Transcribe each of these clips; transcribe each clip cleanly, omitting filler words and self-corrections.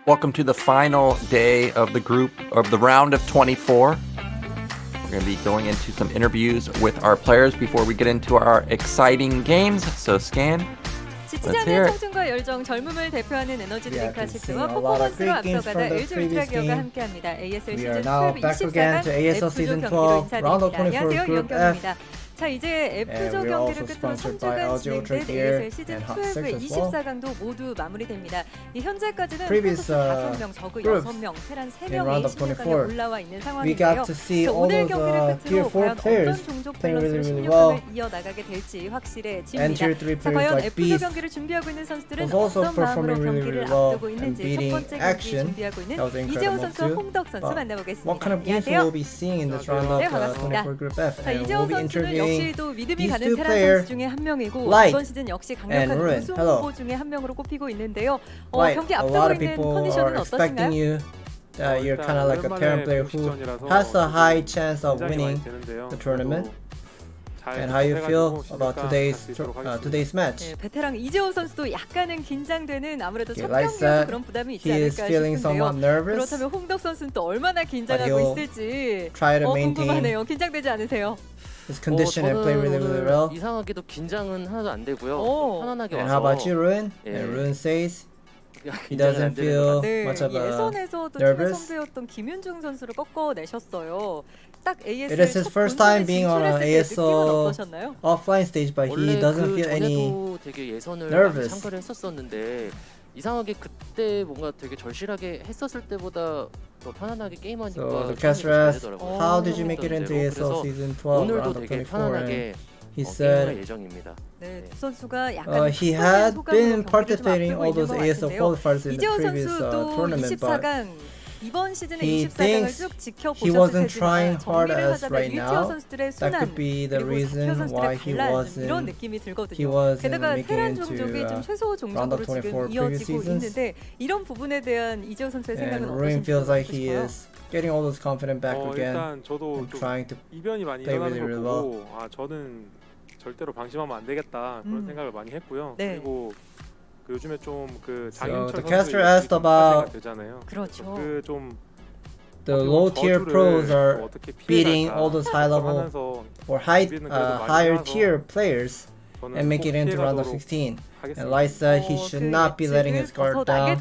Welcome to the final day of the round of 24. We're going to be going into some interviews with our players before we get into our exciting games. So scan. 지치지 않는 청춘과 열정, 젊음을 대표하는 에너지 드링크 하시트와 퍼포먼스로 앞서가다 LG 울트라 기어가 함께합니다. ASL 시즌12 24강 F조 경기로 인사드립니다. 안녕하세요, 유영경입니다. 자, 이제 F조 경기를 끝으로 3주간 진행된 ASL 시즌12 24강도 모두 마무리됩니다. 현재까지는 프로토스 5명, 저그 6명, 테란 3명이 16강에 올라와 있는 상황인데요. 오늘 경기를 끝으로 과연 어떤 종족 밸런스로 16강을 이어나가게 될지 확실해집니다. 자, 과연 F조 경기를 준비하고 있는 선수들은 어떤 마음으로 경기를 앞두고 있는지 첫 번째 경기 준비하고 있는 이재호 선수와 홍덕 선수 만나보겠습니다. 안녕하세요. 네, 반갑습니다. 자, 이재호 선수는 역시도 믿음이 가는 테란 선수 중에 한 명이고 이번 시즌 역시 강력한 우승 후보 중에 한 명으로 꼽히고 있는데요. 경기 앞두고 있는 컨디션은 어떠신가요? You're kind of like a Terran player who has a high chance of winning the tournament. And how you feel about today's match? 네, 베테랑 이재호 선수도 약간은 긴장되는 아무래도 첫 경기여서 그런 부담이 있지 않을까 싶은데요. 그렇다면 홍덕 선수는 또 얼마나 긴장하고 있을지 궁금하네요. 긴장되지 않으세요? His condition and play really well. 이상하게도 긴장은 하나도 안 되고요. 편안하게 와서. And how about you, Ruin? And Ruin says he doesn't feel much of a 예선에서도 nervous. 선배였던 김윤중 선수를 꺾어내셨어요. 딱 ASL It is his first time being on an ASL 어떠셨나요? offline stage, but he doesn't feel any 되게 예선을 nervous. 참가를 했었었는데 이상하게 그때 뭔가 되게 절실하게 했었을 때보다 더 편안하게 게임하니까 So the caster asked, how did you make it into ASL Season 12 오늘도 round of 되게 24? 편안하게 He 게임할 said 예정입니다. 네, 두 선수가 약간 he had been participating in all those ASL qualifiers in the 이재호 previous 선수 또 tournament, but 24강 이번 시즌에 he 24강을 thinks 쭉 지켜보셨을 he wasn't 테지만 trying hard 정리를 as 하자면 right 일티어 now. 선수들의 That 순환 could be the 그리고 reason 득표 why 선수들의 he 반란 wasn't 이런 느낌이 들거든요. making 게다가 테란 it 종족이 into 좀 최소 round of 종족으로 24 지금 previous 이어지고 seasons. 있는데 이런 부분에 대한 이재호 선수의 생각은 And Ruin 어떠신지 feels like he 싶어요? is getting all those confident back again 일단 저도 and 좀 trying to 이변이 많이 play 일어나는 really, 걸 really 보고 저는 절대로 방심하면 안 되겠다 그런 생각을 많이 했고요. 네. 그리고 그 요즘에 좀 그 So 장윤철 the caster 선수 asked about 되잖아요. 그렇죠. 좀 the low tier pros are 어떻게 beating 피해갈까 all those high level 하면서 or higher tier players and make it into round of 16. And Light said he should not be letting his guard down.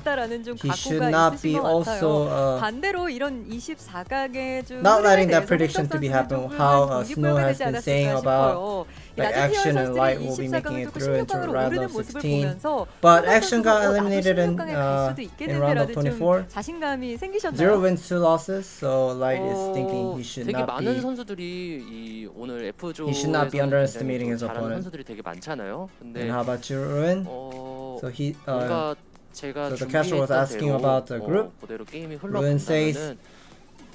He should not be also 반대로 이런 24강의 좀 not letting that prediction to be happen. How Snow has been saying about like Action and Light will be making it through into round of 16. But Action got eliminated in round of 24. 자신감이 생기셨나요? 0 wins, 2 losses. So Light is thinking he should 되게 not 많은 be. 선수들이 이 오늘 F조에서 He should not be underestimating his 잘하는 opponent. 선수들이 되게 많잖아요. 근데 And how about you, Ruin? So he 뭔가 제가 so the caster was asking 준비했던 about the group. 그대로 게임이 Ruin says 흘러간다면은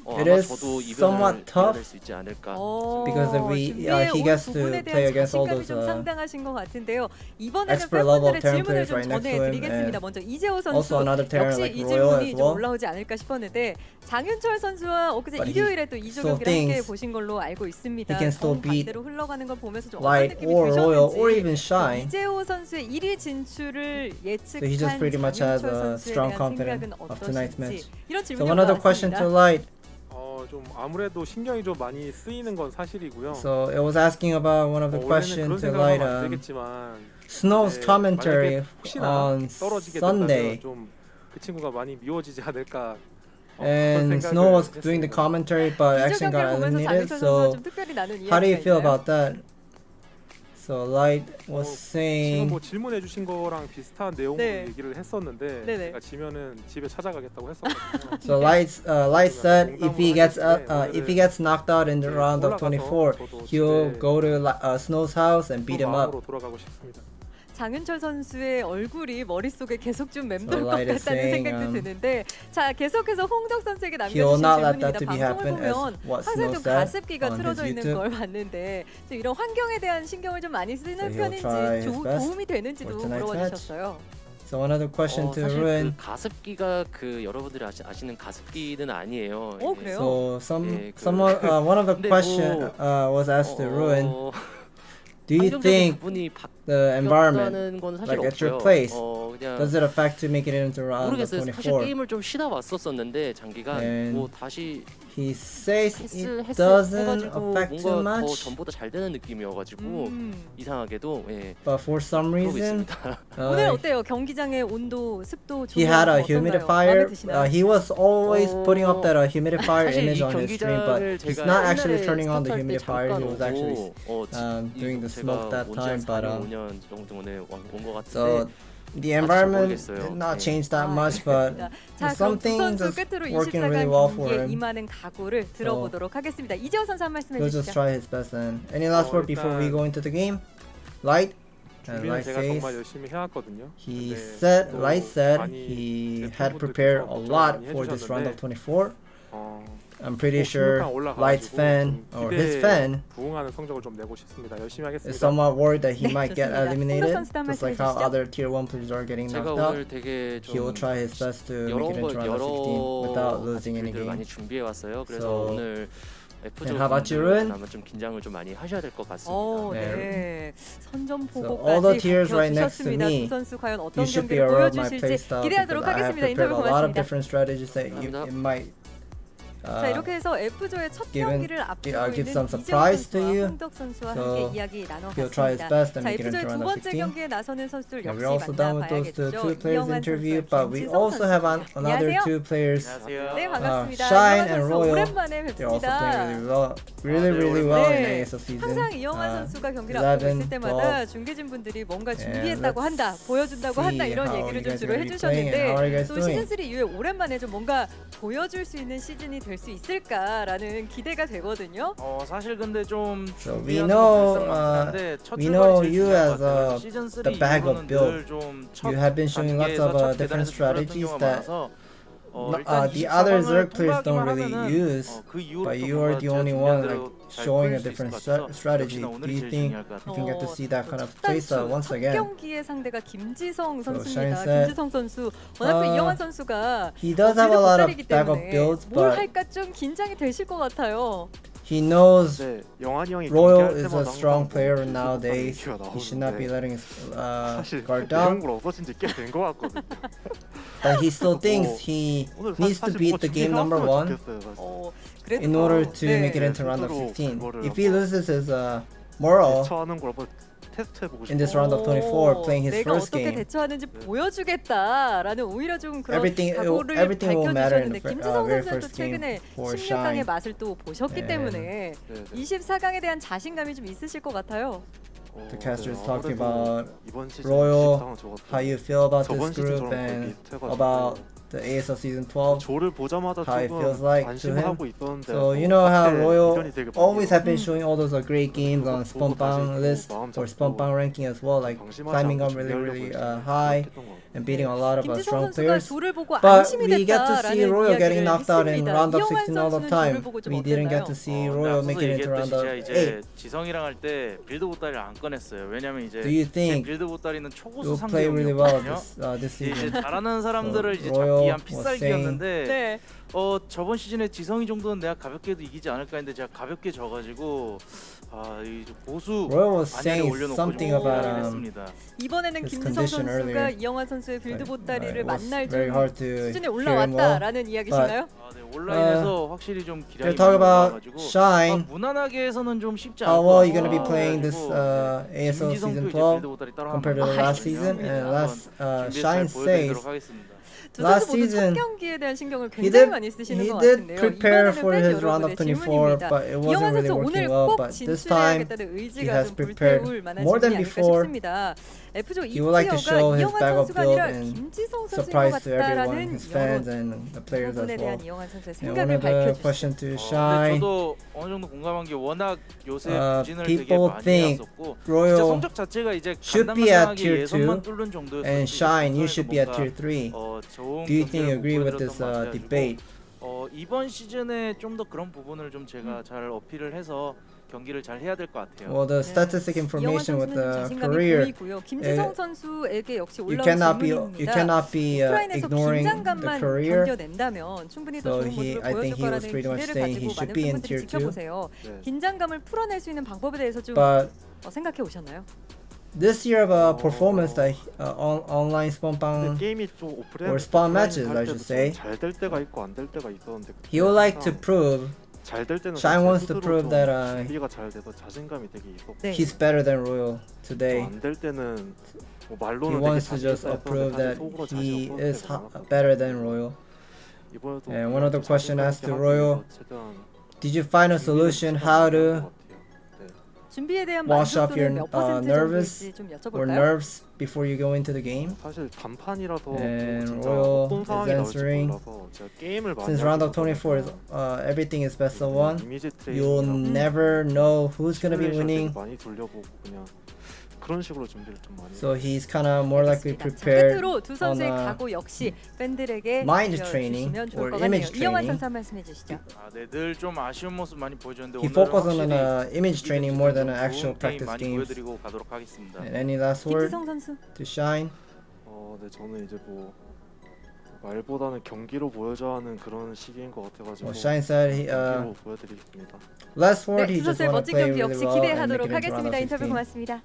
it 아마 is 저도 somewhat 이변을 tough 이겨낼 수 있지 않을까. because he gets to play against all those 상당하신 것 같은데요. 이번에는 expert level 팬분들의 Terran 질문을 players 좀 right next to him, 전해드리겠습니다. and 먼저 이재호 선수 also another Terran 역시 like 이 Royal 질문이 as 좀 well. 올라오지 않을까 싶었는데 장윤철 선수와 엊그제 But he 일요일에 또 2조 still 경기를 함께 thinks 보신 걸로 알고 있습니다. he can still beat 반대로 흘러가는 걸 보면서 좀 어떤 Light 느낌이 or Royal or 드셨는지 even Shine. 이재호 선수의 1위 진출을 So he just 예측한 pretty much has 장윤철 a 선수에 strong 대한 confidence 생각은 of tonight's match. 어떠신지 이런 So 질문이 another question to 올라왔습니다. Light. 좀 아무래도 신경이 좀 많이 쓰이는 건 사실이고요. So it was asking about one of the questions to Light. Snow's commentary on Sunday. 좀그 친구가 많이 미워지지 않을까. And Snow was doing the commentary, but Action got eliminated. So how do you feel about that? So Light was saying. 지금 뭐 질문해 주신 거랑 비슷한 내용으로 얘기를 했었는데 네네. 제가 지면은 집에 찾아가겠다고 했었거든요. So Light said if he gets knocked out in the round of 24, he'll go to Snow's house and beat him up. 돌아가고 싶습니다. 장윤철 선수의 얼굴이 머릿속에 계속 좀 맴돌 것 Light is 같다는 saying, 생각도 드는데 자 계속해서 홍덕 선수에게 he'll 남겨주신 not let 질문입니다. that to be 방송을 happen as 보면 what 항상 Snow 좀 said 가습기가 on his 틀어져 있는 YouTube. 걸 봤는데 좀 이런 환경에 대한 신경을 좀 많이 쓰는 So he'll try his 편인지 best 도움이 되는지도 for tonight's 물어봐 match. 주셨어요. So another question to 사실 Ruin. 그 가습기가 그 여러분들이 아시는 가습기는 아니에요. 그래요? So 예, one of the 근데 question 뭐, was asked to Ruin. Do you 환경적인 think 부분이 the environment, 바뀌었다는 건 사실 like at your 없어요. place, 그냥 does it affect to make it into round of 모르겠어요. 사실 24? 게임을 좀 쉬다 왔었었는데 장기간 And 뭐 다시 He says it 했 doesn't 해가지고 affect too 뭔가 더 much, 전보다 잘 되는 느낌이어가지고 이상하게도 예. but for some 그러고 reason, 있습니다. 오늘 어때요? 경기장의 온도, 습도 he had a humidifier. He was always putting up that humidifier 사실 image 이 on his screen, but 경기장을 he's 제가 not actually 옛날에 turning on the 스타트 할 때 humidifier. He was 잠깐 actually 오고, doing the smoke that time, but 5년 정도 온것 같은데 so the environment 모르겠어요. did not 네. change that much, but 자, some 그럼 두 things 선수 is 끝으로 working 24강 really well for 경기에 him. 임하는 각오를 들어보도록 하겠습니다. 이재호 선수 한 말씀 He'll just 해주시죠. try his best. And any last word before we go into the game? Light. And 준비는 Light 제가 정말 says 열심히 해왔거든요. he 근데 said, 또 Light said 많이 he 제품분들께서 had prepared a 걱정을 lot 많이 for this round of 해주셨는데, 24. I'm pretty sure 16강 올라가가지고 Light's fan 좀 or his 기대에 fan 부응하는 성적을 좀 내고 싶습니다. 열심히 is 하겠습니다. somewhat worried that he 네, might get 좋습니다. eliminated, 선수 한 just 말씀 like how 해주시죠. other tier 1 players are getting 제가 knocked out. 오늘 되게 He will 좀 try his best to make it into round of 16 without losing any 빌드를 많이 game. 준비해 왔어요. 그래서 So, 오늘 F조 and how about you, Hyun? 아마 좀 긴장을 좀 많이 하셔야 될 것 같습니다. 네. 선전포고까지 all the tiers right next to 밝혀주셨습니다. me, 두 선수 과연 어떤 You should be 경기를 aware of my 보여주실지 playstyle because 기대하도록 I have 하겠습니다. prepared 인터뷰 a lot of 고맙습니다. different strategies that it might 자, 이렇게 해서 F조의 첫 경기를 앞두고 give 있는 some 이재호 surprise to 선수와 you. 홍덕 선수와 So, 함께 이야기 he'll try his 나눠봤습니다. best and 자, make it into F조의 두 round of 번째 16. 경기에 나서는 선수들 And 역시 we're also done with those 만나봐야겠죠. two players 이영환 interview, 선수와 but we 김지성 also have 선수. another 안녕하세요. two players. 네, 반갑습니다. Shine 이영환 and 선수 Royal. 오랜만에 They're also playing 뵙습니다. really well in 네. ASL season. 항상 이영환 선수가 경기를 앞두고 11, 있을 때마다 12. 중계진 분들이 뭔가 And 준비했다고 let's 한다, 보여준다고 한다 see 이런 how 얘기를 you 좀 guys 주로 are gonna be playing and how are you 해주셨는데 guys 또 doing? 시즌 3 이후에 오랜만에 좀 뭔가 보여줄 수 있는 시즌이 될 수 있을까라는 기대가 되거든요. 사실 근데 좀 So we 준비하는 know, 건 한데 첫 we 출발이 know 제일 you 중요한 as 것 같아요. 시즌 3 the bag of 이후로는 build. 늘 좀 첫 You have been showing lots of 단계에서 첫 different 계단에서 strategies 뛰어났던 that 경우가 많아서 일단 the other 24강을 Zerg players don't 통과하기만 really 하면은, use, 그 이후로 but 또 you are 뭔가 the 제가 only 준비한 one 대로 like 잘 showing a 보일 수 있을 different 것 같아서 strategy. 역시나 Do 오늘이 you 제일 think 중요할 것 같아요. we can get to see that kind of 첫 playstyle 단추, once 첫 again? 경기의 상대가 김지성 선수입니다. Shine said, 김지성 선수 워낙 또 이영환 선수가 he does have a lot of 보따리기 backup 때문에 builds, 뭘 but 할까 좀 긴장이 되실 것 같아요. he knows 네, 영환이 형이 Royal 경기할 is a 때마다 strong 항상 player 뭐 nowadays. 얘기가 He should not be 나오는데 letting his 사실 guard 이런 down. 걸 없어진 지 꽤 된 것 같거든요. But he still thinks he 오늘 needs to 사실 beat 뭐 the game number 준비해왔으면 1 좋겠어요, 사실. 그래도 in order to 네. make it into round of 스스로 16. 그거를 If he 뭐 loses his moral 대처하는 걸 한번 테스트해보고 in this 싶어요. round of 24, playing his 내가 first 어떻게 game, 대처하는지 보여주겠다라는 오히려 좀 그런 everything 각오를 will matter in 밝혀주셨는데 the 김지성 very 선수는 또 first game 최근에 for 16강의 Shine. 맛을 또 보셨기 네. 때문에 네, 네. 24강에 대한 자신감이 좀 있으실 것 같아요. The caster is 네, talking 아무래도 about 이번 시즌 Royal, 24강은 저거 how you feel about 저번 this group 시즌처럼 거의 and 비슷해가지고 about the ASL Season 12. 조를 보자마자 how it 조금 feels like to 안심을 him. 하고 있었는데 So you know how 앞에 Royal 이변이 되게 많이 always have been 일어나서 showing all those great games on 보고 Spawnbang 다시 list 마음 or 잡고 Spawnbang ranking as well, like 방심하지 climbing 않고 up really 준비하려고 high 했던 것 같아요. and beating a lot of 김지성 strong 선수가 players. 조를 보고 But 안심이 we get to see 됐다라는 Royal getting 이야기를 knocked out in 했습니다. round of 이영환 16 all the 선수는 time. 조를 보고 좀 We didn't get 어땠나요? to see 근데 Royal 앞서서 make it into round 얘기했듯이 of 제가 8. 이제 지성이랑 할 때 빌드 보따리를 안 꺼냈어요. 왜냐면 이제 Do you 제 think 빌드 보따리는 초고수 you'll play really well 상대용이었거든요. this 이제 season? 잘하는 사람들을 이제 Royal 잡기 위한 was 필살기였는데 네. 저번 시즌에 지성이 정도는 내가 가볍게도 이기지 않을까 했는데 제가 가볍게 져가지고 이 고수 Royal was 안에를 saying 올려놓고 something 좀 about 고민을 했습니다. 이번에는 his 김지성 condition 선수가 earlier. 이영환 선수의 빌드 보따리를 it was 만날 very 좀 hard to 수준에 hear him well. 올라왔다라는 이야기신가요? 네, 온라인에서 확실히 좀 기량이 They're talking 많이 about 올라가지고 Shine. 무난하게 해서는 좀 쉽지 How 않고 well are you going to be playing this ASL 김지성도 Season 이제 12 빌드 보따리 따로 compared to 한번 the last 하거든요. season? 네, And 한번 last 준비해서 Shine 잘 보여드리도록 says 하겠습니다. 두 last 선수 모두 첫 season, 경기에 대한 신경을 he 굉장히 did 많이 쓰시는 he 것 did 같은데요. prepare 이번에는 for 팬 his round of 여러분의 24, 질문입니다. but it wasn't 이영환 really 선수 오늘 working well. 꼭 But this time, 진출해야겠다는 he 의지가 has 좀 prepared 불태울 만한 more than 질문이 아닐까 before. 싶습니다. F조 He would like to show 이티어가 his 이영환 backup 선수가 build 아니라 and 김지성 선수인 것 surprise to everyone, 같다라는 his 여러 fans and the players as 부분에 well. 대한 이영환 선수의 And 생각을 one of the 밝혀주셨습니다. question to 근데 Shine, 저도 어느 정도 공감한 게 워낙 요새 부진을 되게 people 많이 think 해왔었고 진짜 Royal 성적 자체가 이제 should be at 간당간당하게 tier 예선만 2 뚫는 정도였어요. and Shine, you should be at tier 3. 좋은 Do you think you 경기를 agree with this 보여드렸던 것 같아가지고, debate? 이번 시즌에 좀 더 그런 부분을 좀 제가 잘 어필을 해서 경기를 잘 해야 될 것 같아요. Well, the 네. statistic 이영환 information with 선수는 the 자신감이 career, 보이고요. 김지성 선수에게 역시 you 올라온 cannot 질문입니다. be 오프라인에서 ignoring the 긴장감만 career. 견뎌낸다면 충분히 더 So 좋은 모습을 I think 보여줄 he was 거라는 pretty much 기대를 saying he 가지고 should 많은 be in 팬분들이 tier 2. 지켜보세요. 네. 긴장감을 풀어낼 수 있는 방법에 대해서 좀 But 생각해 오셨나요? This year of performance that online spawn 게임이 좀 오프라인 or spawn matches, 할 I 때도 should say. 잘될 때가 있고 안 될 때가 있었는데 he would like to prove 잘될 때는 Shine wants to prove that 준비가 잘 돼서 자신감이 되게 있었고 네. he's better than Royal today. 안 될 때는 뭐 He 말로는 되게 wants to 자신 just 있었는데 prove 사실 that 속으로 he 자신 is 없었는데 better than Royal. 이번에도 And one other question asked to 자신감 있게 Royal, 하기 위해서 최대한 did you find a solution how to 준비에 대한 wash off your 만족도는 몇 퍼센트 nervous 정도일지 좀 or 여쭤볼까요? nerves before you go into the game? 사실 단판이라서 And 진짜 Royal 어떤 is 상황이 나올지 answering, 몰라서 제가 게임을 많이 Since 하고 round of 있다 24 is 보니까 everything is best of one, 이미지 you'll 트레이닝이랑 never know who's gonna be 시뮬레이션 winning. 되게 많이 돌려보고 그냥 그런 식으로 준비를 좀 많이 So he's kind of more likely 자, prepared 끝으로 두 on 선수의 a 각오 역시 팬들에게 mind 알려주시면 training 좋을 or 것 같네요. image 이영환 training. 선수 한 말씀 해주시죠. 네, 늘 좀 아쉬운 모습 많이 보여줬는데 He 오늘은 focused on 확실히 image training more than 좀 actual 좋은 게임 practice 많이 games. 보여드리고 가도록 하겠습니다. And any last word 김지성 선수. to Shine? 네, 저는 이제 뭐 말보다는 경기로 보여줘야 하는 그런 시기인 것 같아가지고 Well, Shine said 경기로 보여드리겠습니다. last word 네, he 두 just 선수의 want to 멋진 play 경기 really 역시 well and make 기대하도록 it into round 하겠습니다. of 인터뷰 16. 고맙습니다.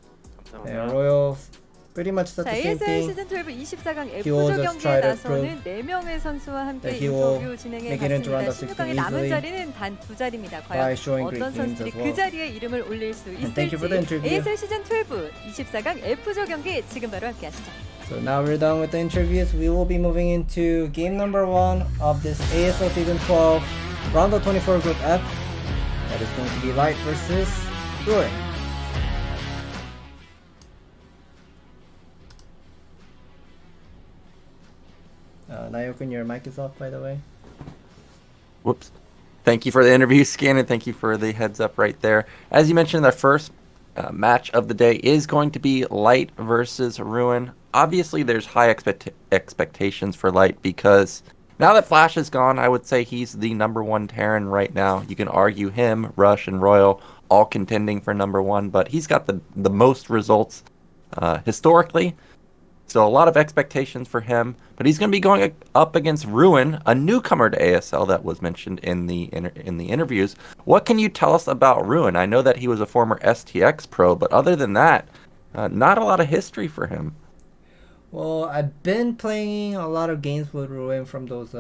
And 감사합니다. Royals pretty much said 자, the same ASL thing. 시즌12 24강 He will F조 just 경기에 try to 나서는 4명의 선수와 함께 that he will 인터뷰 진행해 make it into round 봤습니다. of 16 16강의 남은 easily 자리는 단 2자리입니다. by 과연 showing great 어떤 games 선수들이 as well. 그 자리에 이름을 올릴 수 And thank you for the 있을지 interview. ASL 시즌12 24강 F조 경기 지금 바로 함께 하시죠. So now we're done with the interviews. We will be moving into game number 1 of this ASL Season 12 Round of 24 Group F. That is going to be Light versus Ruin. Nyoken, your mic is off, by the way. Whoops. Thank you for the interview, Skin, and thank you for the heads up right there. As you mentioned, the first match of the day is going to be Light versus Ruin. Obviously, there's high expectations for Light because now that Flash is gone, I would say he's the #1 Terran right now. You can argue him, Rush, and Royal all contending for #1, but he's got the most results historically. So a lot of expectations for him, but he's going to be going up against Ruin, a newcomer to ASL that was mentioned in the interviews. What can you tell us about Ruin? I know that he was a former STX pro, but other than that, not a lot of history for him. Well, I've been playing a lot of games with Ruin from those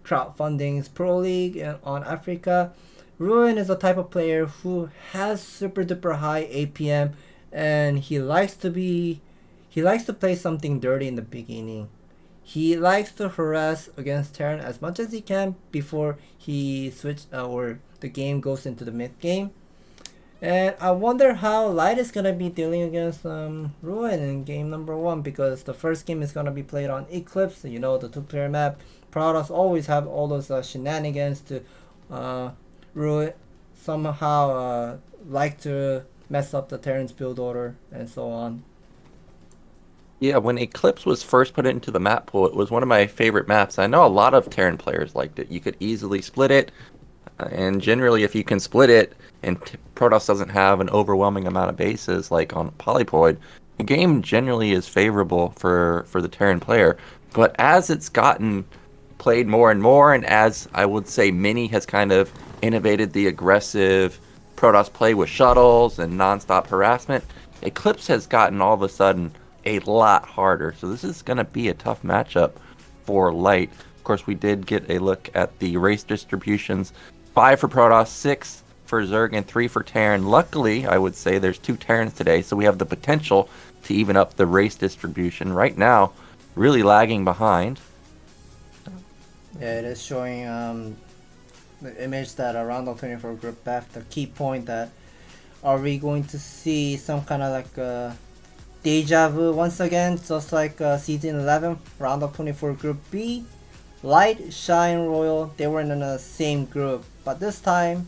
crowdfundings, Pro League and on Africa. Ruin is a type of player who has super duper high APM, and he likes to play something dirty in the beginning. He likes to harass against Terran as much as he can before he or the game goes into the mid game. And I wonder how Light is gonna be dealing against Ruin in game number 1, because the first game is gonna be played on Eclipse, you know, the 2-player map. Protoss always have all those shenanigans to Ruin somehow like to mess up the Terran's build order and so on. Yeah, when Eclipse was first put into the map pool, it was one of my favorite maps. I know a lot of Terran players liked it. You could easily split it, and generally if you can split it and Protoss doesn't have an overwhelming amount of bases like on Polypoid, the game generally is favorable for the Terran player. But as it's gotten played more and more, and as I would say Mini has kind of innovated the aggressive Protoss play with shuttles and non-stop harassment, Eclipse has gotten all of a sudden a lot harder. So this is going to be a tough matchup for Light. Of course, we did get a look at the race distributions. 5 for Protoss, 6 for Zerg, and 3 for Terran. Luckily, I would say there's 2 Terrans today, so we have the potential to even up the race distribution. Right now, really lagging behind. Yeah, it is showing the image that around the 24 group F, the key point that are we going to see some kind of like deja vu once again, just like season 11 round of 24 group B. Light, Shine, Royal, they were in the same group, but this time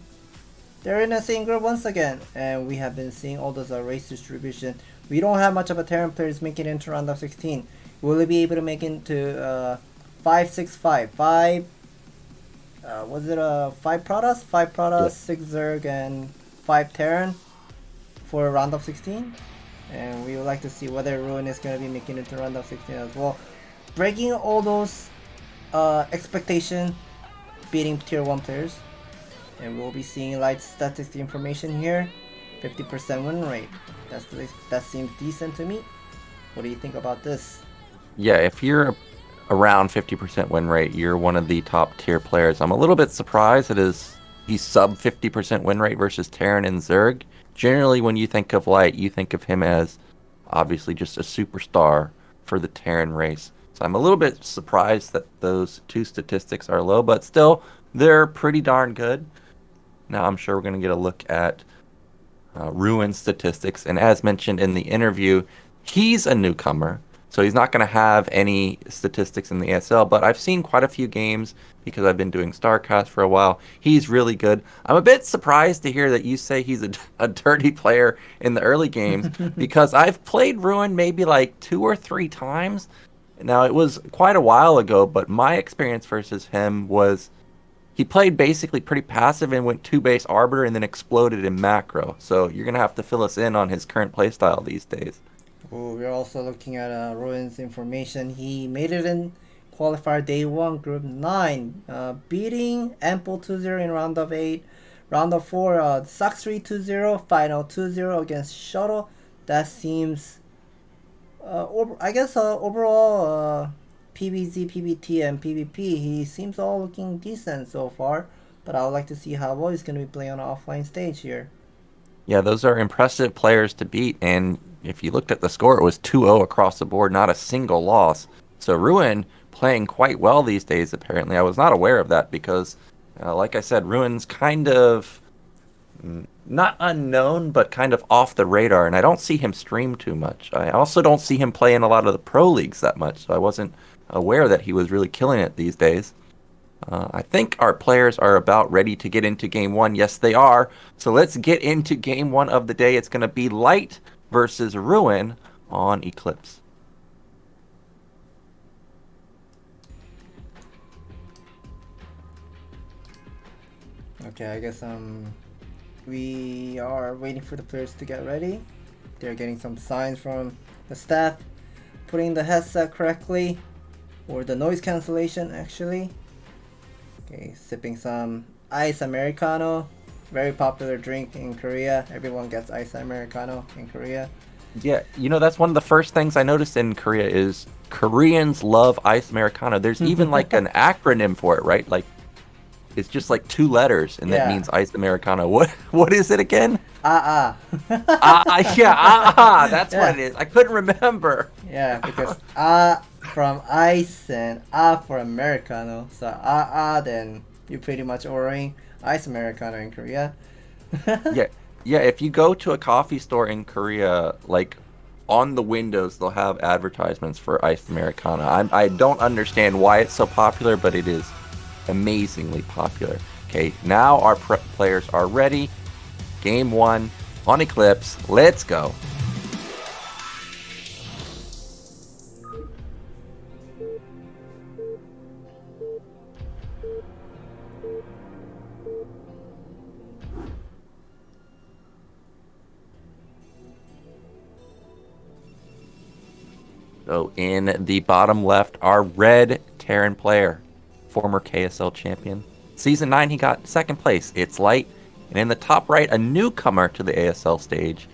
they're in the same group once again, and we have been seeing all those race distribution. We don't have much of a Terran players making it into round of 16. Will it be able to make it into 5-6-5? 5 was it 5 Protoss? 5 Protoss, Yeah. 6 Zerg, and 5 Terran for a round of 16? And we would like to see whether Ruin is going to be making it to round of 16 as well. Breaking all those expectations, beating tier 1 players. And we'll be seeing Light statistics information here. 50% win rate. That seems decent to me. What do you think about this? Yeah, if you're around 50% win rate, you're one of the top tier players. I'm a little bit surprised he's sub 50% win rate versus Terran and Zerg. Generally, when you think of Light, you think of him as obviously just a superstar for the Terran race. So I'm a little bit surprised that those two statistics are low, but still, they're pretty darn good. Now I'm sure we're going to get a look at Ruin statistics, and as mentioned in the interview, he's a newcomer, so he's not going to have any statistics in the ASL, but I've seen quite a few games because I've been doing StarCast for a while. He's really good. I'm a bit surprised to hear that you say he's a dirty player in the early games because I've played Ruin maybe like 2 or 3 times. Now, it was quite a while ago, but my experience versus him was he played basically pretty passive and went 2-base Arbiter and then exploded in macro. So you're going to have to fill us in on his current playstyle these days. Ooh, we're also looking at Ruin's information. He made it in qualifier day 1, group 9, beating Ample 2-0 in round of 8. Round of 4, Sox 3 2-0, final 2-0 against Shuttle. That seems, I guess, overall, PBZ, PBT, and PvP, he seems all looking decent so far. But I would like to see how well he's going to be playing on an offline stage here. Yeah, those are impressive players to beat, and if you looked at the score, it was 2-0 across the board, not a single loss. So Ruin playing quite well these days, apparently. I was not aware of that because, like I said, Ruin's kind of not unknown, but kind of off the radar, and I don't see him stream too much. I also don't see him play in a lot of the pro leagues that much, so I wasn't aware that he was really killing it these days. I think our players are about ready to get into game 1. Yes, they are. So let's get into game 1 of the day. It's going to be Light versus Ruin on Eclipse. Okay, I guess we are waiting for the players to get ready. They're getting some signs from the staff, putting the headset correctly, or the noise cancellation actually. Okay, sipping some ice Americano, very popular drink in Korea. Everyone gets ice Americano in Korea. Yeah, that's one of the first things I noticed in Korea is Koreans love ice Americano. There's even like an acronym for it, right? Like it's just like 2 letters, and that means ice Americano. What is it again? Yeah, that's what it is. I couldn't remember. Yeah, because from ice and for Americano. So then you're pretty much ordering ice Americano in Korea. Yeah, if you go to a coffee store in Korea, like on the windows, they'll have advertisements for iced Americano. I don't understand why it's so popular, but it is amazingly popular. Okay, now our players are ready. Game 1 on Eclipse. Let's go. So in the bottom left, our red Terran player, former KSL champion. Season 9, he got 2nd place. It's Light. And in the top right, a newcomer to the ASL stage.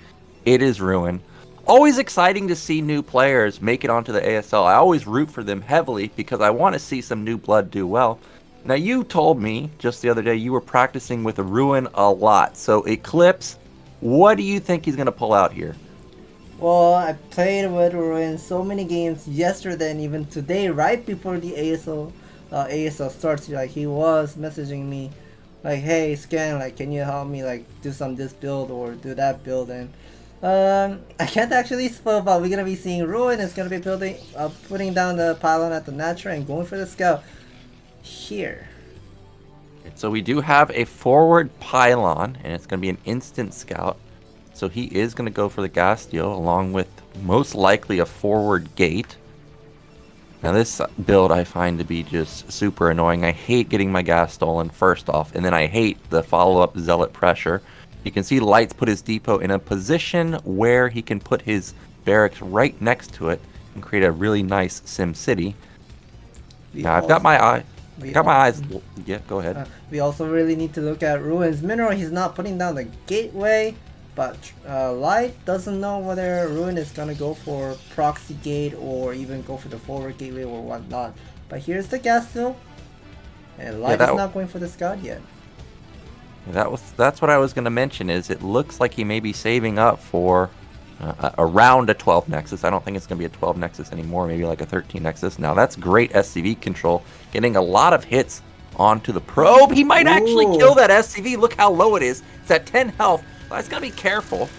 It is Ruin. Always exciting to see new players make it onto the ASL. I always root for them heavily because I want to see some new blood do well. Now, you told me just the other day you were practicing with Ruin a lot. So, Eclipse, what do you think he's going to pull out here? Well, I played with Ruin so many games yesterday and even today, right before the ASL starts. Like, he was messaging me like, hey Scan, like, can you help me like do this build or do that build? And I can't actually spoil, but we're gonna be seeing Ruin is gonna be building putting down the pylon at the natural and going for the scout here. So we do have a forward pylon, and it's going to be an instant scout. So he is going to go for the gas steal, along with most likely a forward gate. Now this build I find to be just super annoying. I hate getting my gas stolen first off, and then I hate the follow-up zealot pressure. You can see Lights put his depot in a position where he can put his barracks right next to it and create a really nice sim city. Now I've got my eye. eyes. Yeah, go ahead. We also really need to look at Ruin's mineral. He's not putting down the gateway. But Light doesn't know whether Ruin is gonna go for Proxy Gate or even go for the forward gateway or whatnot. But here's the gas fill, and Light is not going for the Scout yet. That's what I was going to mention. Is it looks like he may be saving up for around a 12 Nexus. I don't think it's going to be a 12 Nexus anymore. Maybe like a 13 Nexus. Now that's great SCV control, getting a lot of hits onto the probe. He might actually kill that SCV. Look how low it is. It's at 10 health. That's got to be careful.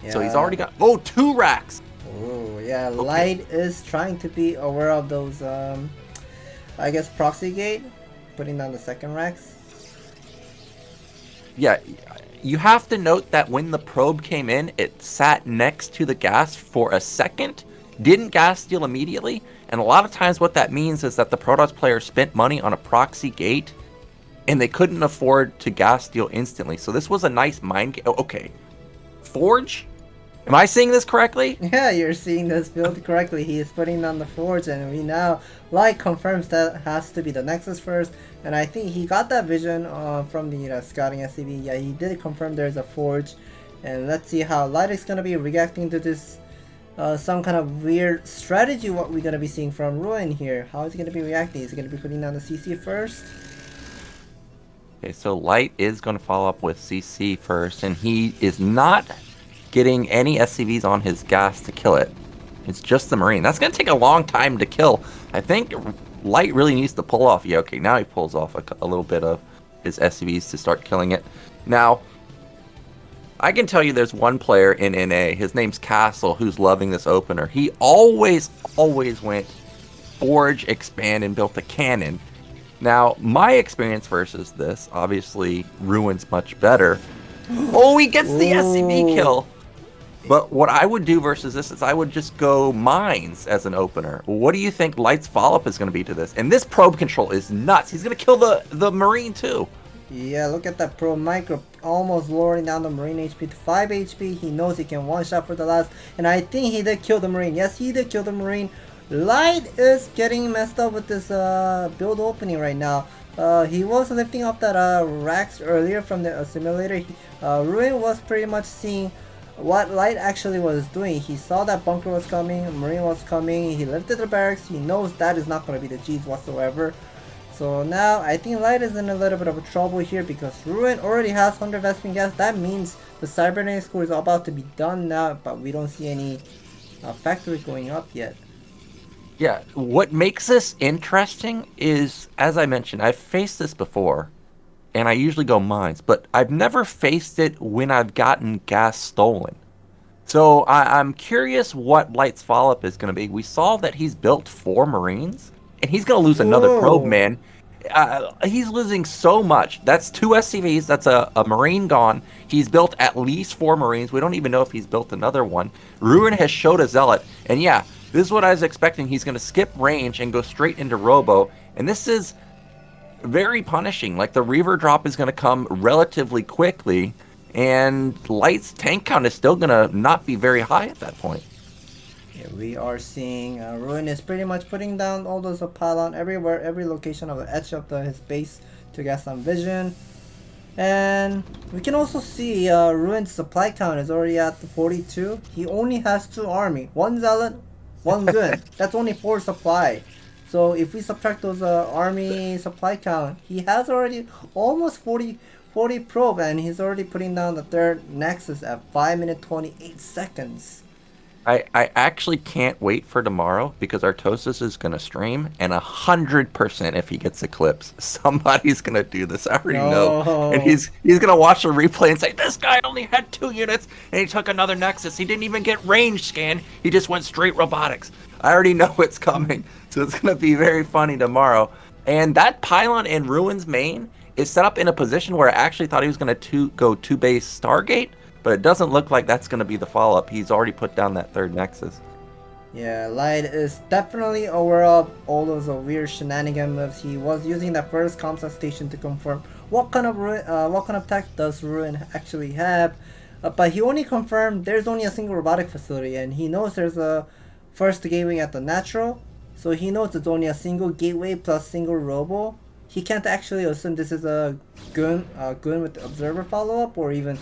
Yeah. So he's already got 2 racks. Oh yeah, okay. Light is trying to be aware of those. I guess Proxy Gate, putting down the second racks. Yeah, you have to note that when the probe came in, it sat next to the gas for a second, didn't gas steal immediately, and a lot of times what that means is that the Protoss player spent money on a Proxy Gate, and they couldn't afford to gas steal instantly. So this was a nice mind game. Okay, Forge? Am I seeing this correctly? Yeah, you're seeing this build correctly. He is putting on the Forge, and we now, Light confirms that has to be the Nexus first. And I think he got that vision from the scouting SCV. Yeah, he did confirm there's a Forge. And let's see how Light is going to be reacting to this, some kind of weird strategy what we're going to be seeing from Ruin here. How is he going to be reacting? Is he going to be putting down the CC first? Okay, so Light is going to follow up with CC first, and he is not getting any SCVs on his gas to kill it. It's just the Marine. That's going to take a long time to kill. I think Light really needs to pull off. Yeah, okay, now he pulls off a little bit of his SCVs to start killing it. Now, I can tell you there's one player in NA, his name's Castle, who's loving this opener. He always went Forge, Expand, and built a cannon. Now, my experience versus this, obviously, Ruin's much better. Oh, he gets the SCV kill! But what I would do versus this is I would just go Mines as an opener. What do you think Light's follow-up is going to be to this? And this probe control is nuts. He's going to kill the Marine too. Yeah, look at that probe micro almost lowering down the Marine HP to 5 HP. He knows he can one-shot for the last. And I think he did kill the Marine. Yes, he did kill the Marine. Light is getting messed up with this build opening right now. He was lifting up that racks earlier from the simulator. Ruin was pretty much seeing what Light actually was doing. He saw that bunker was coming, Marine was coming, he lifted the barracks, he knows that is not going to be the G's whatsoever. So now I think Light is in a little bit of trouble here because Ruin already has 100 Vespene gas. That means the cybernetic score is about to be done now, but we don't see any factory going up yet. Yeah, what makes this interesting is, as I mentioned, I've faced this before, and I usually go Mines, but I've never faced it when I've gotten gas stolen. So I'm curious what Light's follow-up is going to be. We saw that he's built 4 Marines, and he's going to lose another probe, man. He's losing so much. That's 2 SCVs, that's a Marine gone. He's built at least 4 Marines. We don't even know if he's built another one. Ruin has showed a Zealot, and yeah, this is what I was expecting. He's going to skip range and go straight into Robo, and this is very punishing. Like, the Reaver drop is going to come relatively quickly, and Light's tank count is still going to not be very high at that point. Yeah, we are seeing Ruin is pretty much putting down all those pylon everywhere, every location of the edge of his base to get some vision. And we can also see Ruin's supply count is already at 42. He only has 2 army, 1 Zealot, 1 Gun. That's only 4 supply. So if we subtract those army supply count, he has already almost 40 probe, and he's already putting down the 3rd Nexus at 5 minutes 28 seconds. I actually can't wait for tomorrow because Artosis is going to stream, and 100% if he gets Eclipse, somebody's going to do this. I already know. And he's going to watch the replay and say, this guy only had 2 units, and he took another Nexus. He didn't even get range scan. He just went straight robotics. I already know it's coming, so it's going to be very funny tomorrow. And that pylon in Ruin's main is set up in a position where I actually thought he was going to go 2-base Stargate, but it doesn't look like that's going to be the follow-up. He's already put down that 3rd Nexus. Yeah, Light is definitely aware of all those weird shenanigan moves. He was using that first comsat station to confirm what kind of tech does Ruin actually have. But he only confirmed there's only a single robotic facility, and he knows there's a first gateway at the natural. So he knows it's only a single gateway plus single robo. He can't actually assume this is a gun with the observer follow-up, or even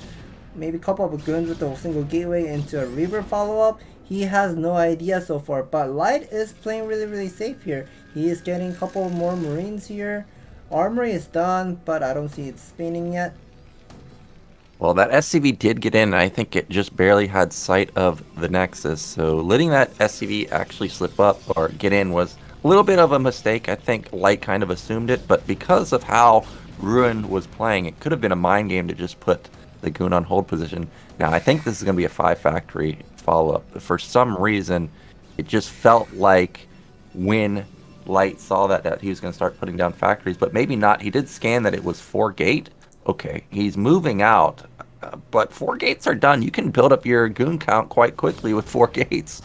maybe a couple of goons with a single gateway into a Reaver follow-up. He has no idea so far, but Light is playing really safe here. He is getting a couple more Marines here. Armory is done, but I don't see it spinning yet. Well, that SCV did get in, and I think it just barely had sight of the Nexus. So letting that SCV actually slip up or get in was a little bit of a mistake. I think Light kind of assumed it, but because of how Ruin was playing, it could have been a mind game to just put the Goon on hold position. Now, I think this is going to be a 5-factory follow-up. But for some reason, it just felt like when Light saw that he was going to start putting down factories, but maybe not. He did scan that it was 4 gate. Okay, he's moving out, but 4 gates are done. You can build up your Goon count quite quickly with 4 gates.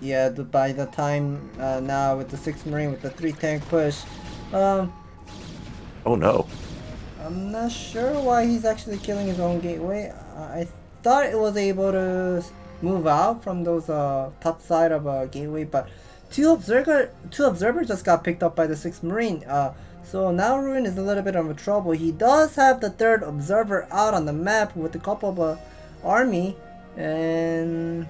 Yeah, by the time now with the 6 Marine, with the 3 tank push, Oh no. I'm not sure why he's actually killing his own gateway. I thought it was able to move out from those top side of a gateway, but two observers just got picked up by the 6th Marine. So now Ruin is a little bit of a trouble. He does have the 3rd observer out on the map with a couple of army, and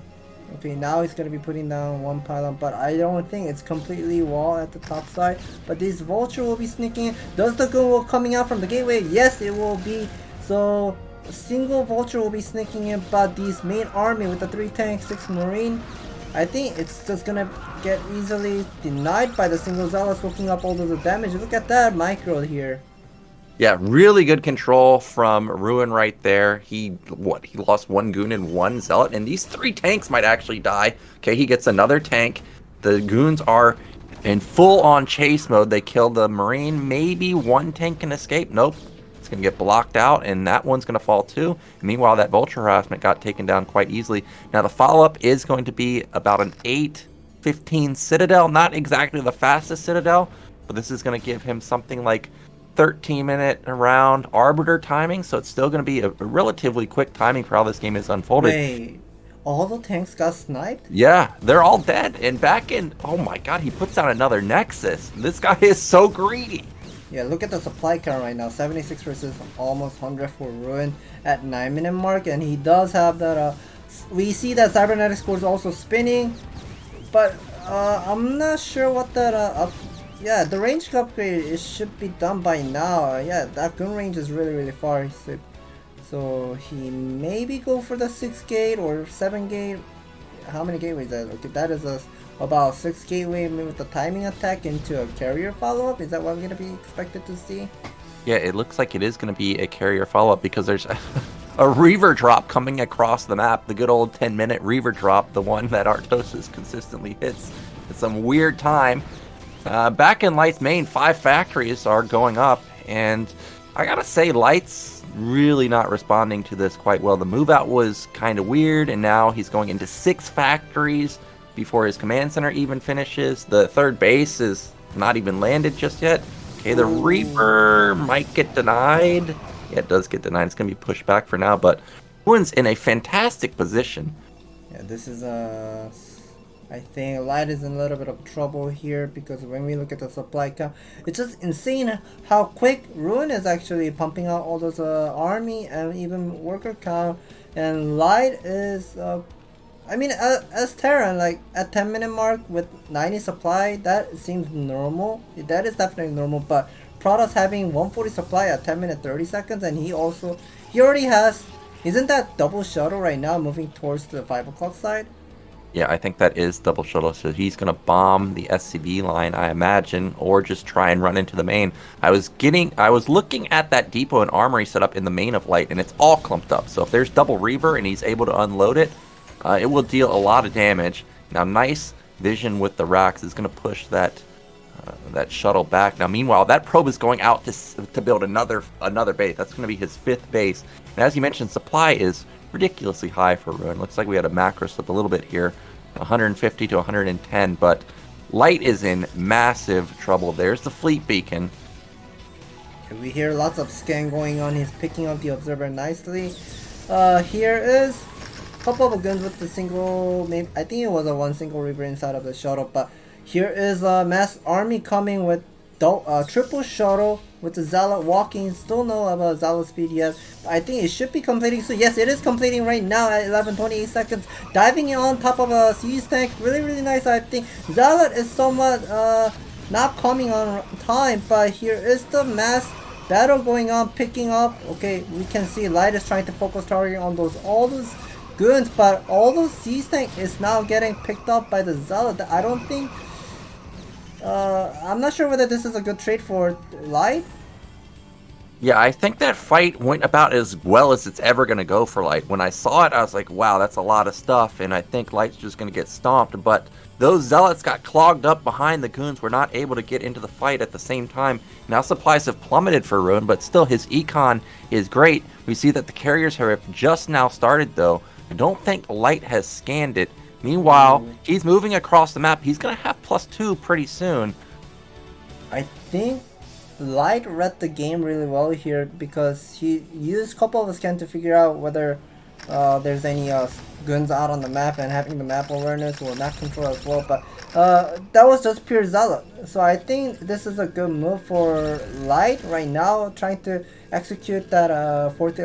okay, now he's gonna be putting down 1 pylon, but I don't think it's completely wall at the top side. But this vulture will be sneaking in. Does the goon will coming out from the gateway? Yes, it will be. So a single vulture will be sneaking in, but these main army with the 3 tanks, 6 marine, I think it's just gonna get easily denied by the single zealous hooking up all those damage. Look at that micro here. Yeah, really good control from Ruin right there. He lost 1 goon and 1 zealot, and these 3 tanks might actually die. Okay, he gets another tank. The goons are in full-on chase mode. They kill the marine. Maybe 1 tank can escape. Nope. It's going to get blocked out, and that one's going to fall too. Meanwhile, that vulture harassment got taken down quite easily. Now, the follow-up is going to be about an 8-15 Citadel. Not exactly the fastest Citadel, but this is going to give him something like 13-minute round arbiter timing, so it's still going to be a relatively quick timing for how this game is unfolded. Wait, all the tanks got sniped? Yeah, they're all dead. And back in, oh my god, he puts down another Nexus. This guy is so greedy. Yeah, look at the supply count right now. 76 versus almost 100 for Ruin at 9-minute mark, and he does have that. We see that cybernetic score is also spinning, but I'm not sure what that yeah, the range upgrade, it should be done by now. Yeah, that gun range is really far. So he maybe go for the 6 gate or 7 gate. How many gateways are that? Okay, that is about 6 gateway with the timing attack into a carrier follow-up. Is that what we're going to be expected to see? Yeah, it looks like it is going to be a carrier follow-up because there's a Reaver drop coming across the map. The good old 10-minute Reaver drop, the one that Artosis consistently hits at some weird time. Back in Light's main, 5 factories are going up, and I gotta say, Light's really not responding to this quite well. The move out was kind of weird, and now he's going into 6 factories before his command center even finishes. The 3rd base is not even landed just yet. Okay, the Reaper might get denied. Yeah, it does get denied. It's gonna be pushed back for now, but Ruin's in a fantastic position. Yeah, this is I think Light is in a little bit of trouble here because when we look at the supply count, it's just insane how quick Ruin is actually pumping out all those army and even worker count. And Light is, I mean, as Terran, like at 10-minute mark with 90 supply, that seems normal. That is definitely normal. But Protoss having 140 supply at 10 minutes 30 seconds, and he already has, isn't that double shuttle right now moving towards the 5 o'clock side? Yeah, I think that is double shuttle, so he's going to bomb the SCB line, I imagine, or just try and run into the main. I was looking at that depot and armory set up in the main of Light, and it's all clumped up. So if there's double Reaver and he's able to unload it, it will deal a lot of damage. Now, nice vision with the racks is going to push that shuttle back. Now, meanwhile, that probe is going out to build another base. That's going to be his 5th base. And as you mentioned, supply is ridiculously high for Ruin. Looks like we had a macro slip a little bit here, 150 to 110, but Light is in massive trouble. There's the fleet beacon. And we hear lots of scan going on. He's picking up the observer nicely. Here is a couple of guns with the single, maybe I think it was a 1 single Reaver inside of the shuttle, but here is a mass army coming with triple shuttle with the Zealot walking. Still no about Zealot speed yet. I think it should be completing soon. Yes, it is completing right now at 11:28 seconds. Diving on top of a siege tank. Really, really nice. I think Zealot is somewhat not coming on time, but here is the mass battle going on, picking up. Okay, we can see Light is trying to focus targeting on all those goons, but all those siege tank is now getting picked up by the Zealot. I don't think. I'm not sure whether this is a good trade for Light. Yeah, I think that fight went about as well as it's ever going to go for Light. When I saw it, I was like, wow, that's a lot of stuff, and I think Light's just going to get stomped. But those Zealots got clogged up behind the goons, were not able to get into the fight at the same time. Now supplies have plummeted for Ruin, but still his econ is great. We see that the carriers have just now started, though. I don't think Light has scanned it. Meanwhile, he's moving across the map. He's going to have +2 pretty soon. I think Light read the game really well here because he used a couple of scans to figure out whether there's any goons out on the map and having the map awareness or map control as well. But that was just pure Zealot. So I think this is a good move for Light right now, trying to execute that fourth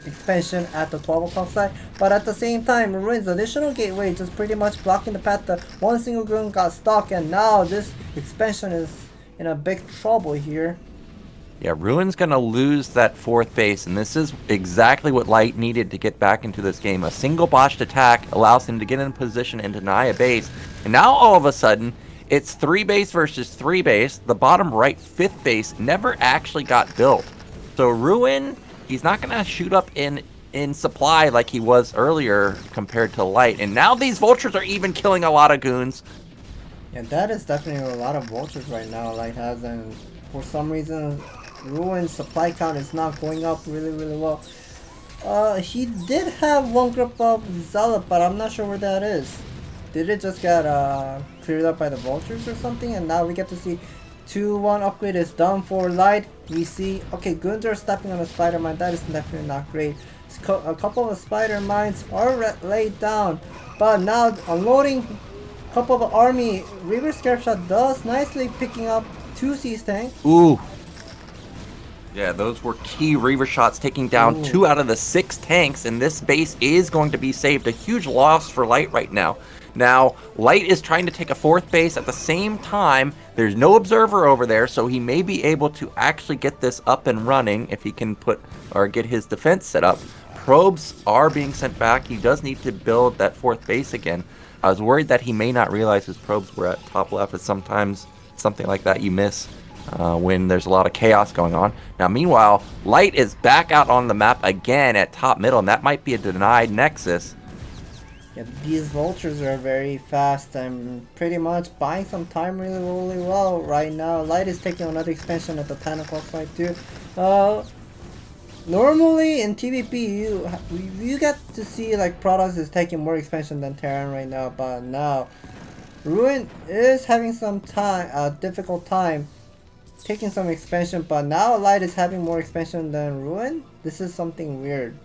expansion at the 12 o'clock side. But at the same time, Ruin's additional gateway just pretty much blocking the path. The one single goon got stuck, and now this expansion is in a big trouble here. Yeah, Ruin's going to lose that 4th base, and this is exactly what Light needed to get back into this game. A single botched attack allows him to get in position and deny a base. And now all of a sudden, it's 3 base versus 3 base. The bottom right 5th base never actually got built. So Ruin, he's not going to shoot up in supply like he was earlier compared to Light. And now these vultures are even killing a lot of goons. And that is definitely a lot of vultures right now Light has, and for some reason Ruin's supply count is not going up really, really well. He did have one group of Zealot, but I'm not sure where that is. Did it just get cleared up by the vultures or something? And now we get to see 2-1 upgrade is done for Light. We see, okay, goons are stepping on a spider mine. That is definitely not great. A couple of spider mines are laid down, but now unloading a couple of army. Reverse Scarab Shot does nicely picking up 2 siege tanks. Ooh. Yeah, those were key Reaver shots, taking down 2 out of the 6 tanks, and this base is going to be saved. A huge loss for Light right now. Now, Light is trying to take a 4th base at the same time. There's no observer over there, so he may be able to actually get this up and running if he can put or get his defense set up. Probes are being sent back. He does need to build that 4th base again. I was worried that he may not realize his probes were at top left, as sometimes something like that you miss when there's a lot of chaos going on. Now, meanwhile, Light is back out on the map again at top middle, and that might be a denied nexus. Yeah, these vultures are very fast and pretty much buying some time really, really well right now. Light is taking another expansion at the 10 o'clock side too. Normally in TVP you get to see like Protoss is taking more expansion than Terran right now, but now Ruin is having some difficult time taking some expansion, but now Light is having more expansion than Ruin. This is something weird.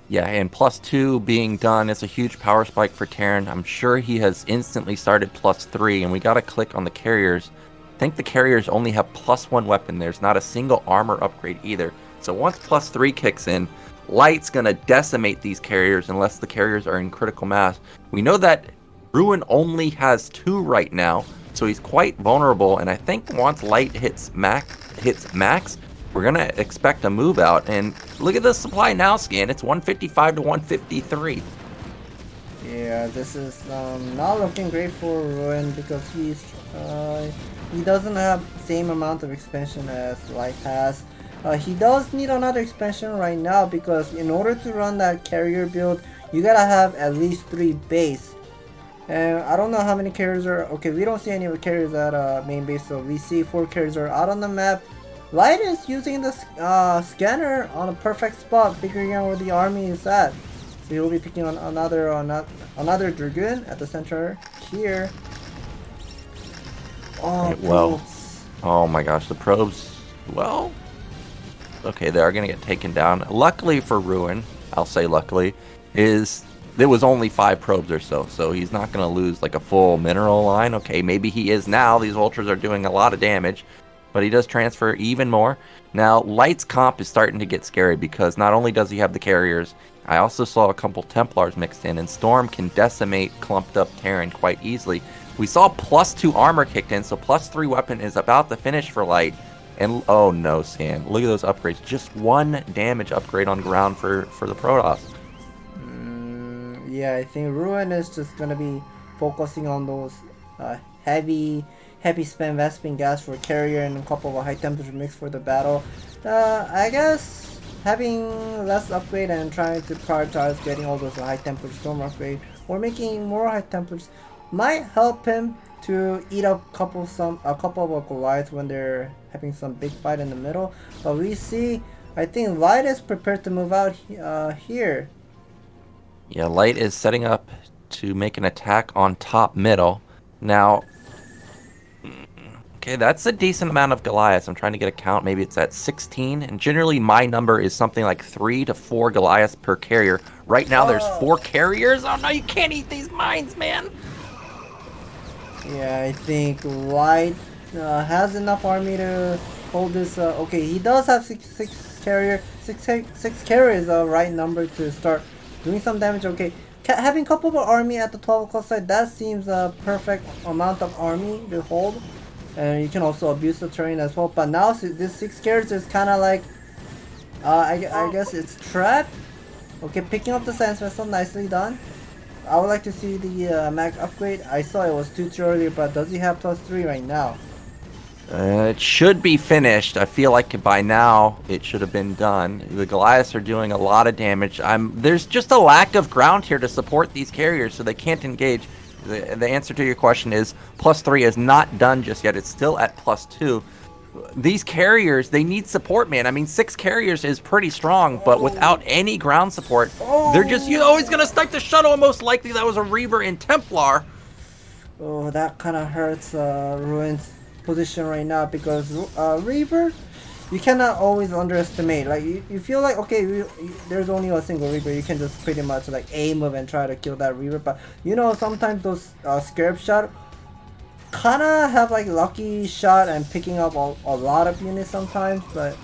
Yeah, and +2 being done is a huge power spike for Terran. I'm sure he has instantly started +3, and we gotta click on the carriers. I think the carriers only have +1 weapon. There's not a single armor upgrade either. So once +3 kicks in, Light's gonna decimate these carriers unless the carriers are in critical mass. We know that Ruin only has 2 right now, so he's quite vulnerable, and I think once Light hits max, we're gonna expect a move out. And look at the supply now scan, it's 155 to 153. Yeah, this is not looking great for Ruin because he doesn't have the same amount of expansion as Light has. He does need another expansion right now because in order to run that carrier build, you gotta have at least 3 base. And I don't know how many carriers are. Okay, we don't see any carriers at main base, so we see 4 carriers are out on the map. Light is using the scanner on a perfect spot, figuring out where the army is at. So he'll be picking on another Dragoon at the center here. Oh, well, probes. Oh my gosh, the probes, well, okay, they are going to get taken down. Luckily for Ruin, I'll say luckily, is There was only 5 probes or so he's not going to lose like a full mineral line. Okay, maybe he is now. These ultras are doing a lot of damage, but he does transfer even more. Now, Light's comp is starting to get scary because not only does he have the carriers, I also saw a couple Templars mixed in, and Storm can decimate clumped up Terran quite easily. We saw +2 armor kicked in, so +3 weapon is about to finish for Light. And oh no, Scan, look at those upgrades. Just 1 damage upgrade on ground for the Protoss. Yeah, I think Ruin is just gonna be focusing on those heavy spam Vespene gas for carrier and a couple of high temperature mix for the battle. I guess having less upgrade and trying to prioritize getting all those high temperature storm upgrade or making more high temperatures might help him to eat up a couple of Goliaths when they're having some big fight in the middle. But we see, I think Light is prepared to move out here. Yeah, Light is setting up to make an attack on top middle. Now, okay, that's a decent amount of Goliaths. I'm trying to get a count. Maybe it's at 16. And generally, my number is something like 3 to 4 Goliaths per carrier. Right now, there's 4 carriers. Oh no, you can't eat these mines, man. Yeah, I think Light has enough army to hold this. Okay, he does have six carrier. Six carrier is the right number to start doing some damage. Okay, having couple of army at the 12 o'clock side, that seems a perfect amount of army to hold. And you can also abuse the terrain as well. But now this 6 carriers is kind of like, I guess it's trapped. Okay, picking up the science vessel, nicely done. I would like to see the mag upgrade. I saw it was 2-3 earlier, but does he have +3 right now? It should be finished. I feel like by now it should have been done. The Goliaths are doing a lot of damage. There's just a lack of ground here to support these carriers, so they can't engage. The answer to your question is +3 is not done just yet. It's still at +2. These carriers, they need support, man. I mean, 6 carriers is pretty strong, but without any ground support, they're just, he's gonna start the shuttle, and most likely that was a Reaver and Templar. Oh, that kind of hurts Ruin's position right now, because Reaver, you cannot always underestimate. Like, you feel like, okay, there's only a single Reaver, you can just pretty much like aim up and try to kill that Reaver, but you know, sometimes those Scarab shot kind of have like lucky shot and picking up a lot of units sometimes, but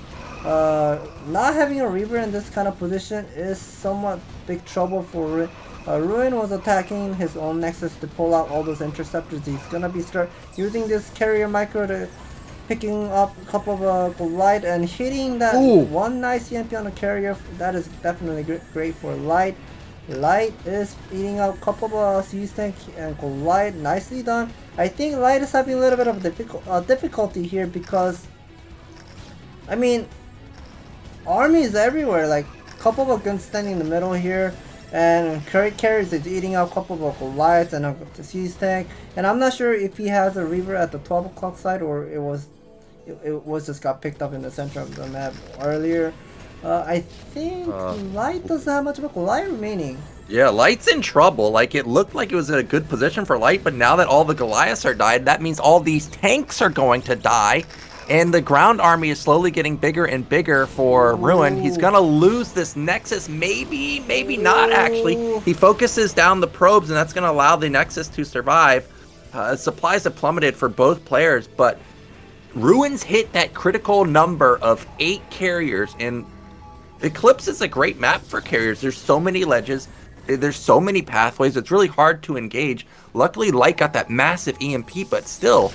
not having a Reaver in this kind of position is somewhat big trouble for Ruin. Ruin was attacking his own Nexus to pull out all those interceptors. He's gonna be start using this carrier micro to picking up a couple of Light and hitting that one nice EMP on the carrier. That is definitely great for Light. Light is eating up a couple of Siege Tank and Light. Nicely done. I think Light is having a little bit of difficulty here because, I mean, army is everywhere. Like, a couple of guns standing in the middle here, and carries is eating up a couple of Goliaths and a Siege Tank. And I'm not sure if he has a Reaver at the 12 o'clock side or it was just got picked up in the center of the map earlier. I think Light doesn't have much of a Goliath remaining. Yeah, Light's in trouble. Like, it looked like it was in a good position for Light, but now that all the Goliaths are died, that means all these tanks are going to die. And the ground army is slowly getting bigger and bigger for Ruin. He's gonna lose this Nexus, maybe not actually. He focuses down the probes, and that's gonna allow the Nexus to survive. Supplies have plummeted for both players, but Ruin's hit that critical number of 8 carriers, and Eclipse is a great map for carriers. There's so many ledges, there's so many pathways, it's really hard to engage. Luckily, Light got that massive EMP, but still,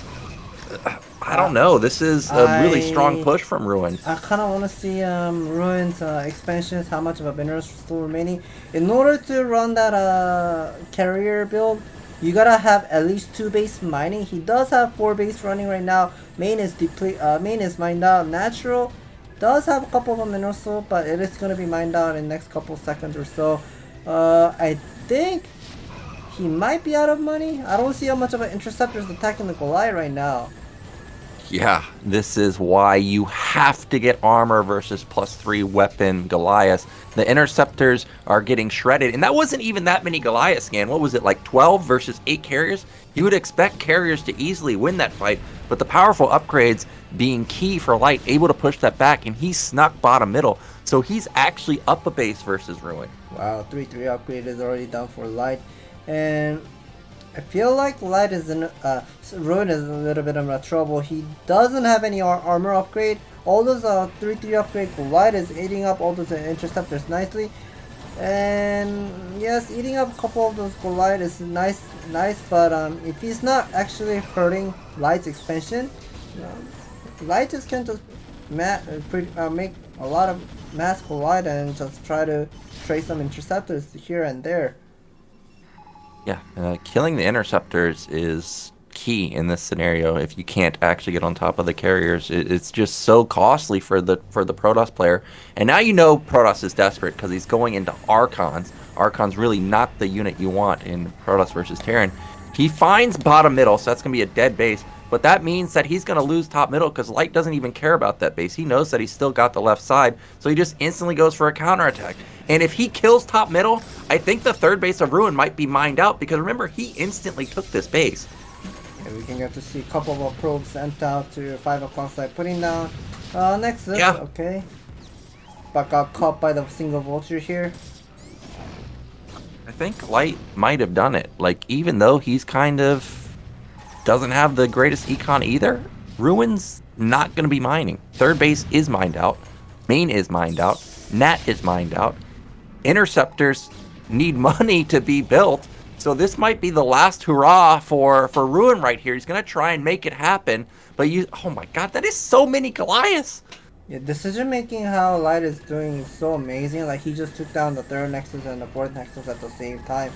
I don't know. This is a really strong push from Ruin. I kind of want to see Ruin's expansions, how much of a minerals still remaining. In order to run that carrier build, you gotta have at least 2 base mining. He does have 4 base running right now. Main is mined out. Natural does have a couple of minerals still, but it is gonna be mined out in the next couple seconds or so. I think he might be out of money. I don't see how much of an interceptor is attacking the Goliath right now. Yeah, this is why you have to get armor versus +3 weapon Goliath. The interceptors are getting shredded, and that wasn't even that many Goliath scan. What was it, like 12 versus 8 carriers? You would expect carriers to easily win that fight, but the powerful upgrades being key for Light, able to push that back, and he snuck bottom middle, so he's actually up a base versus Ruin. Wow, 3-3 upgrade is already done for Light, and I feel like Light is in Ruin is a little bit of trouble. He doesn't have any armor upgrade. All those 3-3 upgrade for Light is eating up all those interceptors nicely. And yes, eating up a couple of those Goliath is nice, but if he's not actually hurting Light's expansion, Light just can just make a lot of mass Goliath and just try to trade some interceptors here and there. Yeah, killing the interceptors is key in this scenario. If you can't actually get on top of the carriers, it's just so costly for the Protoss player. And now you know Protoss is desperate because he's going into Archons. Archon's really not the unit you want in Protoss versus Terran. He finds bottom middle, so that's going to be a dead base. But that means that he's going to lose top middle because Light doesn't even care about that base. He knows that he's still got the left side, so he just instantly goes for a counterattack. And if he kills top middle, I think the third base of Ruin might be mined out because remember, he instantly took this base. And we can get to see a couple of probes sent out to 5 o'clock side putting down Nexus. Yeah. Okay. But got caught by the single vulture here. I think Light might have done it. Like, even though he's kind of doesn't have the greatest econ either, Ruin's not going to be mining. Third base is mined out. Main is mined out. Nat is mined out. Interceptors need money to be built. So this might be the last hurrah for Ruin right here. He's going to try and make it happen. But oh my god, that is so many Goliaths. Yeah, decision making how Light is doing is so amazing. Like, he just took down the third Nexus and the fourth Nexus at the same time.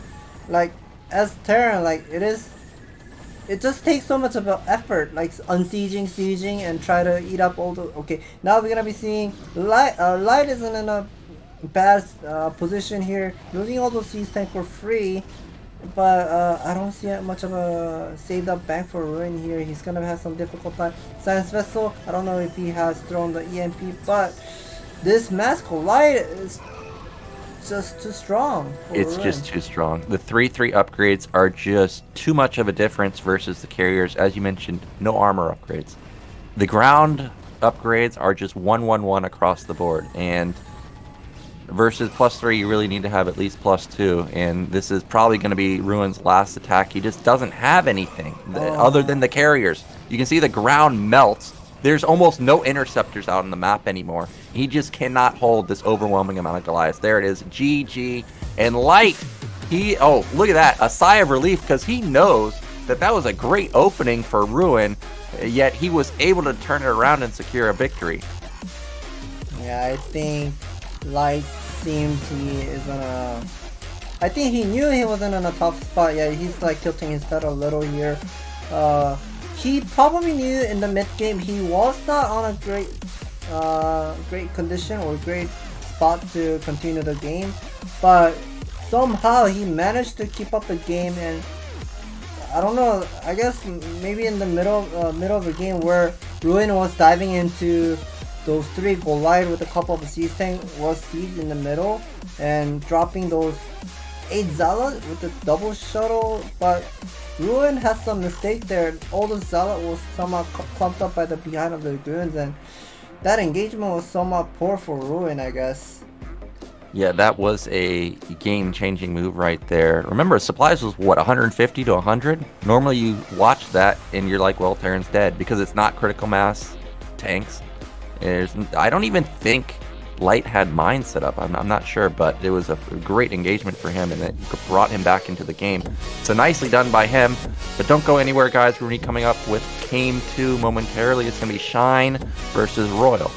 Like, as Terran, like, it just takes so much of an effort, like sieging, and try to eat up all the. Okay, now we're gonna be seeing Light. Light isn't in a bad position here, losing all those siege tank for free, but I don't see much of a saved up bank for Ruin here. He's gonna have some difficult time. Science Vessel, I don't know if he has thrown the EMP, but this Mask Light is just too strong. It's just too strong. The 3-3 upgrades are just too much of a difference versus the carriers. As you mentioned, no armor upgrades. The ground upgrades are just 1-1-1 across the board. And versus +3, you really need to have at least +2. And this is probably going to be Ruin's last attack. He just doesn't have anything other than the carriers. You can see the ground melts. There's almost no interceptors out on the map anymore. He just cannot hold this overwhelming amount of Goliaths. There it is, GG. And Light, look at that, a sigh of relief because he knows that was a great opening for Ruin, yet he was able to turn it around and secure a victory. Yeah, I think Light seems he is on a... I think he knew he wasn't in a top spot yet. He's like tilting his head a little here. He probably knew in the mid game he was not on a great condition or great spot to continue the game, but somehow he managed to keep up the game. And I don't know, I guess maybe in the middle of the game where Ruin was diving into those 3 Goliath with a couple of siege tank, was siege in the middle and dropping those 8 Zealot with the double shuttle, but Ruin has some mistake there. All the Zealot was somewhat clumped up by the behind of the goons, and that engagement was somewhat poor for Ruin, I guess. Yeah, that was a game-changing move right there. Remember, supplies was what, 150 to 100? Normally you watch that and you're like, well, Terran's dead because it's not critical mass tanks. I don't even think Light had mine set up. I'm not sure, but it was a great engagement for him and it brought him back into the game. So nicely done by him. But don't go anywhere, guys. We're going to be coming up with Game 2 momentarily. It's going to be Shine versus Royal.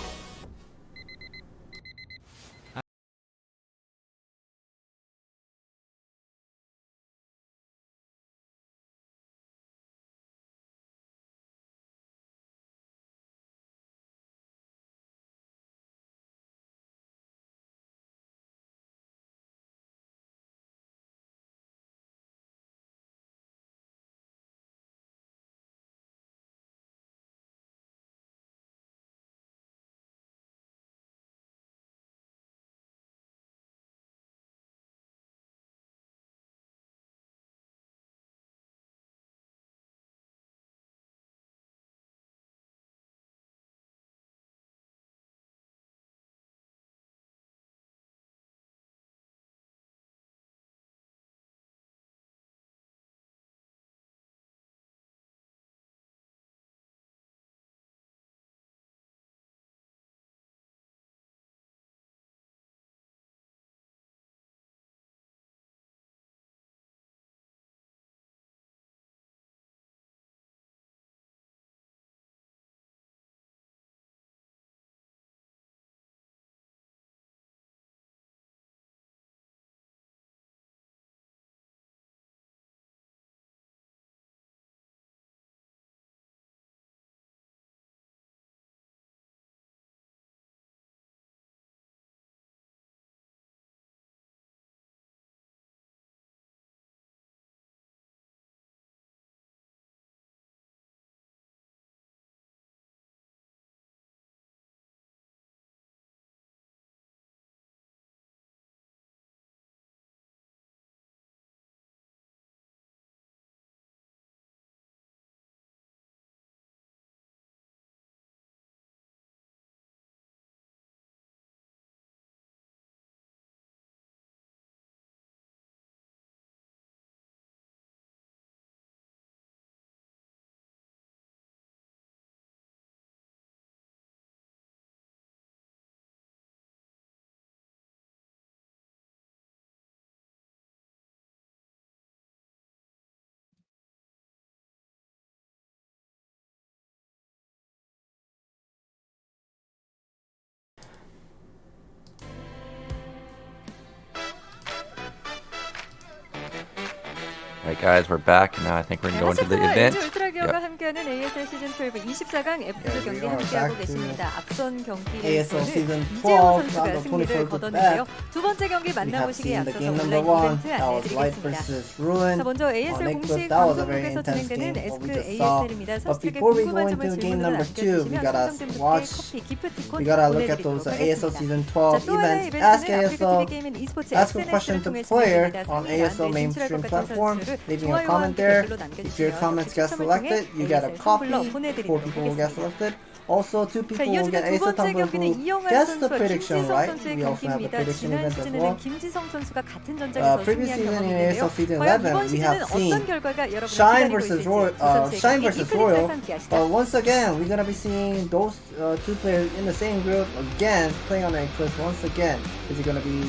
Alright guys, we're back and now I think we're gonna go into the event. LG 울트라 기어가 함께하는 ASL 시즌 12 24강 F2 경기 함께하고 계십니다. 앞선 경기에서는 ASL Season 이재호 12 선수가 승리를 거뒀는데요. 두 번째 경기 만나보시기에 앞서서 온라인 이벤트 안내해드리겠습니다. 자, 먼저 ASL 공식 방송국에서 진행되는 에스크 ASL입니다. 선수에게 궁금한 점을 질문으로 남겨주시면 당첨된 분께 커피, 기프티콘 보내드리도록 하겠습니다. 자, 또 하나의 이벤트는 아프리카 TV 게임인 e스포츠 Ask a SNS를 question to 통해 player 진행됩니다. on 승리가 안 ASL 돼 진출할 mainstream 것 같은 platform, 선수를 leaving a 좋아요와 comment there. 댓글로 If your 남겨주시면 comments get 추첨을 통해 selected, you get a ASL coffee. 선물로 4 보내드리도록 people will get 하겠습니다. selected. Also, 2 자, people will 이어지는 get 두 ASL 번째 Tumbler 경기는 who 이영환 guessed the 선수와 prediction 김지성 right. 선수의 We also have a 경기입니다. prediction 지난 event as 시즌에는 well. 김지성 선수가 같은 전장에서 Previous 승리한 season in 경험이 ASL 있는데요. Season 과연 11, 이번 we 시즌은 have 어떤 seen 결과가 여러분을 Shine 기다리고 versus 있을지 Royal, 두 선수의 Shine 경기 versus 이클립스에서 Royal. 함께하시죠. Once again, we're gonna be seeing those two players in the same group again, playing on an Eclipse once again. Is it gonna be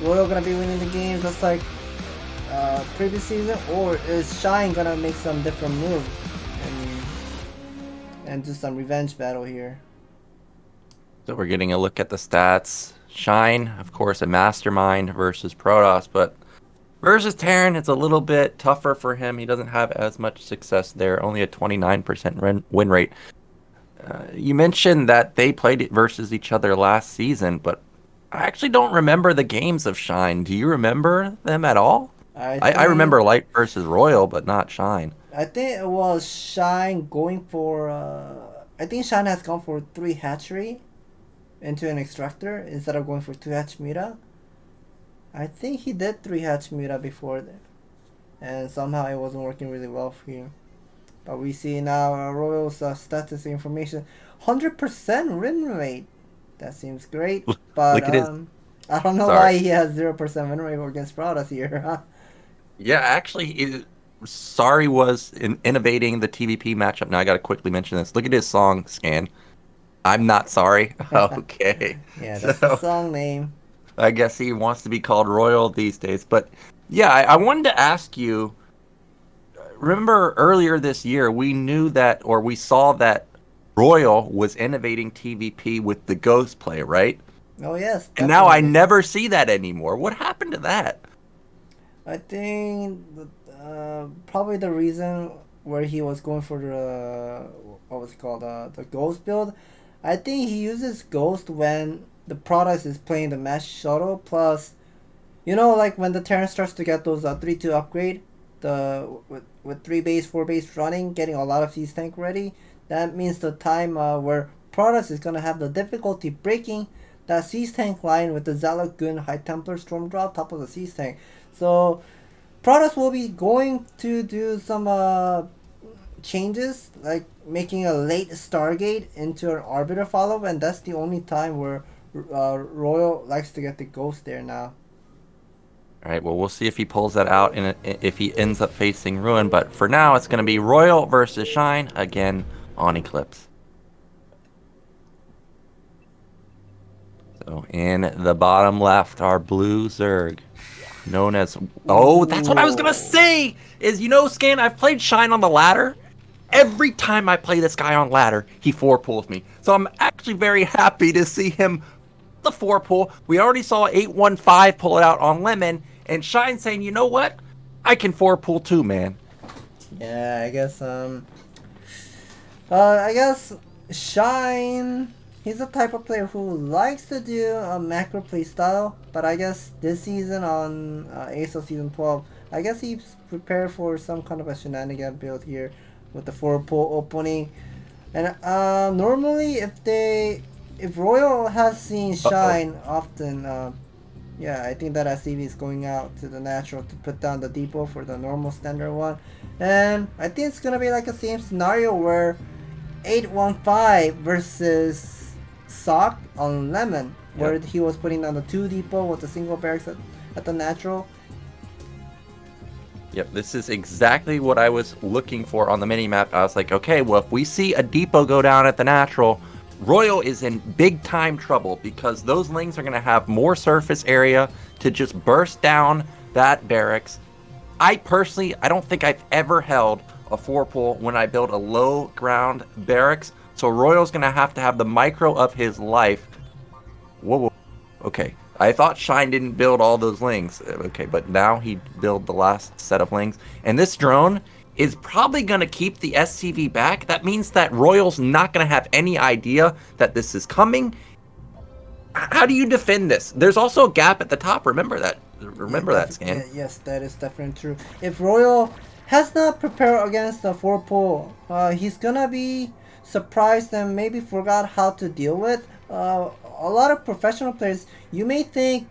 Royal gonna be winning the game just like previous season, or is Shine gonna make some different move and do some revenge battle here? So we're getting a look at the stats. Shine, of course, a mastermind versus Protoss, but versus Terran, it's a little bit tougher for him. He doesn't have as much success there, only a 29% win rate. You mentioned that they played it versus each other last season, but I actually don't remember the games of Shine. Do you remember them at all? I remember Light versus Royal, but not Shine. I think it was Shine going for. I think Shine has gone for 3 hatchery into an extractor instead of going for 2 hatch meta. I think he did 3 hatch meta before that, and somehow it wasn't working really well for him. But we see now Royal's status information, 100% win rate. That seems great. But Look at his... I don't know why he has 0% win rate against Protoss here. Yeah, actually, Sorry was innovating the TVP matchup. Now I gotta quickly mention this. Look at his song scan. I'm not sorry. Okay. Yeah, that's the song name. I guess he wants to be called Royal these days. But yeah, I wanted to ask you, remember earlier this year, we knew that, or we saw that Royal was innovating TVP with the Ghost play, right? Oh, yes. Definitely. And now I never see that anymore. What happened to that? I think probably the reason where he was going for the, what was it called, the Ghost build, I think he uses Ghost when the Protoss is playing the Mesh Shuttle, plus, you know, like when the Terran starts to get those 3-2 upgrade, with 3 base, 4 base running, getting a lot of Siege Tank ready, that means the time where Protoss is going to have the difficulty breaking that Siege Tank line with the Zealot Gun High Templar Storm Drop top of the Siege Tank. So Protoss will be going to do some changes, like making a late Stargate into an Arbiter follow, and that's the only time where Royal likes to get the Ghost there now. All right, well, we'll see if he pulls that out and if he ends up facing Ruin. But for now, it's going to be Royal versus Shine, again, on Eclipse. So in the bottom left, our blue Zerg, known as... Oh, that's what I was going to say! Is, you know, Scan, I've played Shine on the ladder. Every time I play this guy on ladder, he 4-pulls me. So I'm actually very happy to see him the 4-pull. We already saw 815 pull it out on Lemon, and Shine saying, you know what? I can 4-pull too, man. Yeah, I guess Shine, he's the type of player who likes to do a macro play style, but I guess this season on ASL Season 12, I guess he's prepared for some kind of a shenanigan build here with the 4-pull opening. And normally if Royal has seen Shine often, yeah, I think that SCV is going out to the natural to put down the depot for the normal standard one. And I think it's gonna be like the same scenario where 815 versus Sock on Lemon, where he was putting down the 2 depot with the single barracks at the natural. Yep, this is exactly what I was looking for on the mini-map. I was like, okay, well, if we see a depot go down at the natural, Royal is in big time trouble because those Lings are going to have more surface area to just burst down that barracks. I don't think I've ever held a 4-pull when I build a low ground barracks. So Royal's going to have the micro of his life. Whoa. Okay. I thought Shine didn't build all those lings. Okay, but now he built the last set of lings. And this drone is probably going to keep the SCV back. That means that Royal's not going to have any idea that this is coming. How do you defend this? There's also a gap at the top. Remember that. Remember that, Scan. Yes, that is definitely true. If Royal has not prepared against the 4-pull, he's gonna be surprised and maybe forgot how to deal with. A lot of professional players, you may think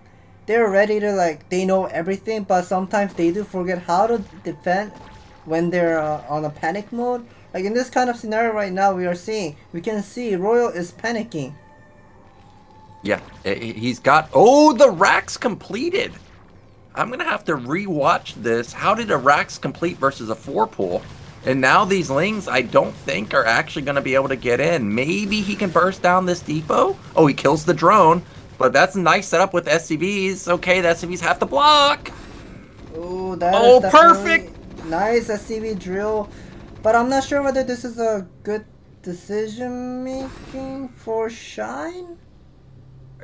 they're ready to, like, they know everything, but sometimes they do forget how to defend when they're on a panic mode. Like in this kind of scenario right now, we can see Royal is panicking. Yeah, he's got... Oh, the racks completed. I'm going to have to rewatch this. How did a racks complete versus a 4-pull? And now these lings, I don't think, are actually going to be able to get in. Maybe he can burst down this depot? Oh, he kills the drone. But that's a nice setup with SCVs. Okay, the SCVs have to block. Oh, that is perfect! Nice SCV drill. But I'm not sure whether this is a good decision making for Shine.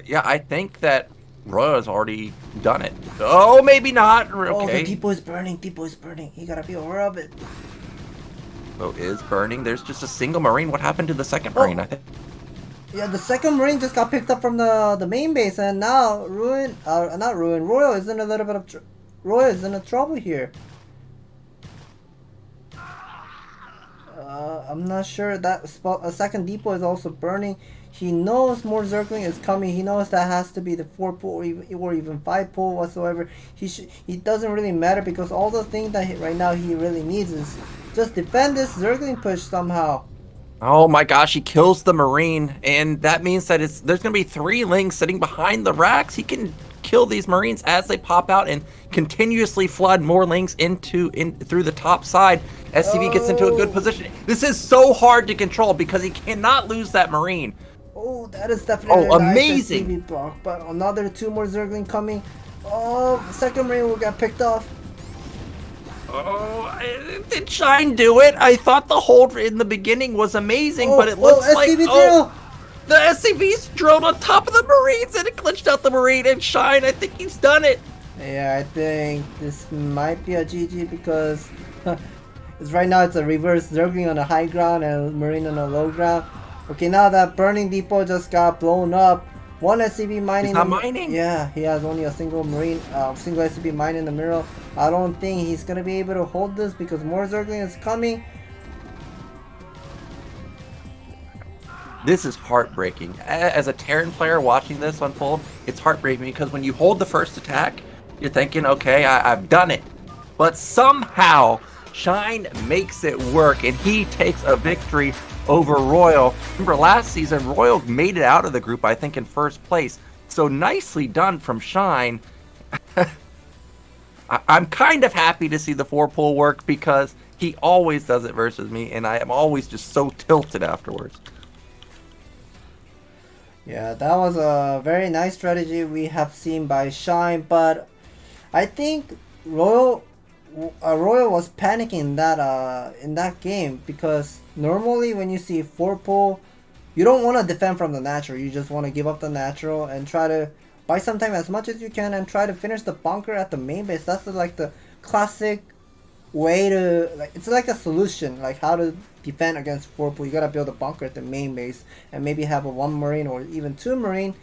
Yeah, I think that Royal has already done it. Oh, maybe not. Okay. Oh, the depot is burning. Depot is burning. You gotta be aware of it. Oh, is burning. There's just a single Marine. What happened to the second Marine? I think. Yeah, the second Marine just got picked up from the main base, and now Royal is in a little bit of Royal is in a trouble here. I'm not sure that a second depot is also burning. He knows more Zergling is coming. He knows that has to be the 4-pull or even 5-pull whatsoever. He doesn't really matter because all the things that right now he really needs is just defend this Zergling push somehow. Oh my gosh, he kills the Marine, and that means that there's going to be 3 lings sitting behind the racks. He can kill these Marines as they pop out and continuously flood more lings through the top side. SCV gets into a good position. This is so hard to control because he cannot lose that Marine. Oh, that is definitely amazing! Nice SCV block, but another 2 more Zergling coming. Oh, second Marine will get picked off. Oh, did Shine do it? I thought the hold in the beginning was amazing, but it looks like... Drill. The SCV's drilled on top of the Marines and it glitched out the Marine, and Shine, I think he's done it. Yeah, I think this might be a GG because right now it's a reverse Zergling on a high ground and Marine on a low ground. Okay, now that burning depot just got blown up. One SCV mining. He's not mining? Yeah, he has only a single Marine, single SCV mine in the middle. I don't think he's gonna be able to hold this because more Zergling is coming. This is heartbreaking. As a Terran player watching this unfold, it's heartbreaking because when you hold the first attack, you're thinking, okay, I've done it. But somehow, Shine makes it work and he takes a victory over Royal. Remember last season, Royal made it out of the group, I think, in first place. So nicely done from Shine. I'm kind of happy to see the 4-pull work because he always does it versus me, and I am always just so tilted afterwards. Yeah, that was a very nice strategy we have seen by Shine, but I think Royal was panicking in that game because normally when you see 4-pull, you don't want to defend from the natural. You just want to give up the natural and try to buy some time as much as you can and try to finish the bunker at the main base. That's the classic way to, it's like a solution, like how to defend against 4-pull. You gotta build a bunker at the main base and maybe have a 1 Marine or even 2 Marine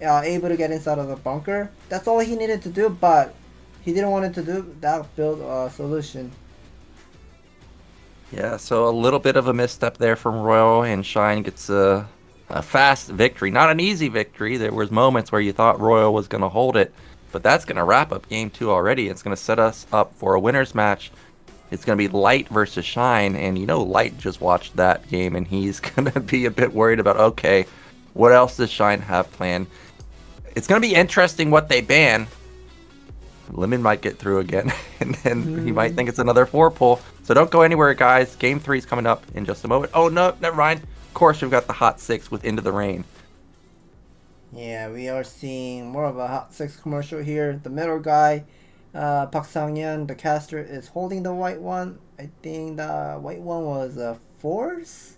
able to get inside of the bunker. That's all he needed to do, but he didn't want it to do that build solution. Yeah, so a little bit of a misstep there from Royal, and Shine gets a fast victory. Not an easy victory. There was moments where you thought Royal was going to hold it, but that's going to wrap up Game 2 already. It's going to set us up for a winner's match. It's going to be Light versus Shine, and you know Light just watched that game, and he's going to be a bit worried about, okay, what else does Shine have planned? It's going to be interesting what they ban. Lemon might get through again, and then he might think it's another 4-pull. So don't go anywhere, guys. Game 3 is coming up in just a moment. Oh, no, never mind. Of course, we've got the Hot 6 with Into the Rain. Yeah, we are seeing more of a Hot 6 commercial here. The middle guy, Park Sang-yeon, the caster, is holding the white one. I think the white one was a Force?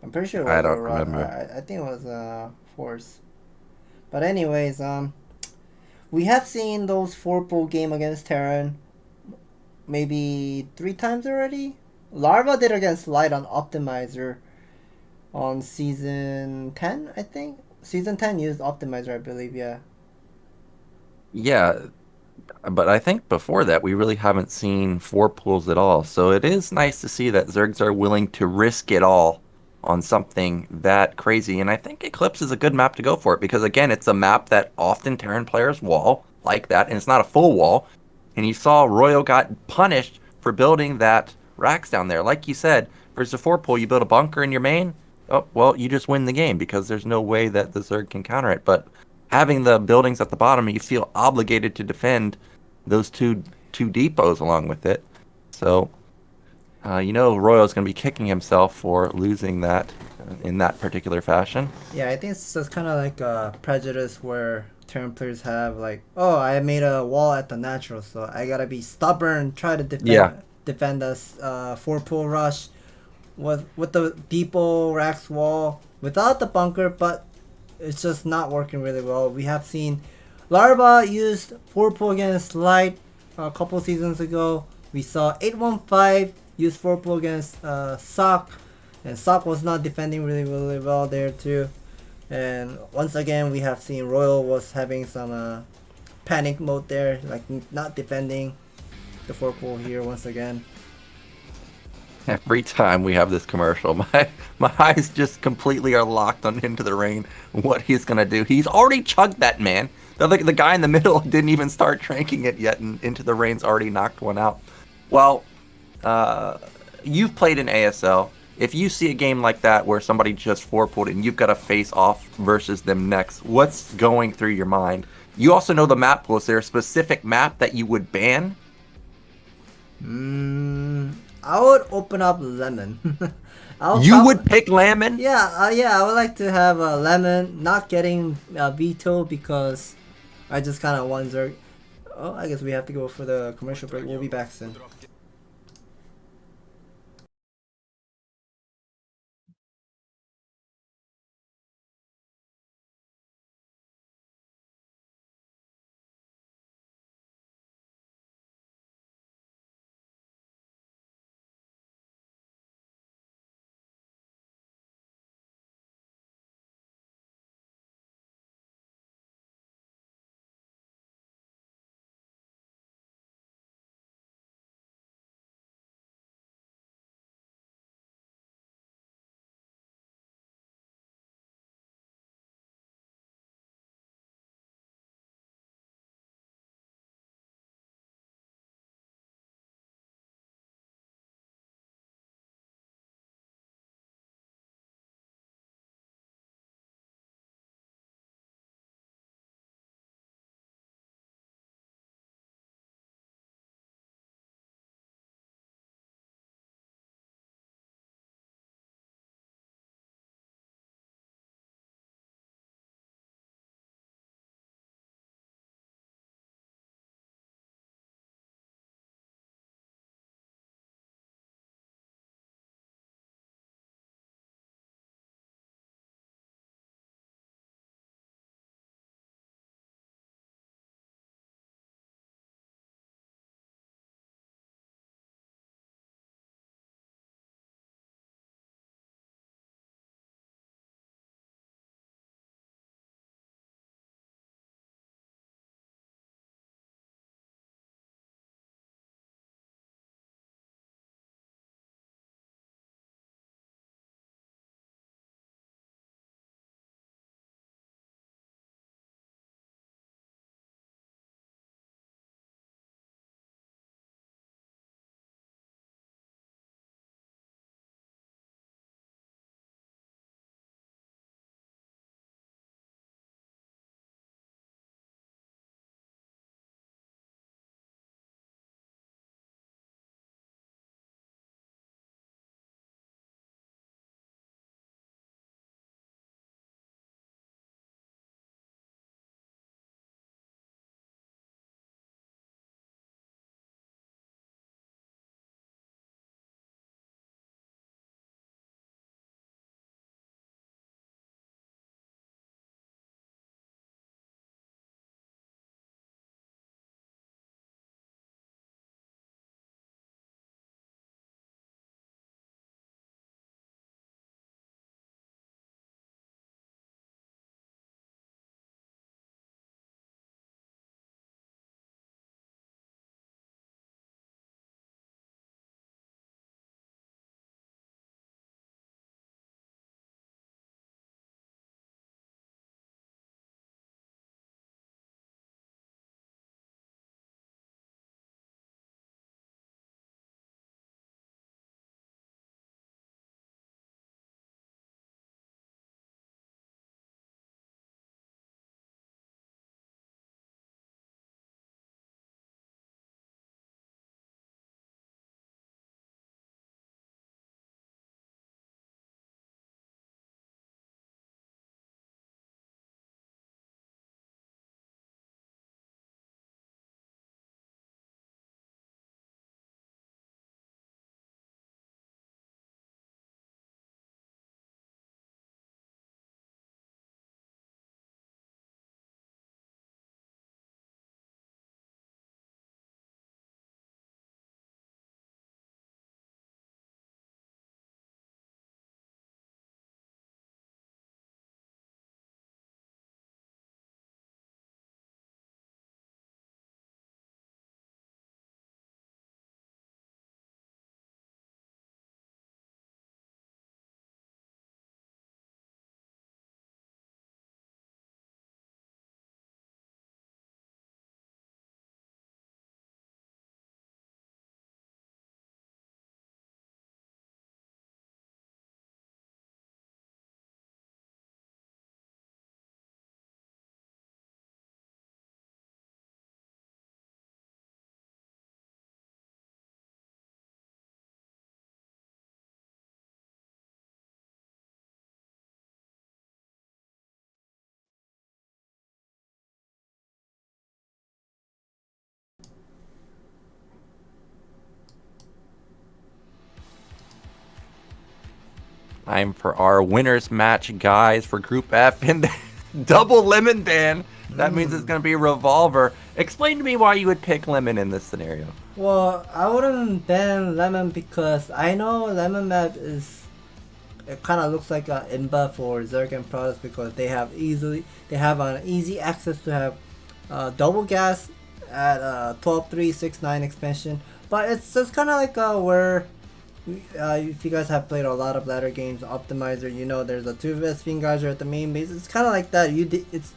I'm pretty sure it was I don't remember. I think it was a Force. But anyways, we have seen those 4-pool game against Terran maybe 3 times already. Larva did against Light on Optimizer on season 10, I think. Season 10 used Optimizer, I believe, yeah. Yeah, but I think before that we really haven't seen 4 pools at all. So it is nice to see that Zergs are willing to risk it all on something that crazy. And I think Eclipse is a good map to go for it because again, it's a map that often Terran players wall like that, and it's not a full wall. And you saw Royal got punished for building that racks down there. Like you said, versus a 4 pool, you build a bunker in your main. Oh, well, you just win the game because there's no way that the Zerg can counter it. But having the buildings at the bottom, you feel obligated to defend those two depots along with it. So, Royal's going to be kicking himself for losing that in that particular fashion. Yeah, I think it's just kind of like a prejudice where Terran players have like, oh, I made a wall at the natural, so I gotta be stubborn, try to Yeah. defend us 4-pool rush with the depot racks wall without the bunker, but it's just not working really well. We have seen Larva used 4-pool against Light a couple seasons ago. We saw 815 use 4-pool against Sock, and Sock was not defending really well there too. And once again, we have seen Royal was having some panic mode there, like not defending the 4-pool here once again. Every time we have this commercial, my eyes just completely are locked on Into the Rain. What he's gonna do? He's already chugged that man. The guy in the middle didn't even start tranking it yet, and Into the Rain's already knocked one out. Well, you've played in ASL. If you see a game like that where somebody just 4-pooled and you've got to face off versus them next, what's going through your mind? You also know the map pool. Is there a specific map that you would ban? I would open up Lemon. You would pick Lemon? Yeah, I would like to have a Lemon not getting veto because I just kind of wonder. Oh, I guess we have to go for the commercial break. We'll be back soon. time for our winners match, guys, for Group F in the double lemon ban. That means it's going to be Revolver. Explain to me why you would pick lemon in this scenario. Well, I wouldn't ban lemon because I know lemon map is, it kind of looks like an inba for Zerg and Protoss because they have an easy access to have double gas at 12.3.6.9 expansion. But it's just kind of like where if you guys have played a lot of ladder games, Optimizer, you know there's a 2 Vespene guys are at the main base. It's kind of like that. It's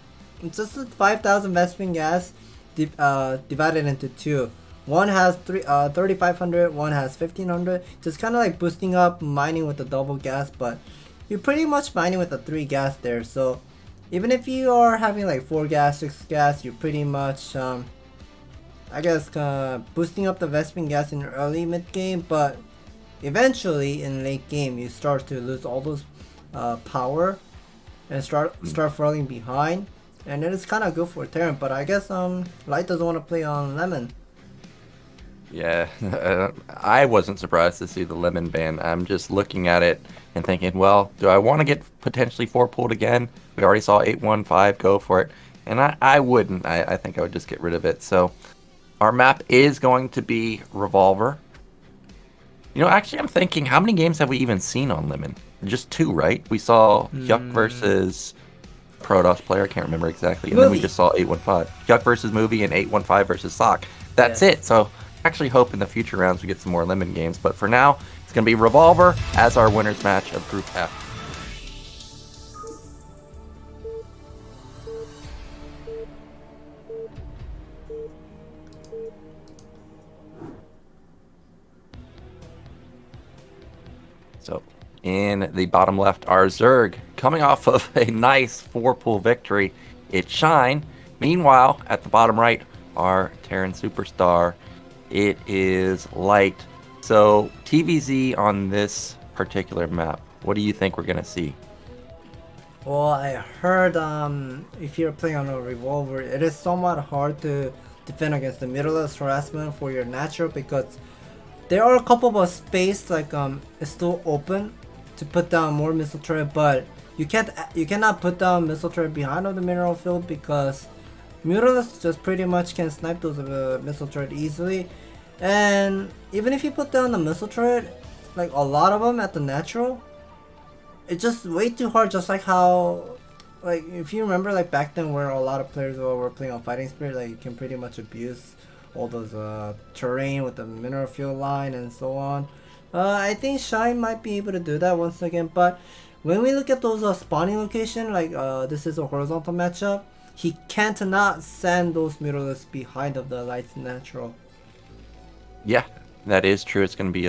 just 5,000 Vespene gas divided into 2. One has 3,500, one has 1,500. Just kind of like boosting up mining with the double gas, but you're pretty much mining with the 3 gas there. So even if you are having like 4 gas, 6 gas, you're pretty much I guess boosting up the Vespene gas in your early mid game, but eventually in late game you start to lose all those power and start falling behind, and it is kind of good for Terran. But I guess Light doesn't want to play on lemon. Yeah, I wasn't surprised to see the lemon ban. I'm just looking at it and thinking, well, do I want to get potentially 4 pulled again? We already saw 815 go for it, and I wouldn't. I think I would just get rid of it. So our map is going to be Revolver. You know, actually, I'm thinking, how many games have we even seen on lemon? Just 2, right? We saw Hyuk versus Protoss player. I can't remember exactly. And then we just saw 815. Hyuk versus Movie and 815 versus Sock. That's it. So actually hope in the future rounds we get some more lemon games. But for now, it's going to be Revolver as our winners match of Group F. So in the bottom left, our Zerg coming off of a nice 4-pull victory. It's Shine. Meanwhile, at the bottom right, our Terran superstar, it is Light. So TVZ on this particular map, what do you think we're gonna see? Well, I heard if you're playing on a Revolver, it is somewhat hard to defend against the mirrorless harassment for your natural because there are a couple of space like it's still open to put down more missile turret, but you cannot put down missile turret behind of the mineral field because mirrorless just pretty much can snipe those missile turret easily. And even if you put down the missile turret, like a lot of them at the natural, it's just way too hard. Just like how, like if you remember, like back then where a lot of players were playing on Fighting Spirit, like you can pretty much abuse all those terrain with the mineral fuel line and so on. I think Shine might be able to do that once again, but when we look at those spawning location, like this is a horizontal matchup, he can't not send those mirrorless behind of the Light's natural. Yeah, that is true. It's going to be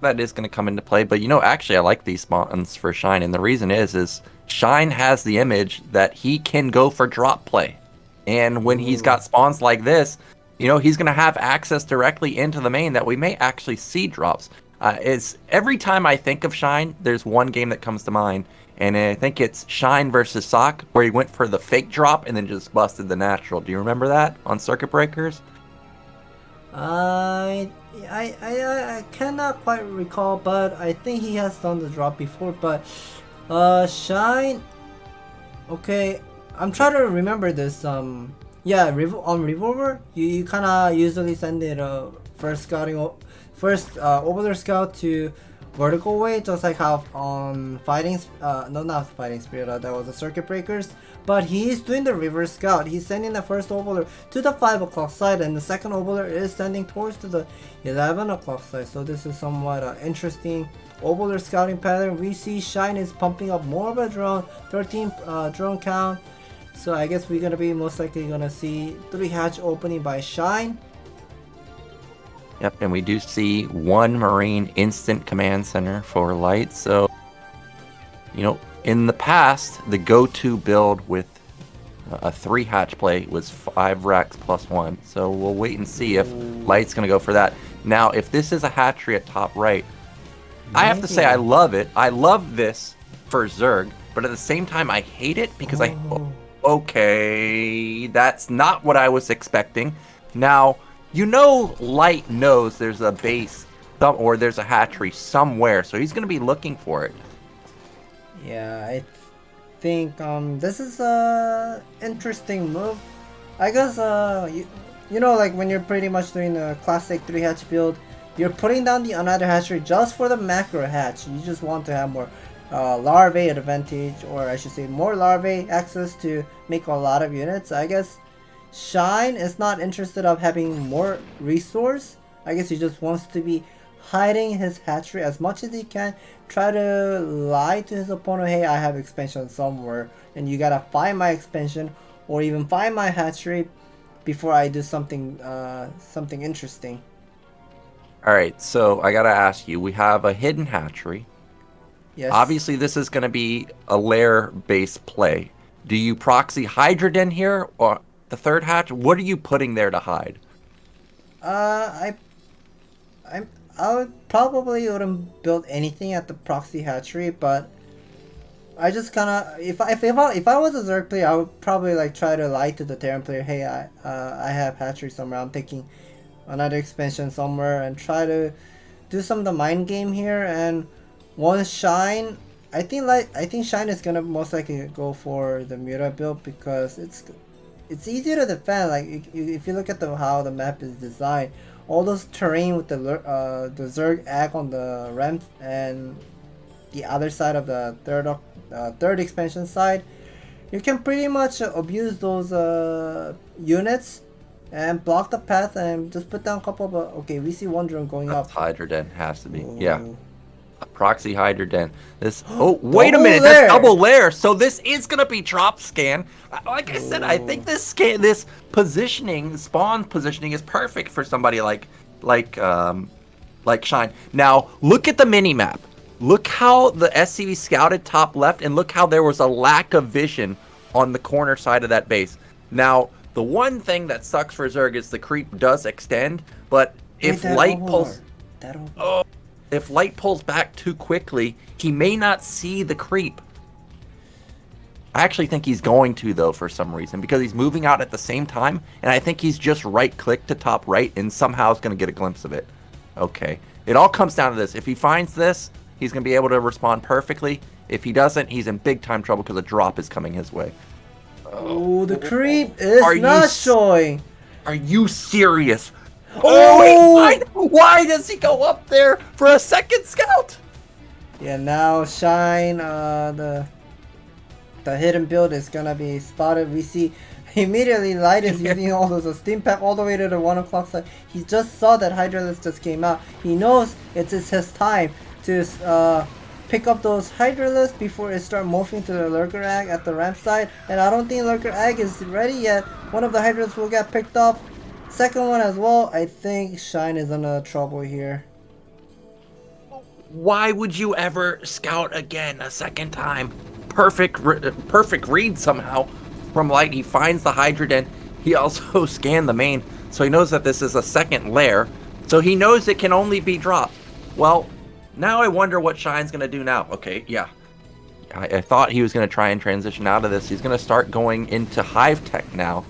that is going to come into play. But you know, actually, I like these spawns for Shine, and the reason is Shine has the image that he can go for drop play. And when he's got spawns like this, you know, he's going to have access directly into the main that we may actually see drops. It's every time I think of Shine, there's one game that comes to mind, and I think it's Shine versus Sock, where he went for the fake drop and then just busted the natural. Do you remember that on Circuit Breakers? I cannot quite recall, but I think he has done the drop before. But Shine, okay. I'm trying to remember this. Yeah, on Revolver, you kind of usually send it first Overlord Scout to vertical way, just like how on not Fighting Spirit, that was the Circuit Breakers. But he's doing the reverse scout. He's sending the first Overlord to the 5 o'clock side, and the second Overlord is sending towards to the 11 o'clock side. So this is somewhat interesting Overlord scouting pattern. We see Shine is pumping up more of a drone, 13 drone count. So I guess we're gonna be most likely gonna see 3 hatch opening by Shine. Yep, and we do see 1 Marine instant command center for Light. So, you know, in the past, the go-to build with a 3 hatch play was 5 racks plus 1. So we'll wait and see if Light's gonna go for that. Now, if this is a hatchery at top right, I have to say I love it. I love this for Zerg, but at the same time I hate it because okay, that's not what I was expecting. Now, you know Light knows there's a base or there's a hatchery somewhere, so he's going to be looking for it. Yeah, I think this is a interesting move. I guess you know, like when you're pretty much doing a classic 3 hatch build, you're putting down the another hatchery just for the macro hatch. You just want to have more larvae advantage, or I should say more larvae access to make a lot of units. I guess Shine is not interested of having more resource. I guess he just wants to be hiding his hatchery as much as he can. Try to lie to his opponent, hey, I have expansion somewhere, and you gotta find my expansion or even find my hatchery before I do something something interesting. All right, so I gotta ask you, we have a hidden hatchery. Yes. Obviously, this is gonna be a lair-based play. Do you proxy Hydroden here, or the third hatch? What are you putting there to hide? I would probably wouldn't build anything at the proxy hatchery, but I just kind of, if I was a Zerg player, I would probably like try to lie to the Terran player, hey, I have hatchery somewhere, I'm taking another expansion somewhere, and try to do some of the mind game here. And once Shine, I think Shine is gonna most likely go for the Mura build because it's easier to defend. Like if you look at how the map is designed, all those terrain with the Zerg egg on the ramp and the other side of the third expansion side, you can pretty much abuse those units and block the path and just put down a couple of okay, we see one drone going That's up. Hydroden has to be. Ooh. Yeah. Proxy Hydroden. This. Oh, wait a minute. Lair. That's double lair. So this is gonna be drop scan. Like I said, I think this positioning, spawn positioning, is perfect for somebody like Shine. Now look at the mini map. Look how the SCV scouted top left, and look how there was a lack of vision on the corner side of that base. Now the one thing that sucks for Zerg is the creep does extend, but if light pulls. If light pulls back too quickly, he may not see the creep. I actually think he's going to, though, for some reason, because he's moving out at the same time, and I think he's just right-click to top right, and somehow is going to get a glimpse of it. Okay. It all comes down to this. If he finds this, he's going to be able to respond perfectly. If he doesn't, he's in big-time trouble because a drop is coming his way. Oh, the creep is not showing. Are you serious? Oh, wait, why does he go up there for a second scout? Yeah, now Shine, the hidden build is gonna be spotted. We see immediately Light is using all those steam pack all the way to the 1 o'clock side. He just saw that Hydralisk just came out. He knows it's his time to pick up those Hydralisks before it start morphing to the Lurker Egg at the ramp side. And I don't think Lurker Egg is ready yet. One of the Hydralisks will get picked up. Second one as well. I think Shine is in trouble here. Why would you ever scout again a second time? Perfect read somehow from Light. He finds the Hydroden. He also scanned the main, so he knows that this is a second lair. So he knows it can only be dropped. Well, now I wonder what Shine's going to do now. Okay, yeah. I thought he was going to try and transition out of this. He's going to start going into Hive Tech now.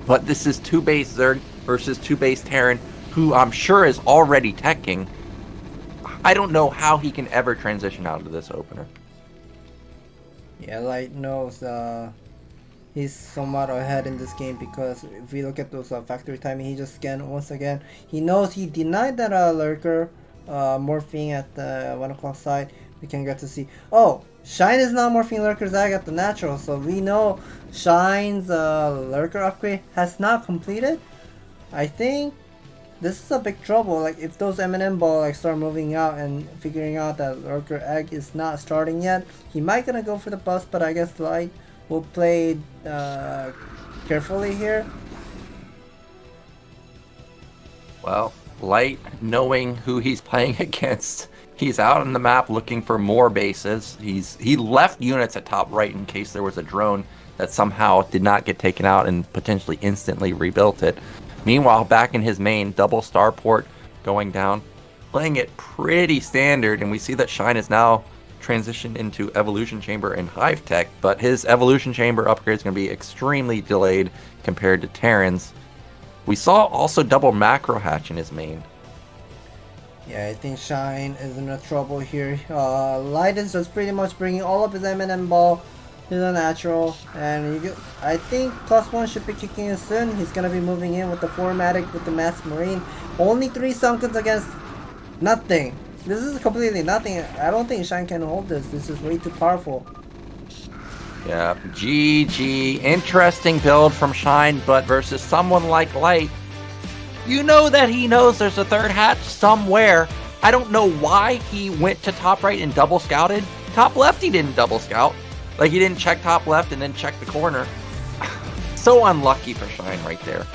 But this is 2 base Zerg versus 2 base Terran, who I'm sure is already teching. I don't know how he can ever transition out of this opener. Yeah, Light knows he's somewhat ahead in this game because if we look at those factory timing, he just scanned once again. He knows he denied that Lurker morphing at the 1 o'clock side. We can get to see. Oh, Shine is now morphing Lurker's egg at the natural, so we know Shine's Lurker upgrade has not completed. I think this is a big trouble. Like if those M&M ball like start moving out and figuring out that Lurker egg is not starting yet, he might gonna go for the bust, but I guess Light will play carefully here. Well, Light, knowing who he's playing against, he's out on the map looking for more bases. He left units at top right in case there was a drone that somehow did not get taken out and potentially instantly rebuilt it. Meanwhile, back in his main, double starport going down, playing it pretty standard, and we see that Shine is now transitioned into Evolution Chamber and Hive Tech, but his Evolution Chamber upgrade is going to be extremely delayed compared to Terran's. We saw also double macro hatch in his main. Yeah, I think Shine is in a trouble here. Light is just pretty much bringing all of his M&M ball to the natural, and I think +1 should be kicking in soon. He's gonna be moving in with the 4-matic with the Mass Marine. Only 3 Sunkens against nothing. This is completely nothing. I don't think Shine can hold this. This is way too powerful. Yeah, GG. Interesting build from Shine, but versus someone like Light, you know that he knows there's a third hatch somewhere. I don't know why he went to top right and double scouted. Top left he didn't double scout. Like he didn't check top left and then check the corner. So unlucky for Shine right there.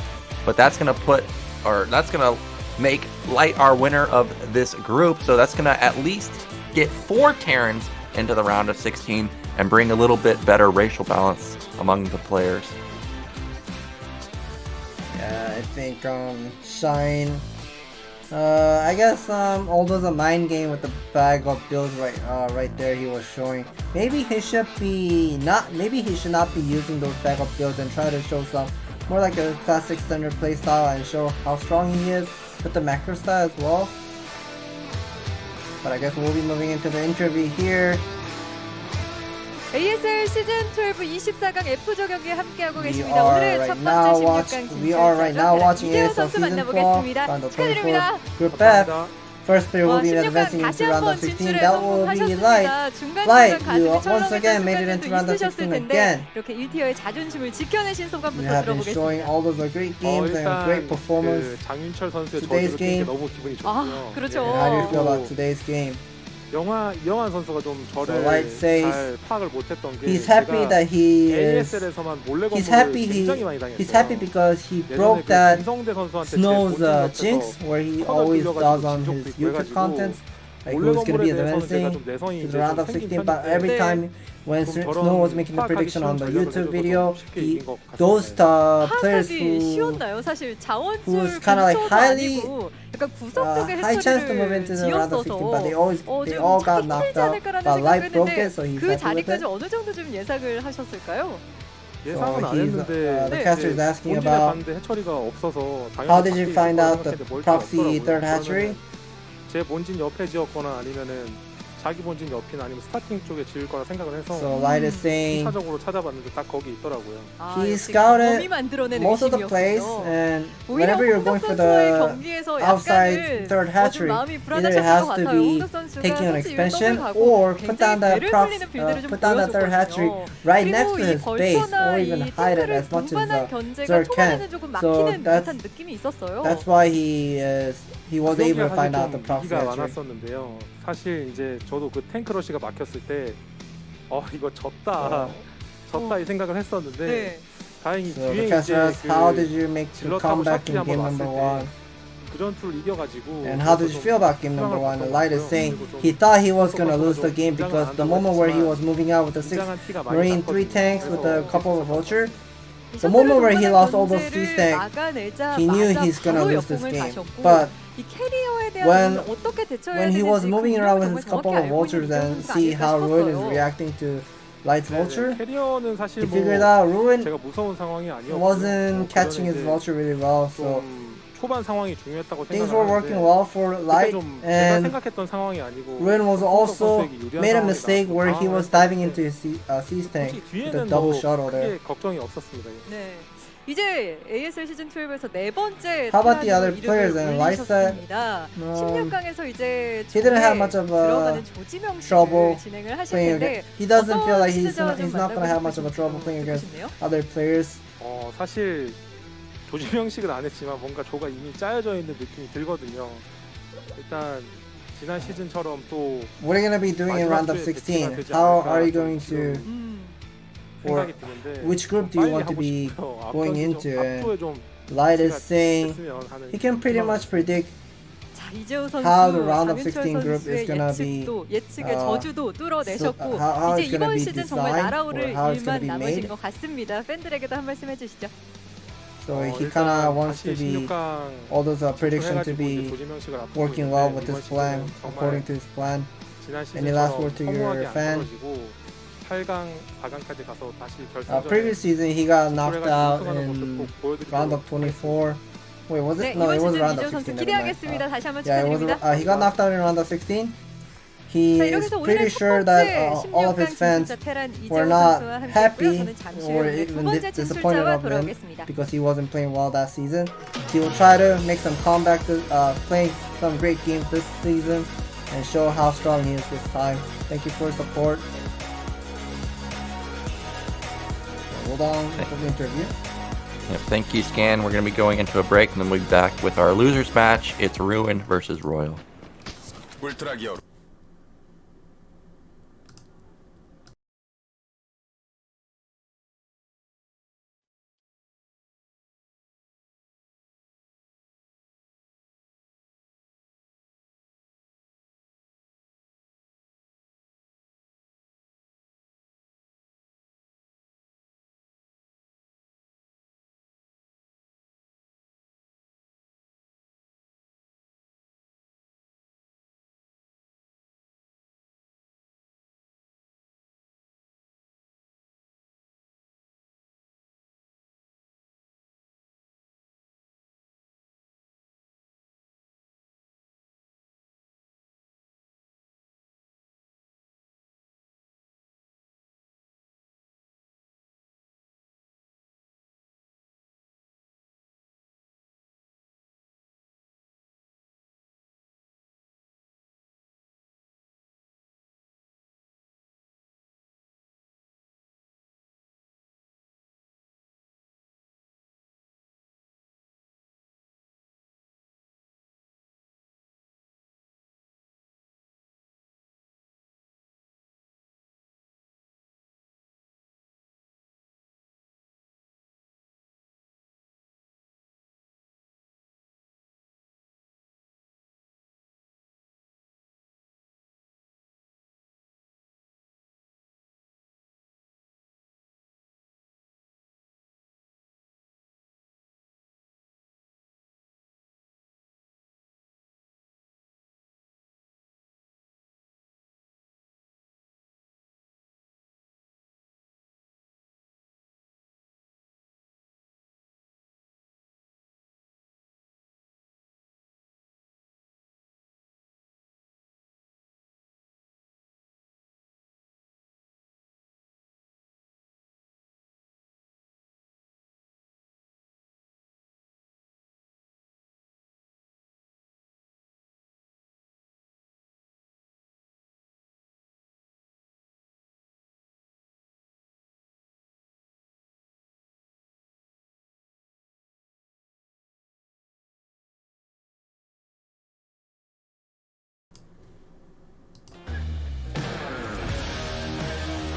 But that's gonna make Light our winner of this group. So that's gonna at least get 4 Terrans into the round of 16 and bring a little bit better racial balance among the players. Yeah, I think Shine. I guess although the mind game with the bag of builds right there he was showing. Maybe he should not be using those bag of builds and try to show some more like a classic standard playstyle and show how strong he is with the macro style as well. But I guess we'll be moving into the interview here. ASL Season12 24강 F조 경기에 함께하고 계십니다. 오늘의 첫 번째 16강 We are right now watching ASL Season12 round of 24 Group F. First player will be advancing into round of 16. That will be Light. Light, you once again made it into round of 16 again. 이렇게 1티어의 자존심을 지켜내신 소감부터 You have been showing all those great games and great performance. 장윤철 선수의 Today's game. 너무 기분이 좋고요. 아, 그렇죠. And how do you feel about today's game? 이영환 선수가 좀 저를 Light says 잘 파악을 못했던 게 he's happy that he is. ASL에서만 몰래 He's 검거를 happy. 굉장히 많이 당했어요. He's happy because he broke that Snow's jinx where he always does on his YouTube contents. Like who's gonna be advancing to the round of 16, but every time when Snow was making the prediction on the YouTube video, those players 쉬웠나요? 사실 who's kind of like high chance to move into the round of 16, but they all got knocked out. But Light broke it, so he's 그 happy with it. 자리까지 어느 정도 좀 예상을 하셨을까요? 예상은 안 했는데 the caster is asking 본진에 about 봤는데 해처리가 없어서 how did you find out the proxy third hatchery? 제 본진 옆에 지었거나 아니면은 자기 본진 옆이나 아니면 스타팅 쪽에 지을 거라 생각을 해서 So Light is saying 차적으로 찾아봤는데 딱 거기 있더라고요. he scouted most of the plays, and whenever you're going for the outside third hatchery, either it has to be taking an expansion or put down that third hatchery right next to his base, or even hide it as much as the third can. So that's why he was able to find out the proxy 얘기가 hatchery. 많았었는데요. 사실 이제 저도 그 탱크 러시가 막혔을 때 이거 졌다 이 생각을 했었는데 다행히 So 뒤에 the caster asks, 이제 how did you make the 질럿하고 comeback 샤키 in 한번 game 왔을 number 때 1? 그 전투를 이겨가지고 And how did you feel about game number 1? The Light is saying he thought he was gonna lose the game because the moment where he was moving out with the 6 Marine, 3 tanks with a couple of vulture, the moment where he lost all those 3 tanks, he knew he's gonna lose this game. But when he was moving around with his couple of vultures and see how Ruin is reacting to Light's vulture, 캐리어는 사실 he figured out Ruin 제가 무서운 상황이 아니었고 wasn't catching his vulture really well. So 초반 상황이 중요했다고 things were working well for Light, 제가 and 생각했던 상황이 아니고 Ruin was also made a mistake where he was diving into his Seas tank with a double shuttle there. 걱정이 없었습니다. 네. 이제 ASL 시즌 12에서 네 번째 How about the other players and Light said 16강에서 이제 he didn't have much of a 들어가는 조지명 trouble 씨를 진행을 하실 playing 텐데 against. He doesn't feel like 어떤 he's not gonna have much of a trouble playing against other players. 사실 조지명식은 안 했지만 뭔가 조가 이미 짜여져 있는 느낌이 들거든요. 일단 지난 시즌처럼 또 What are you gonna be doing in round of 16? How are you going to? Or which group do you want to be going into? And Light is saying he can pretty much predict how the round of 16 group is gonna be. 예측의 저주도 뚫어내셨고 how 이제 it's gonna 이번 be 시즌 정말 designed 날아오를 or how it's gonna 일만 be 남으신 made. 것 같습니다. 팬들에게도 한 말씀 해주시죠. So he kind of wants to be all those prediction to be working well with his plan, according to his plan. Any last word to your fan? 8강, 4강까지 가서 다시 결승전에 Previous season he got knocked out in round of 24. Wait, was 네, it? No, 이번 it was 시즌 round of 이재호 선수 16. Never mind. 기대하겠습니다. 다시 한번 Yeah, it was. 축하드립니다. He got knocked out in round of 16. He 자, is 이렇게 해서 pretty 오늘의 첫 sure that 번째 all of his 16강 fans 진출자 테란 were 이재호 not 선수와 함께했고요. happy 저는 잠시 or 후에 두 even 번째 disappointed 진출자와 of him 돌아오겠습니다. because he wasn't playing well that season. He will try to make some comeback, playing some great games this season, and show how strong he is this time. Thank you for your support. Hold on for the interview. Yep, thank you, Scan. We're going to be going into a break, and then we'll be back with our losers match. It's Ruin versus Royal.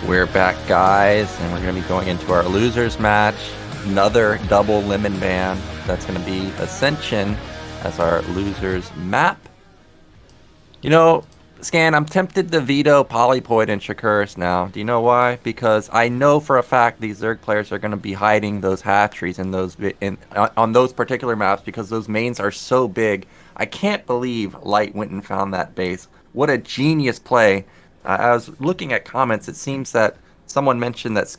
We're back, guys, and we're going to be going into our losers match. Another double lemon ban. That's going to be Ascension as our losers map. You know, Scan, I'm tempted to veto Polypoid and Shakuris now. Do you know why? Because I know for a fact these Zerg players are going to be hiding those hatcheries on those particular maps because those mains are so big. I can't believe Light went and found that base. What a genius play. I was looking at comments. It seems that someone mentioned that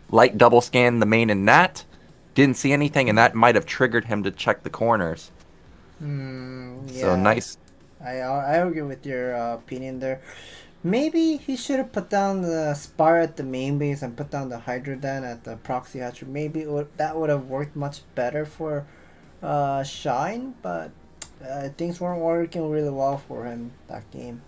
Light double scanned the main and Nat. Didn't see anything, and that might have triggered him to check the corners. Yeah. So nice. I agree with your opinion there. Maybe he should have put down the Spire at the main base and put down the Hydra Den at the Proxy hatchery. Maybe that would have worked much better for Shine, but things weren't working really well for him that game.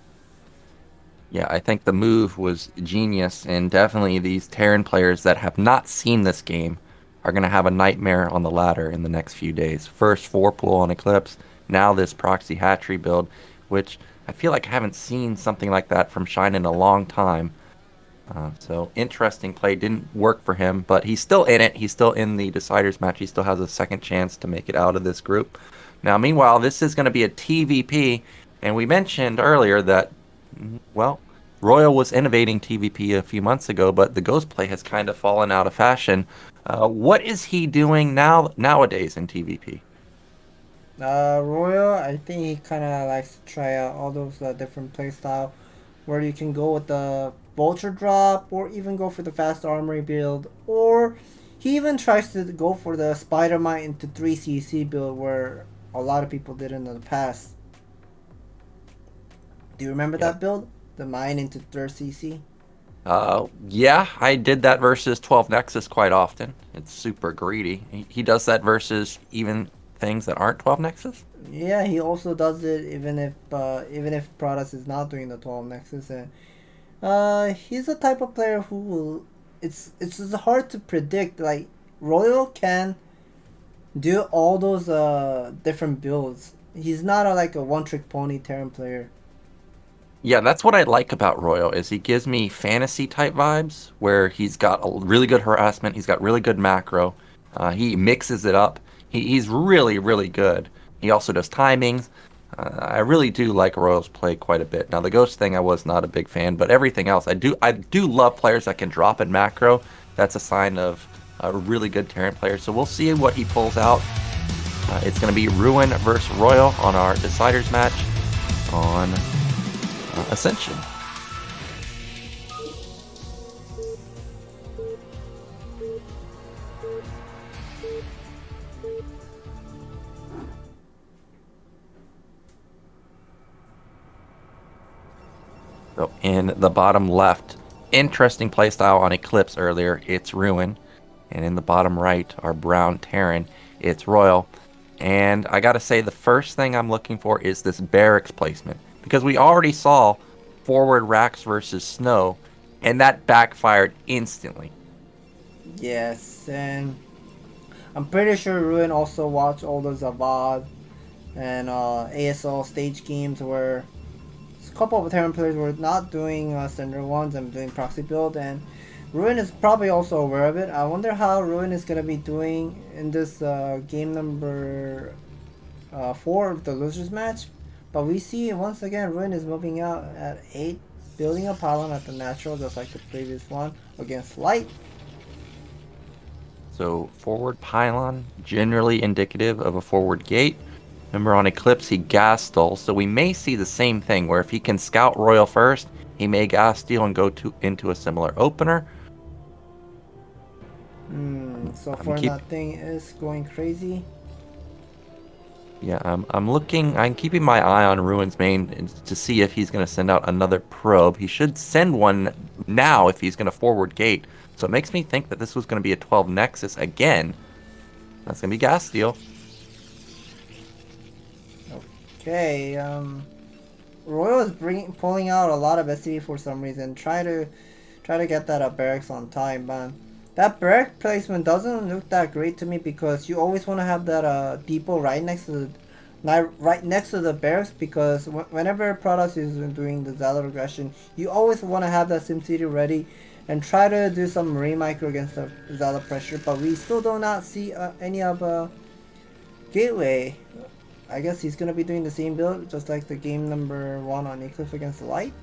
Yeah, I think the move was genius, and definitely these Terran players that have not seen this game are going to have a nightmare on the ladder in the next few days. First 4-pool on Eclipse, now this Proxy hatchery build, which I feel like I haven't seen something like that from Shine in a long time. So interesting play, didn't work for him, but he's still in it. He's still in the Deciders match. He still has a second chance to make it out of this group. Now, meanwhile, this is going to be a TVP, and we mentioned earlier that, well, Royal was innovating TVP a few months ago, but the Ghost play has kind of fallen out of fashion. What is he doing nowadays in TVP? Royal, I think he kind of likes to try out all those different playstyle where you can go with the Vulture drop or even go for the fast armory build, or He even tries to go for the Spider Mine into 3cc build where a lot of people did in the past. Do you remember that build? The mine into 3cc? Yeah, I did that versus 12 Nexus quite often. It's super greedy. He does that versus even things that aren't 12 Nexus? Yeah, he also does it even if Protoss is not doing the 12 Nexus. And he's the type of player who will... It's hard to predict. Like, Royal can do all those different builds. He's not like a one-trick pony Terran player. Yeah, that's what I like about Royal, is he gives me fantasy type vibes where he's got a really good harassment, he's got really good macro, he mixes it up. He's really, really good. He also does timings. I really do like Royal's play quite a bit. Now the Ghost thing I was not a big fan, but everything else I do love players that can drop in macro. That's a sign of a really good Terran player. So we'll see what he pulls out. It's going to be Ruin versus Royal on our Deciders match on Ascension. So in the bottom left, interesting playstyle on Eclipse earlier, it's Ruin. And in the bottom right, our Brown Terran, it's Royal. And I gotta say, the first thing I'm looking for is this barracks placement. Because we already saw forward racks versus snow, and that backfired instantly. Yes, and I'm pretty sure Ruin also watched all those Avad and ASL stage games where a couple of Terran players were not doing standard ones and doing proxy build, and Ruin is probably also aware of it. I wonder how Ruin is going to be doing in this game number 4 of the losers match. But we see once again Ruin is moving out at 8, building a pylon at the natural just like the previous one against light. So forward pylon, generally indicative of a forward gate. Remember on Eclipse he gas stole, so we may see the same thing where if he can scout Royal first, he may gas steal and go into a similar opener. So far nothing is going crazy. Yeah, I'm keeping my eye on Ruin's main to see if he's going to send out another probe. He should send one now if he's going to forward gate. So it makes me think that this was going to be a 12 Nexus again. That's going to be gas steal. Okay, Royal is pulling out a lot of SCV for some reason. Try to get that barracks on time, man. That barrack placement doesn't look that great to me because you always want to have that depot right next to the barracks, because whenever Protoss is doing the Zealot aggression, you always want to have that SimCity ready and try to do some marine micro against the Zealot pressure. But we still do not see any of Gateway. I guess he's gonna be doing the same build just like the game number 1 on Eclipse against the Light.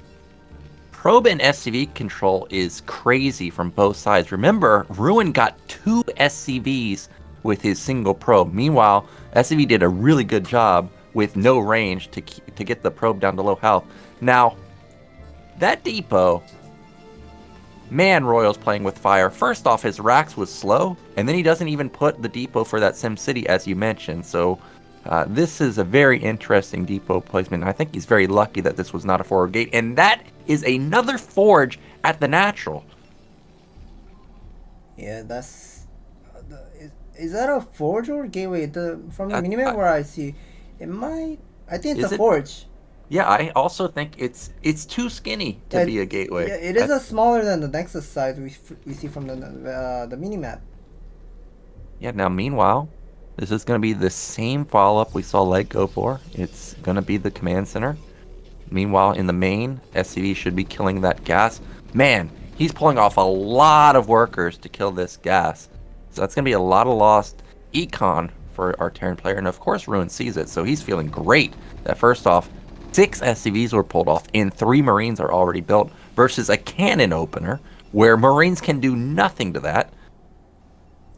Probe and SCV control is crazy from both sides. Remember, Ruin got 2 SCVs with his single probe. Meanwhile, SCV did a really good job with no range to get the probe down to low health. Now, that depot, man, Royal's playing with fire. First off, his racks was slow, and then he doesn't even put the depot for that SimCity as you mentioned. So this is a very interesting depot placement. I think he's very lucky that this was not a forward gate, and that is another forge at the natural. Yeah, that's is that a forge or gateway? From the minimap where I see, I think it's a forge. Yeah, I also think it's too skinny to be a gateway. Yeah, it is smaller than the Nexus size we see from the minimap. Yeah. Now, meanwhile, this is going to be the same follow-up we saw Leg go for. It's going to be the command center. Meanwhile, in the main, SCV should be killing that gas. Man, he's pulling off a lot of workers to kill this gas. So that's going to be a lot of lost econ for our Terran player. And of course, Ruin sees it, so he's feeling great that first off, 6 SCVs were pulled off and 3 Marines are already built versus a cannon opener where Marines can do nothing to that.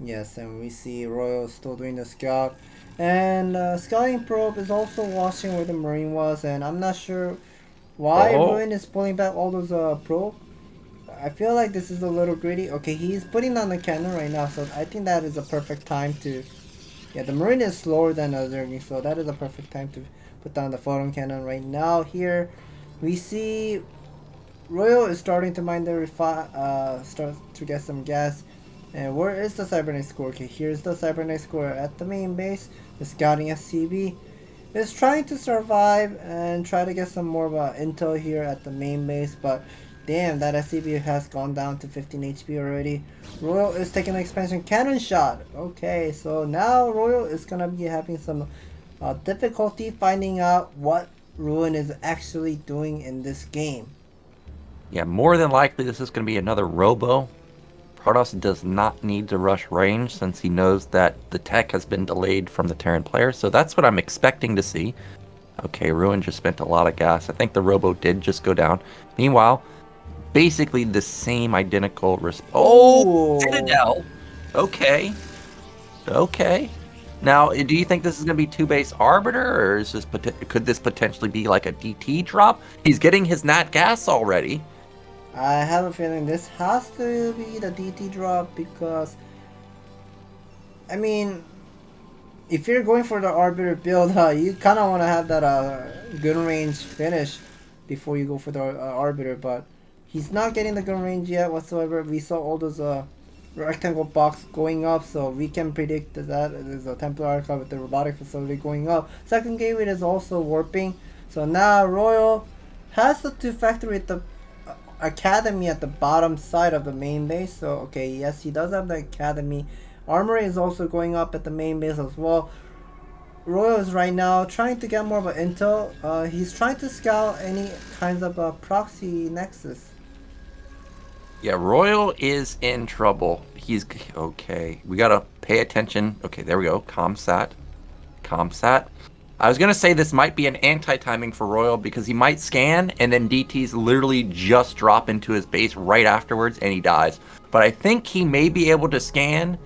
Yes, and we see Royal still doing the scout. And Scouting Probe is also watching where the Marine was, and I'm not sure why Ruin is pulling back all those probe. I feel like this is a little greedy. Okay, he's putting down the cannon right now, so I think that is a perfect time to... Yeah, the Marine is slower than the Zergy, so that is a perfect time to put down the photon cannon right now. Here, we see Royal is starting to mine the start to get some gas. And where is the Cybernetic score? Okay, here's the Cybernetic score at the main base. The scouting SCB is trying to survive and try to get some more intel here at the main base, but damn, that SCB has gone down to 15 HP already. Royal is taking an expansion cannon shot. Okay, so now Royal is gonna be having some difficulty finding out what Ruin is actually doing in this game. Yeah, more than likely this is going to be another Robo. Protoss does not need to rush range since he knows that the tech has been delayed from the Terran player, so that's what I'm expecting to see. Okay, Ruin just spent a lot of gas. I think the Robo did just go down. Meanwhile, basically the same identical response. Oh, Citadel! Okay. Okay. Now, do you think this is going to be 2-base Arbiter, or is this could this potentially be like a DT drop? He's getting his nat gas already. I have a feeling this has to be the DT drop because, I mean, if you're going for the Arbiter build, you kind of want to have that gun range finish before you go for the Arbiter, but he's not getting the gun range yet whatsoever. We saw all those rectangle box going up, so we can predict that there's a Templar Archive with the robotic facility going up. Second gateway is also warping, so now Royal has the 2-factory at the academy at the bottom side of the main base. So okay, yes, he does have the academy. Armory is also going up at the main base as well. Royal is right now trying to get more of an intel. He's trying to scout any kinds of proxy nexus. Yeah, Royal is in trouble. He's okay. We gotta pay attention. Okay, there we go. Comsat. I was gonna say this might be an anti-timing for Royal because he might scan and then DTs literally just drop into his base right afterwards and he dies. But I think he may be able to scan,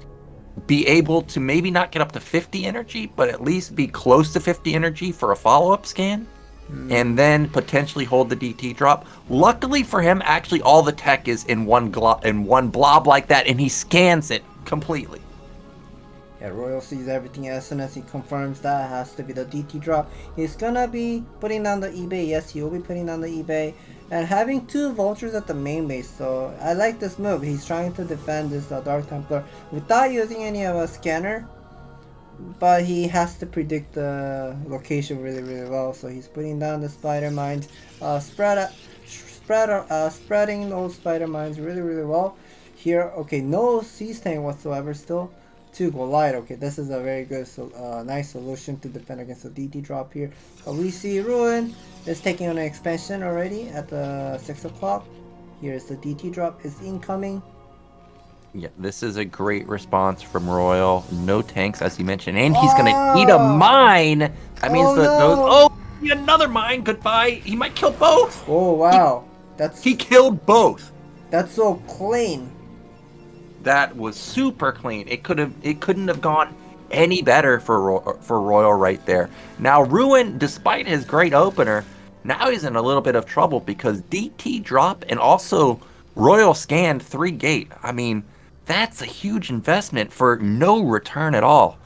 be able to maybe not get up to 50 energy, but at least be close to 50 energy for a follow-up scan, and then potentially hold the DT drop. Luckily for him, actually all the tech is in one blob like that, and he scans it completely. Yeah, Royal sees everything as soon as he confirms that it has to be the DT drop. He's gonna be putting down the eBay. Yes, he will be putting down the eBay. And having 2 vultures at the main base. So I like this move. He's trying to defend this Dark Templar without using any of a scanner. But he has to predict the location really, really well. So he's putting down the spider mines. Spreading those spider mines really, really well. Here, okay, no siege tank whatsoever still. 2 Goliath. Okay, this is a very good, nice solution to defend against the DT drop here. We see Ruin is taking on an expansion already at the 6 o'clock. Here's the DT drop is incoming. Yeah, this is a great response from Royal. No tanks, as you mentioned, and he's gonna eat a mine. That means another mine. Goodbye. He might kill both. Oh wow, he killed both. That's so clean. That was super clean. It couldn't have gone any better for Royal right there. Now Ruin, despite his great opener, now he's in a little bit of trouble because DT drop and also Royal scanned 3 gate. I mean, that's a huge investment for no return at all.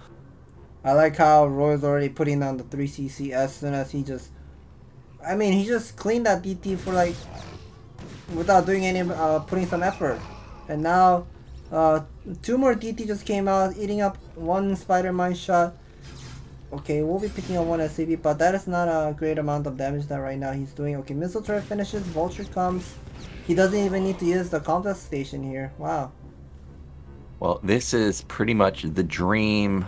I like how Royal's already putting down the 3cc as soon as he just cleaned that DT for like without doing any putting some effort. And now 2 more DT just came out, eating up 1 spider mine shot. Okay, we'll be picking up 1 SCB, but that is not a great amount of damage that right now he's doing. Okay, missile turret finishes, vulture comes. He doesn't even need to use the combat station here. Wow. Well, this is pretty much the dream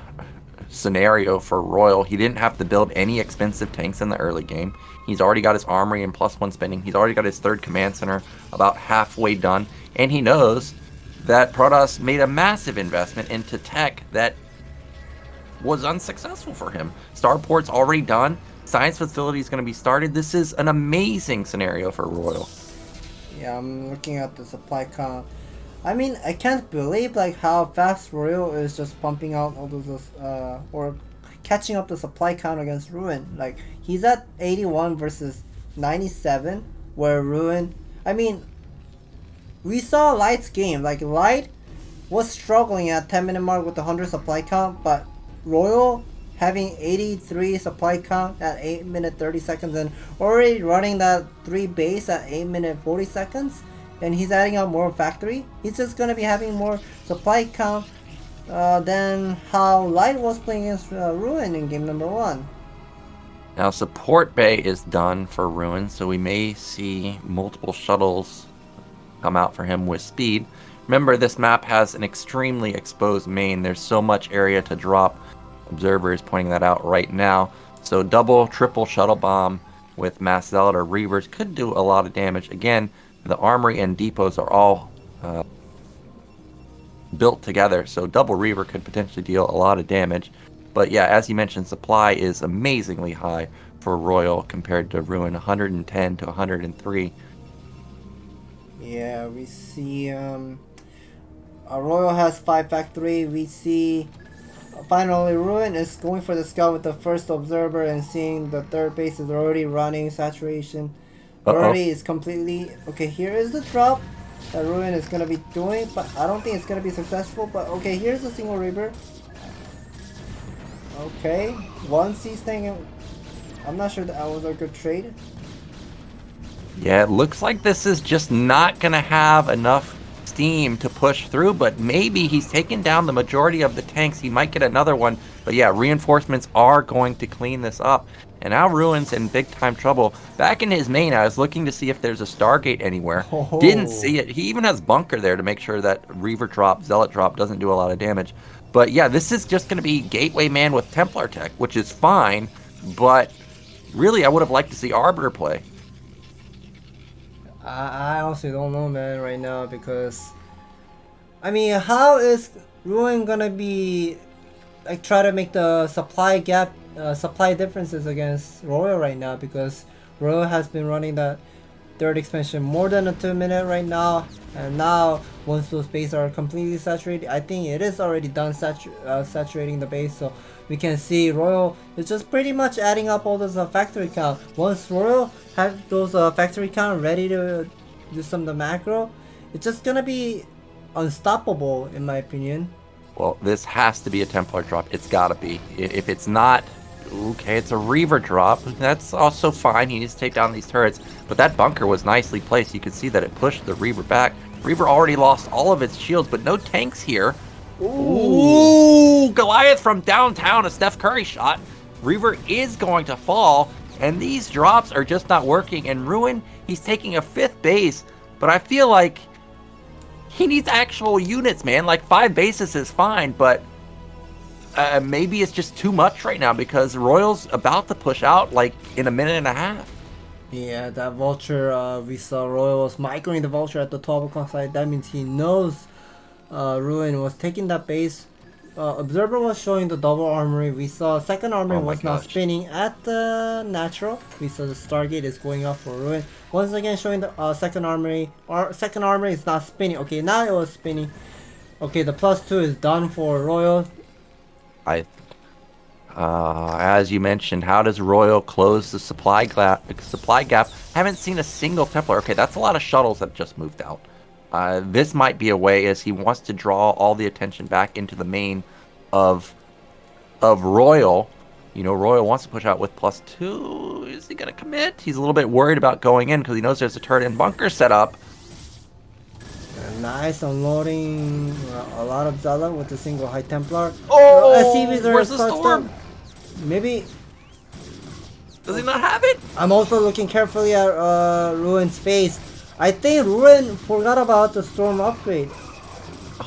scenario for Royal. He didn't have to build any expensive tanks in the early game. He's already got his armory and +1 spending. He's already got his 3rd command center about halfway done, and he knows that Protoss made a massive investment into tech that was unsuccessful for him. Starport's already done. Science facility is going to be started. This is an amazing scenario for Royal. Yeah, I'm looking at the supply count. I mean, I can't believe like how fast Royal is just pumping out all those or catching up the supply count against Ruin. Like he's at 81 versus 97, where Ruin. I mean, we saw Light's game. Like Light was struggling at 10-minute mark with the 100 supply count, but Royal having 83 supply count at 8 minute 30 seconds and already running that 3 base at 8 minute 40 seconds, and he's adding up more factory. He's just gonna be having more supply count than how Light was playing against Ruin in game number 1. Now support bay is done for Ruin, so we may see multiple shuttles come out for him with speed. Remember, this map has an extremely exposed main. There's so much area to drop. Observer is pointing that out right now. So double, triple shuttle bomb with Mass Zealot or Reavers could do a lot of damage. Again, the armory and depots are all built together, so double Reaver could potentially deal a lot of damage. But yeah, as you mentioned, supply is amazingly high for Royal compared to Ruin, 110 to 103. Yeah, we see Royal has 5 factory. We see finally Ruin is going for the scout with the first observer and seeing the third base is already running saturation. Already is completely okay. Here is the drop that Ruin is gonna be doing, but I don't think it's gonna be successful. But okay, here's a single Reaver. Okay, once he's thinking, I'm not sure that was a good trade. Yeah, it looks like this is just not gonna have enough steam to push through, but maybe he's taken down the majority of the tanks. He might get another one, but yeah, reinforcements are going to clean this up. And now Ruin's in big time trouble. Back in his main, I was looking to see if there's a Stargate anywhere. Oh. Didn't see it. He even has bunker there to make sure that Reaver drop, Zealot drop doesn't do a lot of damage. But yeah, this is just going to be Gateway Man with Templar tech, which is fine, but really I would have liked to see Arbiter play. I honestly don't know, man, right now, because I mean, how is Ruin gonna be like try to make the supply gap, supply differences against Royal right now, because Royal has been running that third expansion more than a 2 minute right now, and now once those bases are completely saturated, I think it is already done saturating the base, so we can see Royal is just pretty much adding up all those factory count. Once Royal have those factory count ready to do some of the macro, it's just gonna be unstoppable in my opinion. Well, this has to be a Templar drop. It's gotta be. If it's not, okay, it's a Reaver drop. That's also fine. He needs to take down these turrets. But that bunker was nicely placed. You can see that it pushed the Reaver back. Reaver already lost all of its shields, but no tanks here. Ooh, Goliath from downtown, a Steph Curry shot. Reaver is going to fall, and these drops are just not working. And Ruin, he's taking a 5th base, but I feel like he needs actual units, man. Like 5 bases is fine, but maybe it's just too much right now because Royal's about to push out like in a minute and a half. Yeah, that vulture, we saw Royal was microing the vulture at the 12 o'clock side. That means he knows Ruin was taking that base. Observer was showing the double armory. We saw second armory was not spinning at the natural. We saw the Stargate is going up for Ruin. Once again showing the second armory. Second armory is not spinning. Okay, now it was spinning. Okay, the +2 is done for Royal. As you mentioned, how does Royal close the supply gap? Haven't seen a single Templar. Okay, that's a lot of shuttles that just moved out. This might be a way as he wants to draw all the attention back into the main of Royal. You know, Royal wants to push out with +2. Is he going to commit? He's a little bit worried about going in because he knows there's a turret and bunker set up. Nice unloading a lot of Zealot with a single High Templar. Oh, SCVs are where's the storm? Maybe. Does he not have it? I'm also looking carefully at Ruin's face. I think Ruin forgot about the storm upgrade.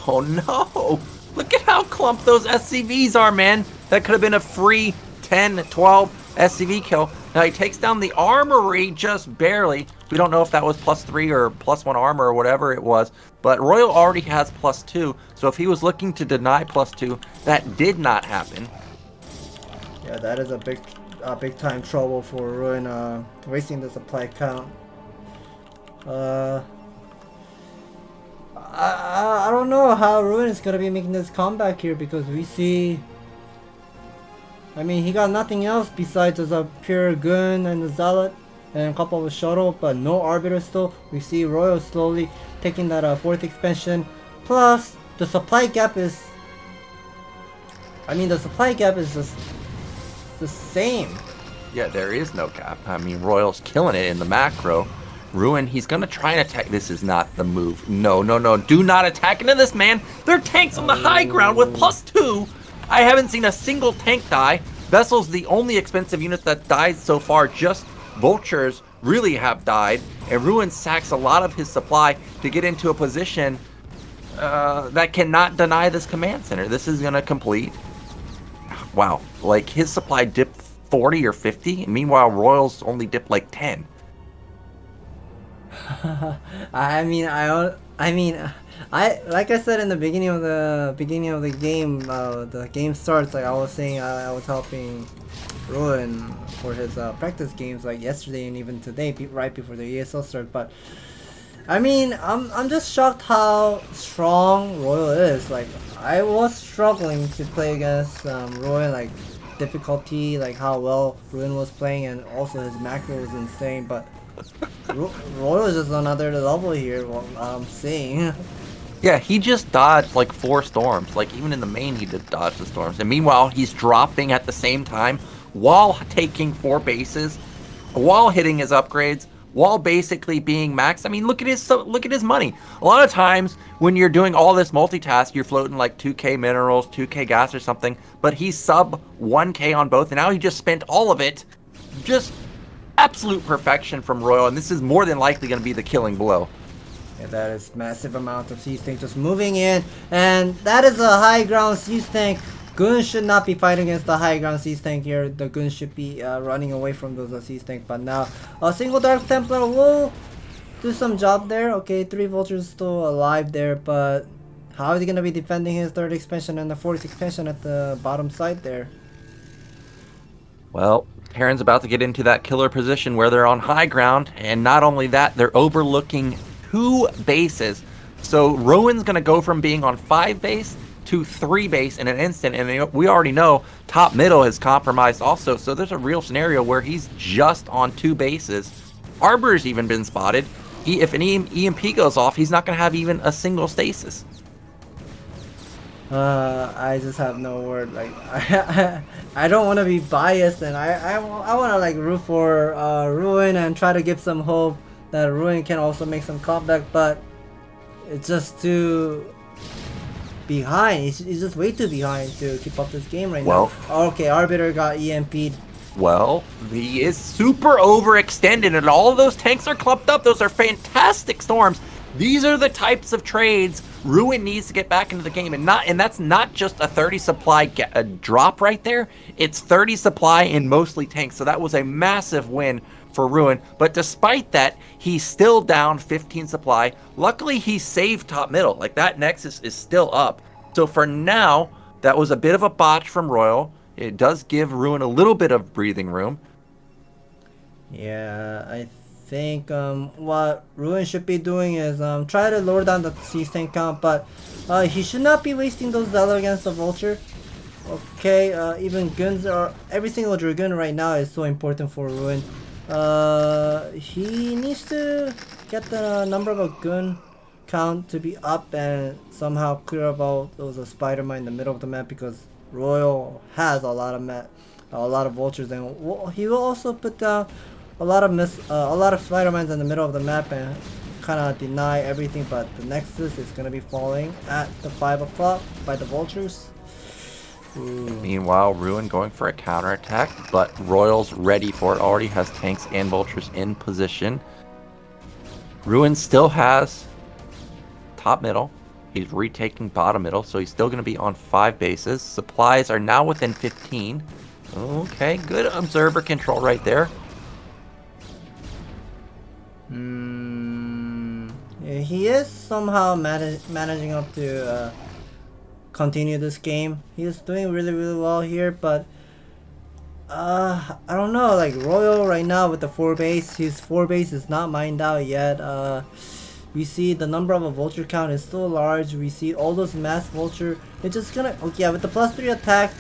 Oh no! Look at how clumped those SCVs are, man! That could have been a free 10, 12 SCV kill. Now he takes down the armory just barely. We don't know if that was +3 or +1 armor or whatever it was. But Royal already has +2. So if he was looking to deny +2, that did not happen. Yeah, that is a big time trouble for Ruin, wasting the supply count. I don't know how Ruin is gonna be making this comeback here because we see. I mean, he got nothing else besides a pure gun and the Zealot. and a couple of shuttle, but no arbiter still. We see Royal slowly taking that 4th expansion. Plus, the supply gap is... the supply gap is just the same. Yeah, there is no gap. I mean, Royal's killing it in the macro. Ruin, he's gonna try and attack. This is not the move. No, no, no. Do not attack into this, man. They're tanks on the high ground with +2. I haven't seen a single tank die. Vessel's the only expensive unit that died so far. Just Vultures really have died. And Ruin sacks a lot of his supply to get into a position that cannot deny this command center. This is gonna complete. Wow. Like, his supply dipped 40 or 50. And meanwhile, Royals only dipped like 10. I like I said in the beginning of the game, the game starts, like I was saying, I was helping Ruin for his practice games like yesterday and even today, right before the ESL start. But I'm just shocked how strong Royal is. Like, I was struggling to play against Ruin, like difficulty, like how well Ruin was playing, and also his macro was insane. But Royal is just another level here, what I'm saying. Yeah, he just dodged like 4 storms. Like, even in the main, he did dodge the storms. And meanwhile, he's dropping at the same time while taking 4 bases, while hitting his upgrades, while basically being maxed. I mean, look at his money. A lot of times when you're doing all this multitask, you're floating like 2k minerals, 2k gas or something. But he's sub 1k on both, and now he just spent all of it. Just absolute perfection from Royal, and this is more than likely going to be the killing blow. Yeah, that is massive amount of siege tank just moving in, and that is a high ground siege tank. Goons should not be fighting against the high ground siege tank here. The goons should be running away from those siege tank. But now a single Dark Templar will do some job there. Okay, 3 vultures still alive there, but how is he gonna be defending his 3rd expansion and the 4th expansion at the bottom side there? Well, Terran's about to get into that killer position where they're on high ground, and not only that, they're overlooking 2 bases. So Rowan's going to go from being on 5 base to 3 base in an instant, and we already know top middle is compromised also, so there's a real scenario where he's just on 2 bases. Arbor's even been spotted. If an EMP goes off, he's not going to have even a single stasis. I just have no word. Like, I don't want to be biased, and I want to like root for Ruin and try to give some hope that Ruin can also make some comeback, but it's just too behind. He's just way too behind to keep up this game right now. Okay, Arbiter got EMP'd. Well, he is super overextended, and all of those tanks are clumped up. Those are fantastic storms. These are the types of trades Ruin needs to get back into the game, and that's not just a 30 supply drop right there. It's 30 supply and mostly tanks, so that was a massive win for Ruin. But despite that, he's still down 15 supply. Luckily, he saved top middle. Like, that Nexus is still up. So for now, that was a bit of a botch from Royal. It does give Ruin a little bit of breathing room. Yeah, I think what Ruin should be doing is try to lower down the siege tank count, but he should not be wasting those Zealot against the Vulture. Okay, even guns are... Every single Dragoon right now is so important for Ruin. He needs to get the number of a gun count to be up and somehow clear about those Spider-Man in the middle of the map, because Royal has a lot of vultures, and he will also put down a lot of Spider-Mans in the middle of the map and kind of deny everything. But the Nexus is going to be falling at the 5 o'clock by the vultures. Meanwhile, Ruin going for a counterattack, but Royal's ready for it. Already has tanks and vultures in position. Ruin still has top middle. He's retaking bottom middle, so he's still going to be on 5 bases. Supplies are now within 15. Okay, good observer control right there. Yeah, he is somehow managing up to continue this game. He is doing really well here, but I don't know, like Royal right now with the 4 base, his 4 base is not mined out yet. We see the number of a vulture count is still large. We see all those mass vulture. They're just gonna, okay, yeah, with the +3 attack,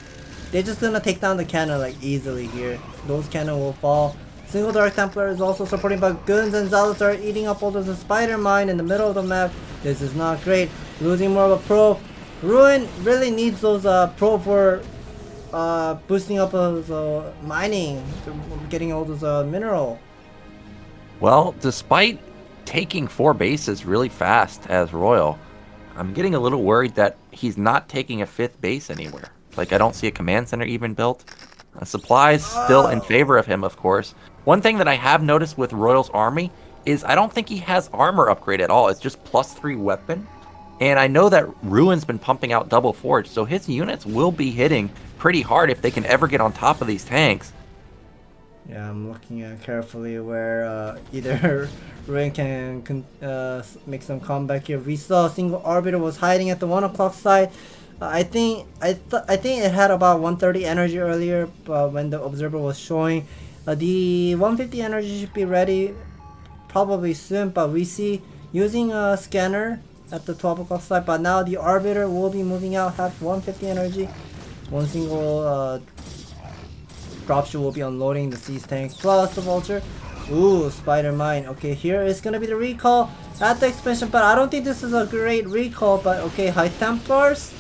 they're just gonna take down the cannon like easily here. Those cannon will fall. Single Dark Templar is also supporting, but Guns and Zealots are eating up all the Spider Mine in the middle of the map. This is not great. Losing more of a Pro. Ruin really needs those Pro for boosting up those mining, getting all those mineral. Well, despite taking 4 bases really fast as Royal, I'm getting a little worried that he's not taking a 5th base anywhere. Like, I don't see a command center even built. Supplies still in favor of him, of course. One thing that I have noticed with Royal's army is I don't think he has armor upgrade at all. It's just +3 weapon. And I know that Ruin's been pumping out double forge, so his units will be hitting pretty hard if they can ever get on top of these tanks. Yeah, I'm looking at carefully where either Ruin can make some comeback here. We saw a single arbiter was hiding at the 1 o'clock side. I think it had about 130 energy earlier, when the observer was showing. The 150 energy should be ready probably soon, but we see using a scanner at the 12 o'clock side. But now the arbiter will be moving out, have 150 energy. One single dropship will be unloading the siege tank plus the vulture. Ooh, spider mine. Okay, here is gonna be the recall at the expansion, but I don't think this is a great recall. But okay, high templars.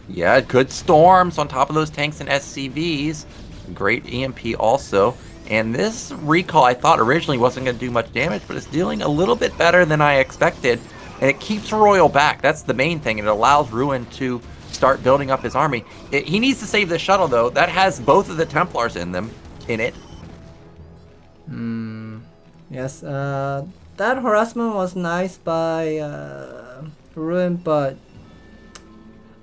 Yeah, good storms on top of those tanks and SCVs. Great EMP also. And this recall I thought originally wasn't going to do much damage, but it's dealing a little bit better than I expected. And it keeps Royal back. That's the main thing. It allows Ruin to start building up his army. He needs to save the shuttle, though. That has both of the Templars in it. Yes, that harassment was nice by Ruin, but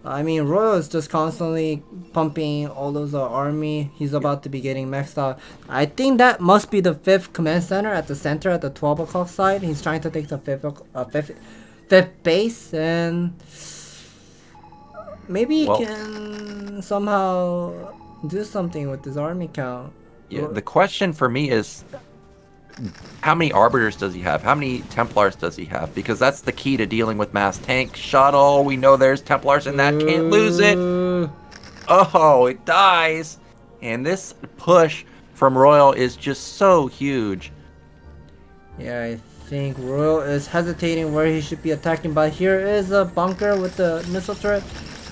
I mean, Royal is just constantly pumping all those army. He's about to be getting maxed out. I think that must be the 5th command center at the center at the 12 o'clock side. He's trying to take the 5th base, and maybe he can somehow do something with his army count. Yeah, the question for me is, how many Arbiters does he have? How many Templars does he have? Because that's the key to dealing with mass tank shuttle. We know there's Templars in that. Can't lose it. Oh, it dies. And this push from Royal is just so huge. Yeah, I think Royal is hesitating where he should be attacking. But here is a bunker with the missile turret.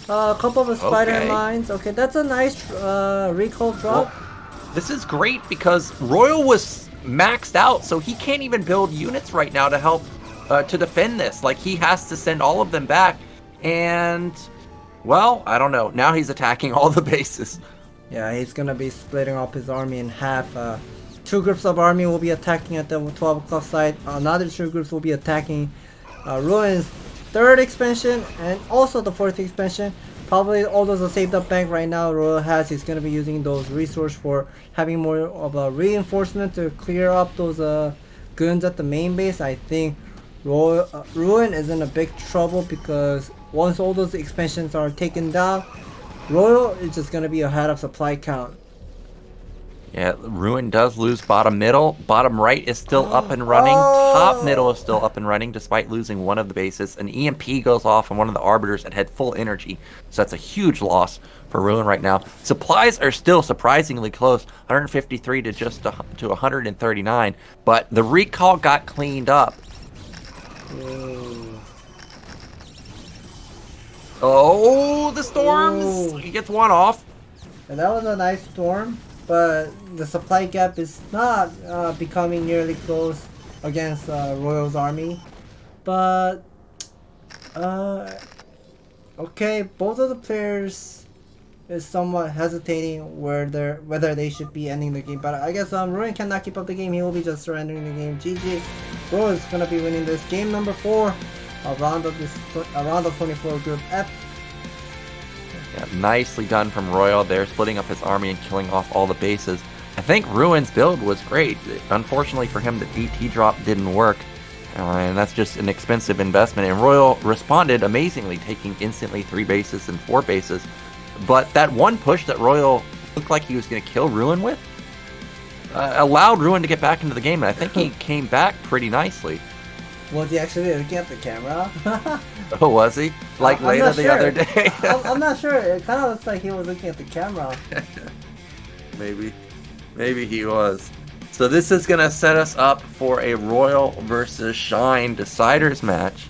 A couple of spider mines. Okay, that's a nice recall drop. Well, this is great because Royal was maxed out, so he can't even build units right now to help to defend this. Like, he has to send all of them back, and well, I don't know. Now he's attacking all the bases. Yeah, he's gonna be splitting up his army in half. 2 groups of army will be attacking at the 12 o'clock side. Another 2 groups will be attacking Ruin's 3rd expansion and also the 4th expansion. Probably all those are saved up bank right now. Royal has. He's gonna be using those resources for having more of a reinforcement to clear up those guns at the main base. I think Ruin is in a big trouble because once all those expansions are taken down, Royal is just gonna be ahead of supply count. Yeah, Ruin does lose bottom middle. Bottom right is still up and running. Top middle is still up and running despite losing one of the bases. An EMP goes off on one of the Arbiters that had full energy. So that's a huge loss for Ruin right now. Supplies are still surprisingly close. 153 to just to 139. But the recall got cleaned up. Oh, the storms! He gets one off. And that was a nice storm. But the supply gap is not becoming nearly close against Royal's army. But okay, both of the players is somewhat hesitating whether they should be ending the game. But I guess Ruin cannot keep up the game. He will be just surrendering the game. GG. Royal is gonna be winning this game number 4, round of 24 Group F. Yeah, nicely done from Royal there, splitting up his army and killing off all the bases. I think Ruin's build was great. Unfortunately for him, the DT drop didn't work, and that's just an expensive investment. And Royal responded amazingly, taking instantly 3 bases and 4 bases. But that one push that Royal looked like he was going to kill Ruin with allowed Ruin to get back into the game, and I think he came back pretty nicely. Was he actually looking at the camera? Oh, was he? Like later the other day? I'm not sure. It kind of looks like he was looking at the camera. Maybe he was. So this is going to set us up for a Royal versus Shine Deciders match.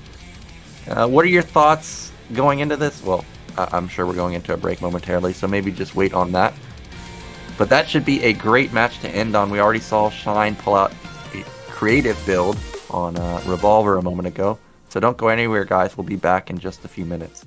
What are your thoughts going into this? Well, I'm sure we're going into a break momentarily, so maybe just wait on that. But that should be a great match to end on. We already saw Shine pull out a creative build on Revolver a moment ago. So don't go anywhere, guys. We'll be back in just a few minutes.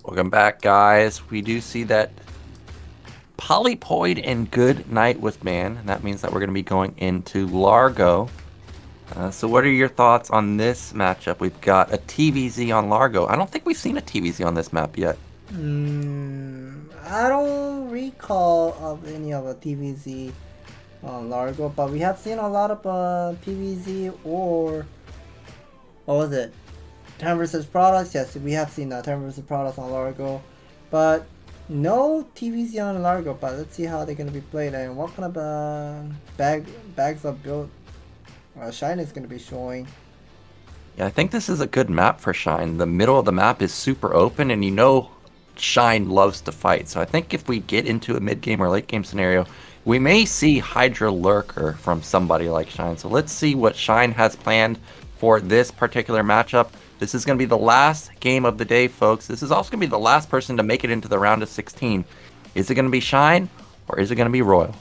Welcome back, guys. We do see that Polypoid and Good Night with Man. And that means that we're going to be going into Largo. So what are your thoughts on this matchup? We've got a TVZ on Largo. I don't think we've seen a TVZ on this map yet. I don't recall of any of a TVZ on Largo, but we have seen a lot of PVZ or what was it? Term versus products. Yes, we have seen term versus products on Largo, but no TVZ on Largo. But let's see how they're gonna be played and what kind of bags of build Shine is gonna be showing. Yeah, I think this is a good map for Shine. The middle of the map is super open, and you know Shine loves to fight. So I think if we get into a mid-game or late-game scenario, we may see Hydra Lurker from somebody like Shine. So let's see what Shine has planned for this particular matchup. This is going to be the last game of the day, folks. This is also going to be the last person to make it into the round of 16. Is it going to be Shine, or is it going to be Royal?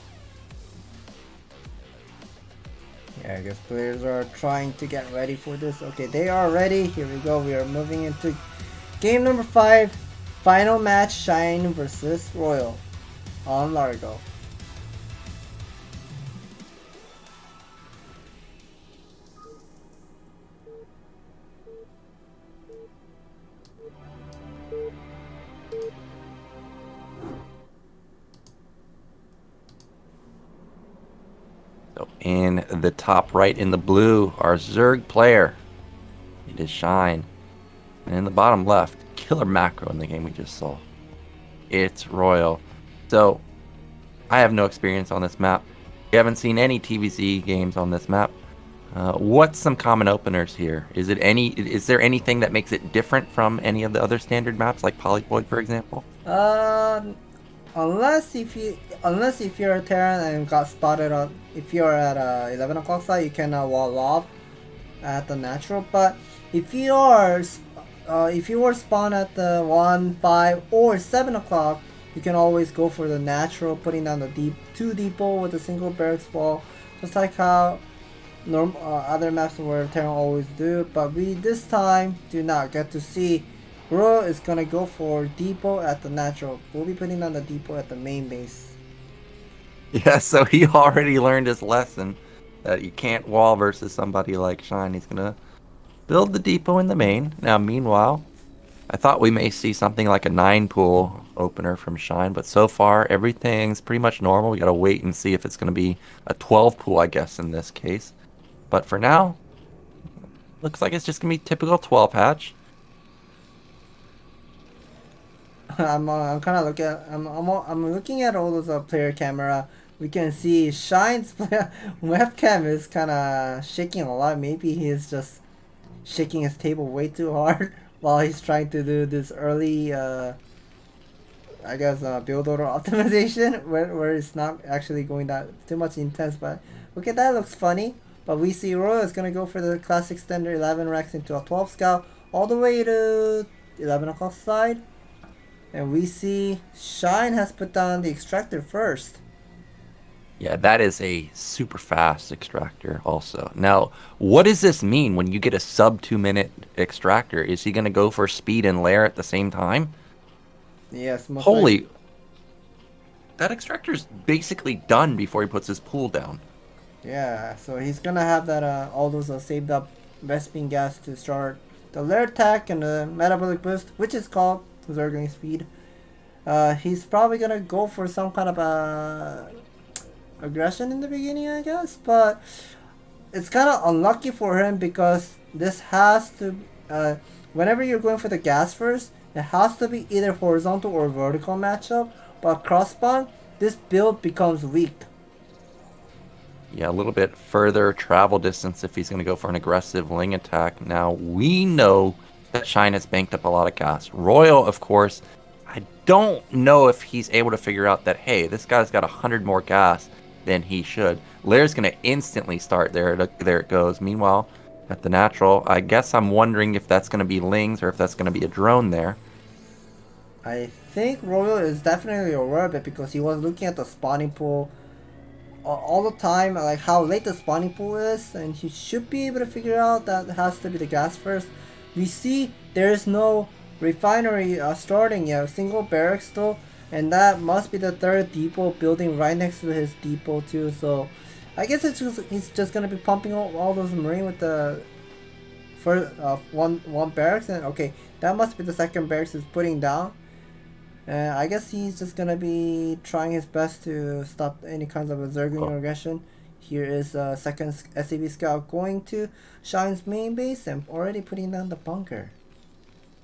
Yeah, I guess players are trying to get ready for this. Okay, they are ready. Here we go. We are moving into game number 5. Final match, Shine versus Royal on Largo. So in the top right in the blue, our Zerg player. It is Shine. And in the bottom left, killer macro in the game we just saw. It's Royal. So I have no experience on this map. We haven't seen any TVZ games on this map. What's some common openers here? Is there anything that makes it different from any of the other standard maps, like Polypoid, for example? Unless if you're a Terran and got spotted on, if you're at 11 o'clock side, you can wall off at the natural. But if you were spawned at the 1, 5, or 7 o'clock, you can always go for the natural, putting down the 2 depot with a single barracks wall, just like how other maps where Terran always do. But we this time do not get to see. Royal is gonna go for depot at the natural. We'll be putting down the depot at the main base. Yeah, so he already learned his lesson that you can't wall versus somebody like Shine. He's gonna build the depot in the main. Now, meanwhile, I thought we may see something like a 9-pool opener from Shine, but so far everything's pretty much normal. We gotta wait and see if it's gonna be a 12-pool, I guess, in this case. But for now, looks like it's just gonna be typical 12 hatch. I'm kind of I'm looking at all those player camera. We can see Shine's webcam is kind of shaking a lot. Maybe he's just shaking his table way too hard while he's trying to do this early, I guess, build order optimization where it's not actually going that too much intense. But okay, that looks funny. But we see Royal is gonna go for the classic standard 11 racks into a 12 scout all the way to 11 o'clock side. And we see Shine has put down the extractor first. Yeah, that is a super fast extractor also. Now, what does this mean when you get a sub 2-minute extractor? Is he going to go for speed and lair at the same time? Yes. Holy. That extractor's basically done before he puts his pool down. Yeah, so he's going to have that all those saved up Vespine gas to start the lair attack and the metabolic boost, which is called Zergling speed. He's probably gonna go for some kind of aggression in the beginning, I guess, but it's kind of unlucky for him because this has to whenever you're going for the gas first, it has to be either horizontal or vertical matchup, but cross spawn, this build becomes weak. Yeah, a little bit further travel distance if he's going to go for an aggressive Ling attack. Now, we know that Shine has banked up a lot of gas. Royal, of course, I don't know if he's able to figure out that, hey, this guy's got 100 more gas than he should. Lair's going to instantly start there. There it goes. Meanwhile, at the natural, I guess I'm wondering if that's going to be Lings or if that's going to be a drone there. I think Royal is definitely aware of it because he was looking at the spawning pool all the time, like how late the spawning pool is, and he should be able to figure out that it has to be the gas first. We see there's no refinery starting. Yeah, single barracks though, and that must be the third depot building right next to his depot too. So I guess he's just gonna be pumping all those marine with the first one barracks. And okay, that must be the second barracks he's putting down. And I guess he's just gonna be trying his best to stop any kinds of Zergling aggression. Here is second SCV scout going to Shine's main base and already putting down the bunker.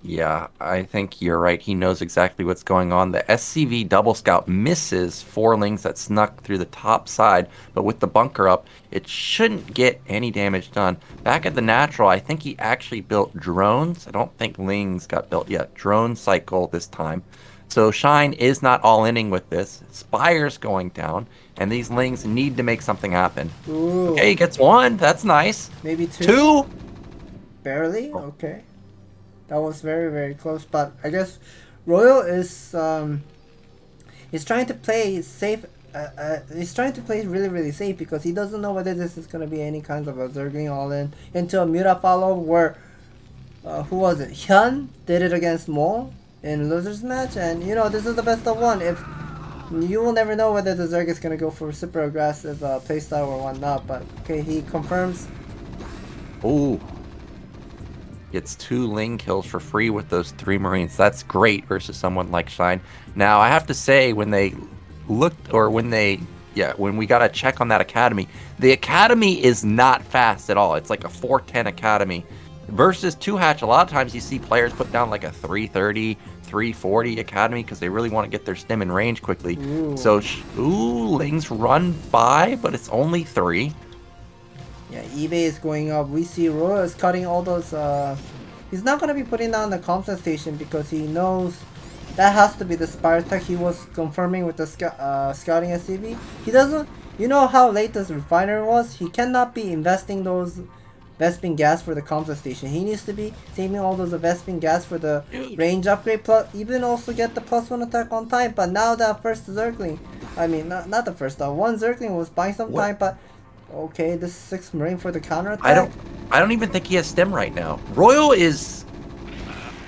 Yeah, I think you're right. He knows exactly what's going on. The SCV double scout misses 4 lings that snuck through the top side, but with the bunker up, it shouldn't get any damage done. Back at the natural, I think he actually built drones. I don't think lings got built yet. Drone cycle this time. So Shine is not all-inning with this. Spire's going down, and these lings need to make something happen. Ooh. Okay, he gets 1. That's nice. Maybe 2. 2? Barely? Okay. That was very, very close. But I guess Royal is trying to play safe. He's trying to play really, really safe because he doesn't know whether this is going to be any kind of a Zergling all-in into a Muta follow where, who was it? Hyun did it against Mo in losers match, and you know this is the best of 1. If you will never know whether the Zerg is gonna go for super aggressive playstyle or whatnot, but okay, he confirms. Ooh, gets 2 ling kills for free with those 3 marines. That's great versus someone like Shine. Now I have to say, when they looked, or when we got a check on that academy, the academy is not fast at all. It's like a 410 academy. Versus 2-hatch, a lot of times you see players put down like a 330, 340 academy because they really want to get their stim in range quickly. Ooh. So, lings run by, but it's only 3. Yeah, eBay is going up. We see Royal is cutting all those. He's not going to be putting down the comsat station because he knows that has to be the Spire tech he was confirming with the scouting SCV. He doesn't. You know how late this refiner was? He cannot be investing those Vespin gas for the comsat station. He needs to be saving all those Vespin gas for the range upgrade, plus even also get the +1 attack on time. But now that first Zergling, I mean not the first, one Zergling was buying some time, but okay, this is 6 marine for the counter attack. I don't even think he has stim right now. Royal is,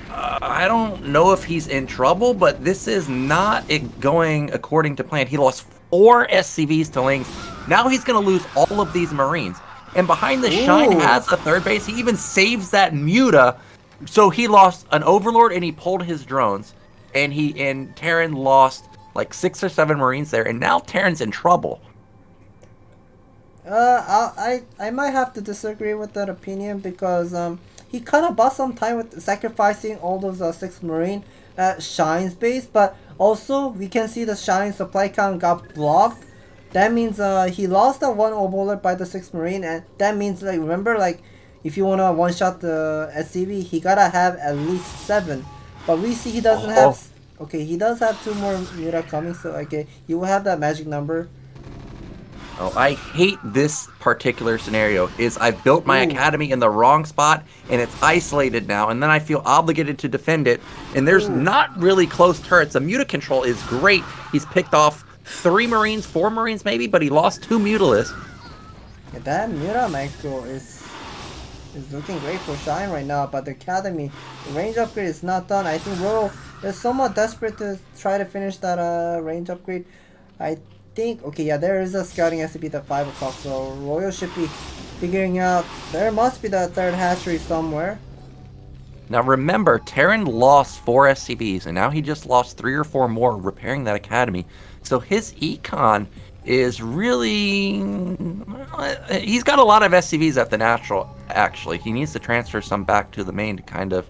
I don't know if he's in trouble, but this is not going according to plan. He lost 4 SCVs to lings. Now he's gonna lose all of these marines. And behind the Shine has a third base. He even saves that Muta. So he lost an Overlord and he pulled his drones. And Terran lost like 6 or 7 marines there. And now Terran's in trouble. I might have to disagree with that opinion because he kind of bought some time with sacrificing all those 6 marine at Shine's base. But also we can see the Shine supply count got blocked. That means he lost that 1 Overlord by the 6 marine, and that means, like, remember, like, if you wanna one-shot the SCV, he gotta have at least 7. But we see he doesn't have. Okay, he does have 2 more Muta coming, so okay, you will have that magic number. Oh, I hate this particular scenario. Is I built my academy in the wrong spot, and it's isolated now, and then I feel obligated to defend it, and there's not really close turrets. The Muta control is great. He's picked off 3 marines, 4 marines maybe, but he lost 2 Mutalisks. Yeah, that Muta micro is looking great for Shine right now, but the academy, the range upgrade is not done. I think Royal is somewhat desperate to try to finish that range upgrade. I think, okay, yeah, there is a scouting SCP at 5 o'clock, so Royal should be figuring out, there must be that 3rd hatchery somewhere. Now remember, Terran lost 4 SCVs, and now he just lost 3 or 4 more repairing that academy. So his econ is really... He's got a lot of SCVs at the natural, actually. He needs to transfer some back to the main to kind of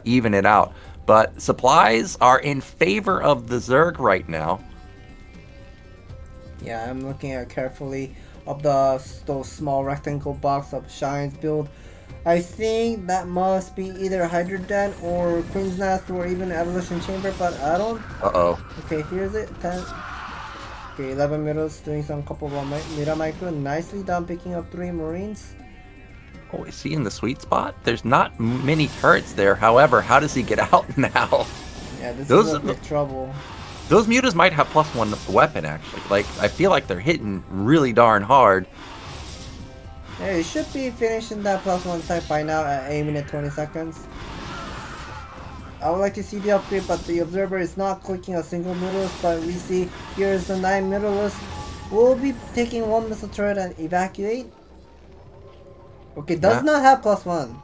even it out. But supplies are in favor of the Zerg right now. Yeah, I'm looking at carefully of those small rectangle box of Shine's build. I think that must be either Hydroden or Queen's Nest or even Evolution Chamber, but I don't... Uh-oh. Okay, here's it. 10. Okay, 11 middles, doing some couple of Muta micro. Nicely done, picking up 3 marines. Oh, is he in the sweet spot? There's not many turrets there. However, how does he get out now? Yeah, this is a big trouble. Those Mutas might have +1 weapon, actually. Like, I feel like they're hitting really darn hard. Yeah, it should be finishing that +1 type by now at 8 minutes 20 seconds. I would like to see the upgrade, but the observer is not clicking a single Mutalisk, but we see here is the 9 Mutalisk. We'll be taking 1 missile turret and evacuate. Okay, does not have +1.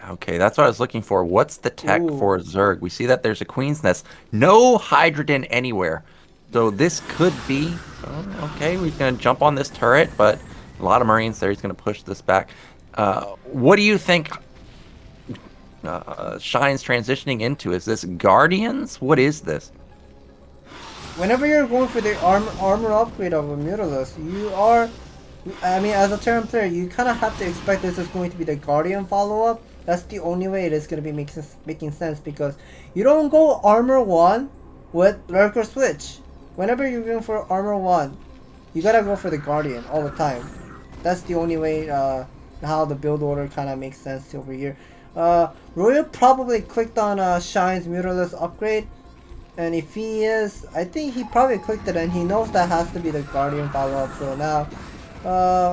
Okay, that's what I was looking for. What's the tech Ooh. for Zerg? We see that there's a Queen's Nest. No Hydrogen anywhere. So this could be... okay, we're going to jump on this turret, but a lot of Marines there. He's going to push this back. What do you think Shine's transitioning into? Is this Guardians? What is this? Whenever you're going for the armor upgrade of a Mutalisk, you are... I mean, as a Terran player, you kind of have to expect this is going to be the Guardian follow-up. That's the only way it is going to be making sense, because you don't go armor 1 with Lurker Switch. Whenever you're going for armor 1, you gotta go for the Guardian all the time. That's the only way how the build order kind of makes sense over here. Royal probably clicked on Shine's Mutalisk upgrade, and if he is, I think he probably clicked it and he knows that has to be the Guardian follow-up. So now,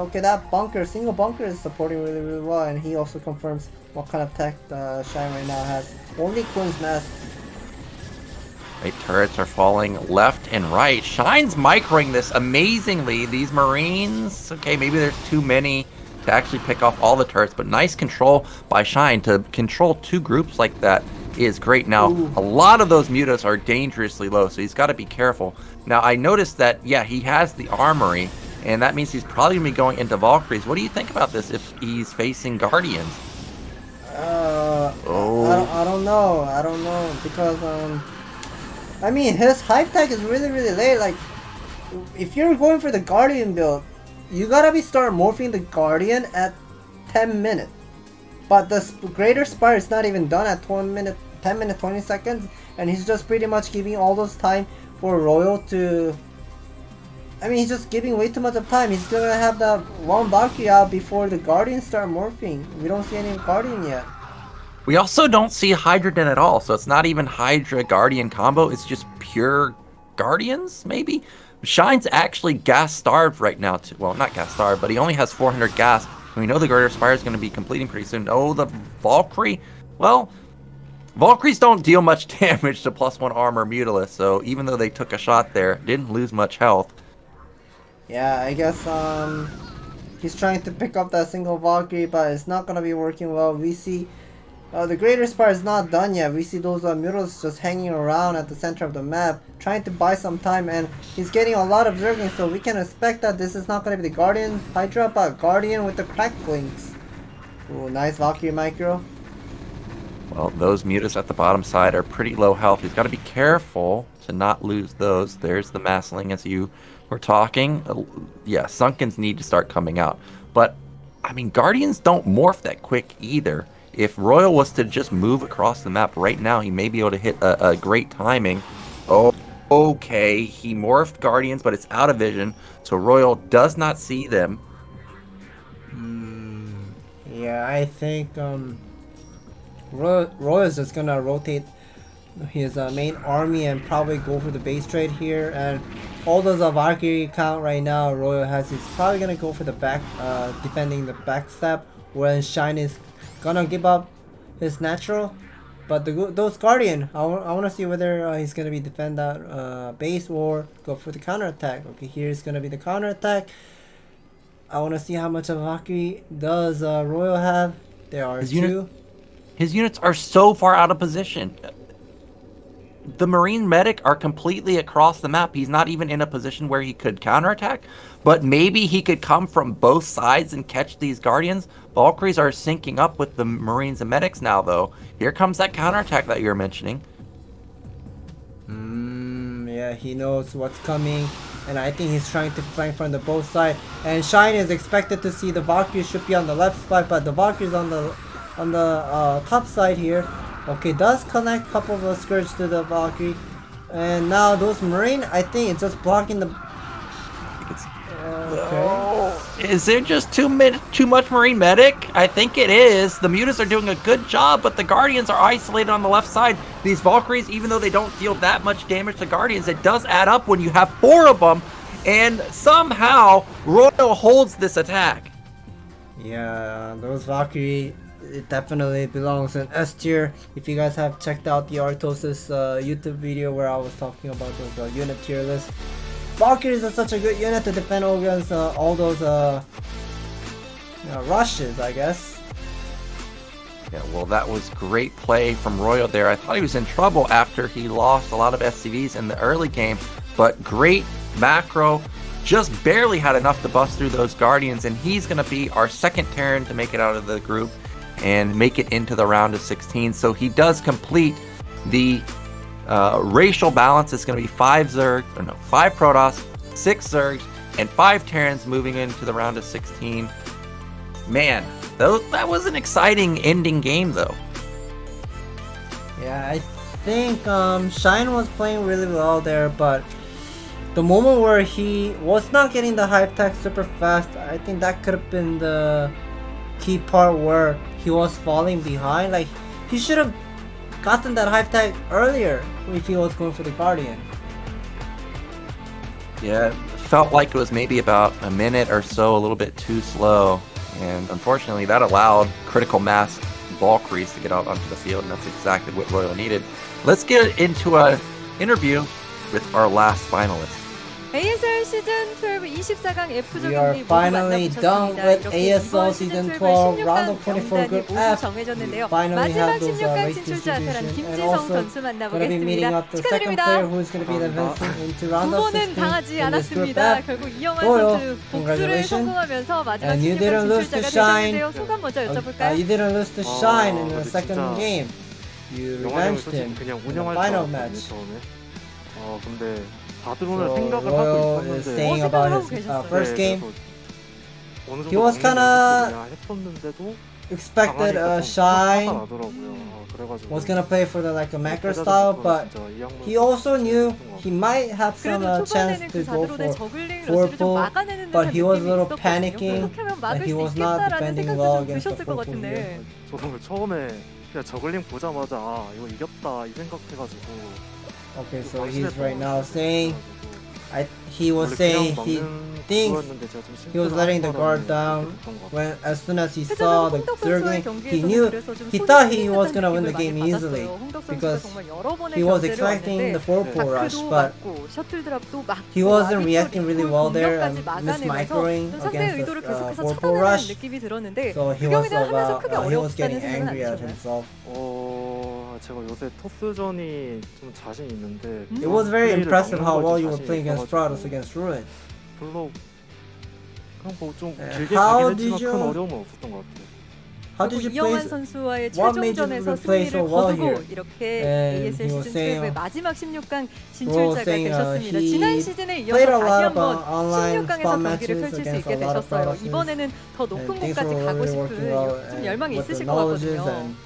okay, that bunker, single bunker is supporting really, really well, and he also confirms what kind of tech Shine right now has. Only Queen's Nest. Right, turrets are falling left and right. Shine's microing this amazingly. These Marines, okay, maybe there's too many to actually pick off all the turrets, but nice control by Shine. To control 2 groups like that is great. Now, a lot of those mutas are dangerously low, so he's got to be careful. Now, I noticed that, yeah, he has the armory, and that means he's probably going to be going into Valkyries. What do you think about this if he's facing Guardians? I don't know, because, I mean, his hype tech is really, really late. Like, if you're going for the Guardian build, you gotta start morphing the Guardian at 10 minutes. But the Greater Spire is not even done at 10 minutes, 20 seconds, and he's just pretty much giving all those time for Royal to... I mean, he's just giving way too much of time. He's gonna have that one Valkyrie out before the Guardians start morphing. We don't see any Guardian yet. We also don't see Hydrogen at all, so it's not even Hydra Guardian combo. It's just pure Guardians, maybe? Shine's actually gas-starved right now, too. Well, not gas-starved, but he only has 400 gas. And we know the Greater Spire is going to be completing pretty soon. Oh, the Valkyrie? Well, Valkyries don't deal much damage to +1 armor Mutalisk, so even though they took a shot there, didn't lose much health. Yeah, I guess, he's trying to pick up that single Valkyrie, but it's not going to be working well. We see... the Greater Spire is not done yet. We see those Mutalisks just hanging around at the center of the map, trying to buy some time, and he's getting a lot of Zerglings, so we can expect that this is not going to be the Guardian Hydra, but Guardian with the cracked wings. Ooh, nice Valkyrie micro. Well, those mutas at the bottom side are pretty low health. He's got to be careful to not lose those. There's the Massling as you were talking. Yeah, Sunkens need to start coming out. But, I mean, Guardians don't morph that quick either. If Royal was to just move across the map right now, he may be able to hit a great timing. Oh, okay. He morphed Guardians, but it's out of vision, so Royal does not see them. Yeah, I think Royal is just gonna rotate his main army and probably go for the base trade here. And all those Valkyrie count right now, Royal has is probably gonna go for the back, defending the backstab, when Shine is gonna give up his natural. But those Guardian, I want to see whether he's gonna be defend that base or go for the counter attack. Okay, here's gonna be the counter attack. I want to see how much of Valkyrie does Royal have. There are two. His units are so far out of position. The Marine medic are completely across the map. He's not even in a position where he could counterattack, but maybe he could come from both sides and catch these Guardians. Valkyries are syncing up with the Marines and medics now, though. Here comes that counterattack that you were mentioning. Yeah, he knows what's coming, and I think he's trying to flank from the both sides. And Shine is expected to see the Valkyrie should be on the left side, but the Valkyrie's on the top side here. Okay, does connect a couple of the Scourge to the Valkyrie. And now those Marine, I think it's just blocking the... Is there just too much Marine medic? I think it is. The mutas are doing a good job, but the Guardians are isolated on the left side. These Valkyries, even though they don't deal that much damage to Guardians, it does add up when you have 4 of them. And somehow, Royal holds this attack. Yeah, those Valkyrie it definitely belongs in S tier. If you guys have checked out the Artosis YouTube video where I was talking about those unit tier lists, Valkyries are such a good unit to defend against all those rushes, I guess. Yeah, well, that was great play from Royal there. I thought he was in trouble after he lost a lot of SCVs in the early game, but great macro. Just barely had enough to bust through those Guardians, and he's going to be our second Terran to make it out of the group and make it into the round of 16. So he does complete the racial balance. It's going to be 5 Protoss, 6 Zergs, and 5 Terrans moving into the round of 16. Man, that was an exciting ending game, though. Yeah, I think Shine was playing really well there, but the moment where he was not getting the hype tag super fast, I think that could have been the key part where he was falling behind. Like, he should have gotten that hype tag earlier if he was going for the Guardian. Yeah, it felt like it was maybe about a minute or so, a little bit too slow. And unfortunately, that allowed critical mass Valkyries to get out onto the field, and that's exactly what Royal needed. Let's get into an interview with our last finalist. ASL Season12 24강 F조 We are 경기 모두 finally done 만나보셨습니다. with 이렇게 ASL 이번 Season 12 12 round of 16강 24 group 모두 F. 정해졌는데요. Finally 마지막 have those 16강 race 진출자 테란 distribution, and 김지성 also 선수 gonna be meeting 만나보겠습니다. up the second 축하드립니다. player who's gonna be advancing into round of 16 두 번은 당하지 in this group 않았습니다. F. 결국 이영환 Royal, 선수 복수를 congratulations. 성공하면서 마지막 And you 16강 didn't lose to 진출자가 shine. 되셨는데요. 소감 먼저 여쭤볼까요? You didn't lose to shine in the 근데 second 진짜 game. You 영환이 revenged 솔직히 him 그냥 in the 운영할 줄 final 알았거든요, match. 처음에. 근데 다들 오늘 So 생각을 하고 Royal is 있었는데 saying about his first game. 어느 He 정도 was kinda 했었는데도 expected 강하니까 좀 Shine 나더라고요. 그래가지고 was gonna play for the like a macro style, but he also knew he might have some 그래도 chance 초반에는 to 그 go 자드론의 for 저글링 four 러시를 좀 pull, 막아내는 but 듯한 he was a 느낌이 little 있었거든요. panicking 그렇게 하면 that 막을 he 수 was not 있겠다라는 defending 생각도 well 좀 against the 드셨을 것 four pull 같은데 here. 저도 처음에 그냥 저글링 보자마자 이거 이겼다 이 생각해가지고 Okay, so he's right now saying he was saying he thinks he was letting the guard down when as soon as he saw the Zergling, he thought he was gonna win the game easily because he was expecting the 4-4 rush, but he wasn't reacting really well there and mismicroing against the 4-4 rush, so he was getting angry at himself. 제가 요새 토스전이 좀 자신 있는데 It was very impressive how well you were playing against Protoss against Ruin. 별로 그냥 뭐좀 길게 How 가긴 did 했지만 you- 큰 어려움은 없었던 것 같아요. How did you 이영환 play? 선수와의 What made you 최종전에서 play 승리를 so well 거두고 here? 이렇게 And ASL he was 시즌 saying, 12의 마지막 16강 Royal 진출자가 saying 되셨습니다. he 지난 시즌에 played 이어서 a 다시 lot of 한번 online 16강에서 spot 경기를 matches 펼칠 수 against 있게 a lot of 되셨어요. Protosses. 이번에는 더 높은 And things 곳까지 were 가고 really 싶은 working well 좀 and 열망이 with the 있으실 것 knowledges 같거든요. and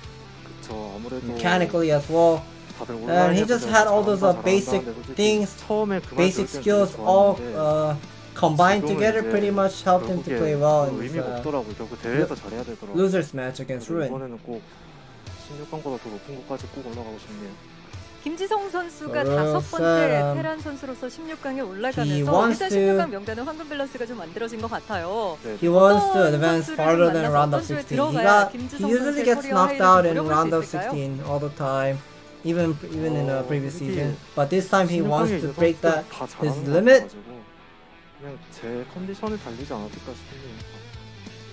그쵸 아무래도 mechanically as well. 다들 And he just had all those basic things, 처음에 그 basic skills all combined together pretty much helped him to play well in this 의미가 없더라고요. 결국 대회에서 잘해야 되더라고요. losers match against Ruin. 이번에는 꼭 16강보다 더 높은 곳까지 꼭 올라가고 싶네요. 김지성 선수가 Royal 5번째 said, 테란 선수로서 16강에 he 올라가면서 wants 일단 to- 16강 명단은 황금 밸런스가 좀 만들어진 것 같아요. He wants to 어떤 advance 선수를 farther 좀 than 만나서 round of 어떤 조에 16. 들어가야 He 김지성 usually 선수의 gets 커리어 knocked 하이를 out in 노려볼 round 수 of 있을까요? 16 all the time, even in a previous 솔직히 season. But this time he wants to 16강에 break that 다 his 잘하는 것 limit. 같아가지고 그냥 제 컨디션을 달리지 않았을까 싶네요.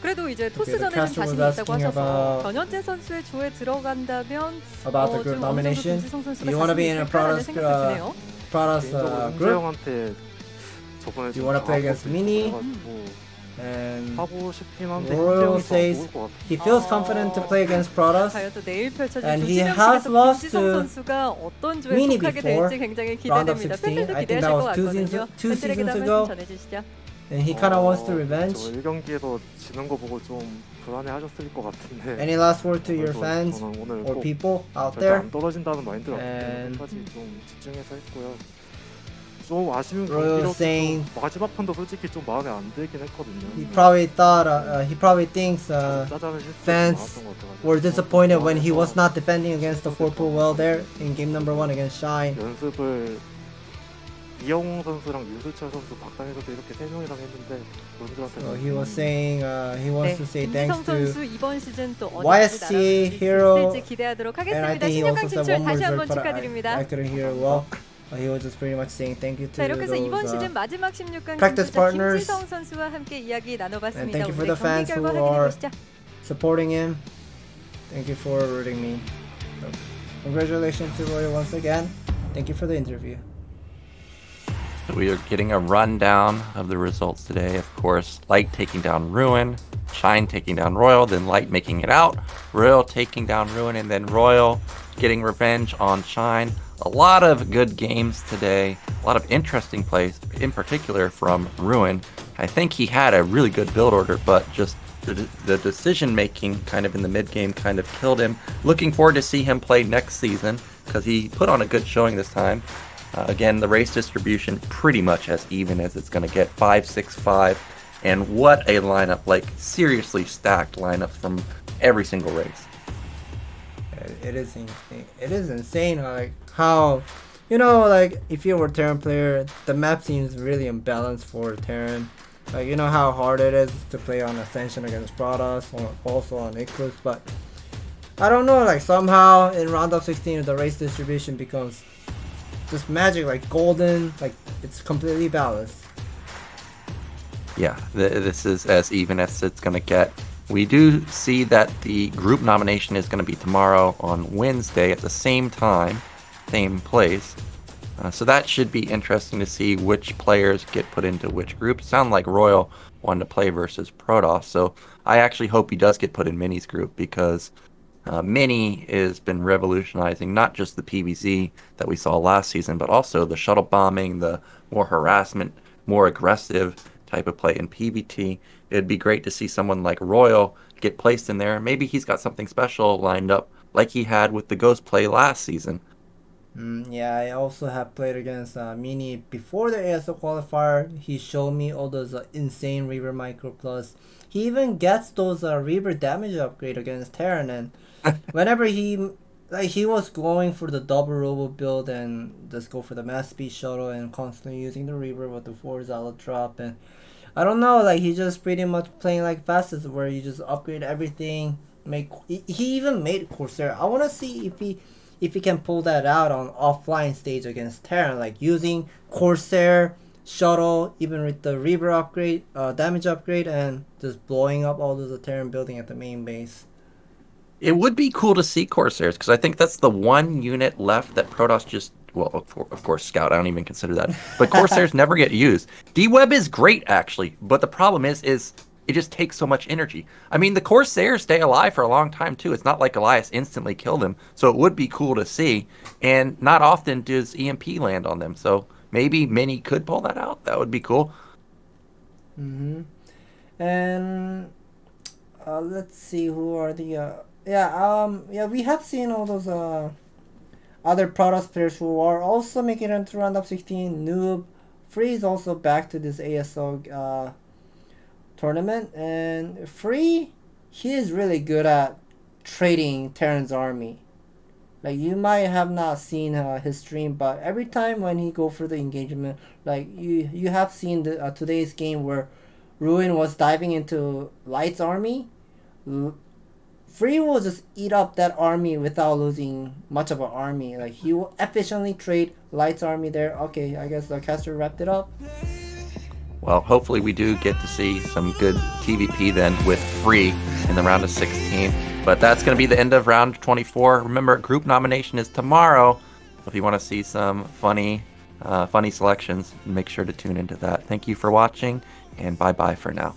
그래도 이제 the 토스전에 좀 caster 자신이 was 있다고 asking 하셔서 about- 변현재 선수의 조에 들어간다면 about the group 좀 어느 정도 nomination. 김지성 선수가 You wanna be 자신이 in a 있을까라는 Protoss, 생각도 드네요. Protoss 개인적으로 group, 현재형한테 저번에 You wanna play against Mini? 그래가지고 and 하고 싶긴 한데 Royal 현재형이 더 says 좋을 것 같아요. he feels confident to play against Protoss. 과연 또 내일 펼쳐질 And he 조지명 has 측에서 lost 김지성 to 선수가 어떤 조에 Mini 속하게 before, 될지 굉장히 round of 기대됩니다. 16. 팬들도 I think 기대하실 that 것 was two 같거든요. seasons 팬들에게도 한 ago. 말씀 전해주시죠. And he kind of wants to revenge. 저 1경기에서 지는 거 보고 좀 불안해하셨을 것 같은데. Any last word to your 그래도 fans 저는 오늘 or 꼭 people out 절대 there? 안 떨어진다는 마인드가 And- 끝까지 좀 집중해서 했고요. 좀 아쉬운 Royal 경기로 saying 마지막 판도 솔직히 좀 마음에 안 들긴 했거든요. he probably thinks 짜자는 실수 fans 많았던 것 같아가지고 were disappointed when he was not defending against the 4-pull well there in game number 1 against Shine. 연습을 이영웅 선수랑 유수철 선수, 박상현 선수 이렇게 세 명이랑 했는데 런들한테 So he was saying he wants to say thanks 김지성 to 선수 이번 시즌 또 YSC hero, 있을지 기대하도록 and I 하겠습니다. think he 16강 also said 진출 one more 다시 word, 한번 but 축하드립니다. I couldn't hear it well. He was just pretty much saying thank you to 자, 이렇게 해서 이번 those 시즌 마지막 16강 practice 진출자 partners. 김지성 선수와 함께 이야기 And 나눠봤습니다. thank you for 오늘의 the 경기 fans who 결과 확인해 are 보시죠. supporting him. Thank you for rooting me. So, congratulations to Roy once again. Thank you for the interview. We are getting a rundown of the results today. Of course, Light taking down Ruin, Shine taking down Royal, then Light making it out, Royal taking down Ruin, and then Royal getting revenge on Shine. A lot of good games today, a lot of interesting plays, in particular from Ruin. I think he had a really good build order, but just the decision making kind of in the mid game kind of killed him. Looking forward to see him play next season because he put on a good showing this time. Again, the race distribution pretty much as even as it's going to get, 5, 6, 5, and what a lineup, like seriously stacked lineups from every single race. It is insane. It is insane like how, you know, like if you were a Terran player, the map seems really imbalanced for Terran. Like, you know how hard it is to play on Ascension against Protoss, or also on Eclipse, but I don't know, like somehow in round of 16 the race distribution becomes just magic, like golden, like it's completely balanced. Yeah, this is as even as it's going to get. We do see that the group nomination is going to be tomorrow on Wednesday at the same time, same place. So that should be interesting to see which players get put into which group. Sound like Royal wanted to play versus Protoss, so I actually hope he does get put in Mini's group because Mini has been revolutionizing not just the PvZ that we saw last season, but also the shuttle bombing, the more harassment, more aggressive type of play in PvT. It'd be great to see someone like Royal get placed in there. Maybe he's got something special lined up like he had with the Ghost play last season. Yeah, I also have played against Mini before the ASL qualifier. He showed me all those insane Reaver Micro Plus. He even gets those Reaver damage upgrade against Terran, and whenever he was going for the double robo build and just go for the mass speed shuttle and constantly using the Reaver with the 4 Zala drop, and I don't know, like he just pretty much playing like fastest where you just upgrade everything. He even made Corsair. I want to see if he can pull that out on offline stage against Terran, like using Corsair, shuttle, even with the Reaver upgrade, damage upgrade, and just blowing up all those Terran building at the main base. It would be cool to see Corsairs because I think that's the one unit left that Protoss just, well, of course, Scout, I don't even consider that, but Corsairs never get used. D-Web is great, actually, but the problem is it just takes so much energy. I mean, the Corsairs stay alive for a long time, too. It's not like Elias instantly killed them, so it would be cool to see, and not often does EMP land on them, so maybe Mini could pull that out. That would be cool. And let's see who are the we have seen all those other Protoss players who are also making it into round of 16. Noob Free is also back to this ASL tournament, and Free, he is really good at trading Terran's army. Like, you might have not seen his stream, but every time when he go for the engagement, like you have seen the today's game where Ruin was diving into Light's army. Free will just eat up that army without losing much of an army. Like, he will efficiently trade Light's army there. Okay, I guess the caster wrapped it up. Well, hopefully we do get to see some good PvP then with Free in the round of 16. But that's going to be the end of round 24. Remember, group nomination is tomorrow. If you want to see some funny selections, make sure to tune into that. Thank you for watching, and bye-bye for now.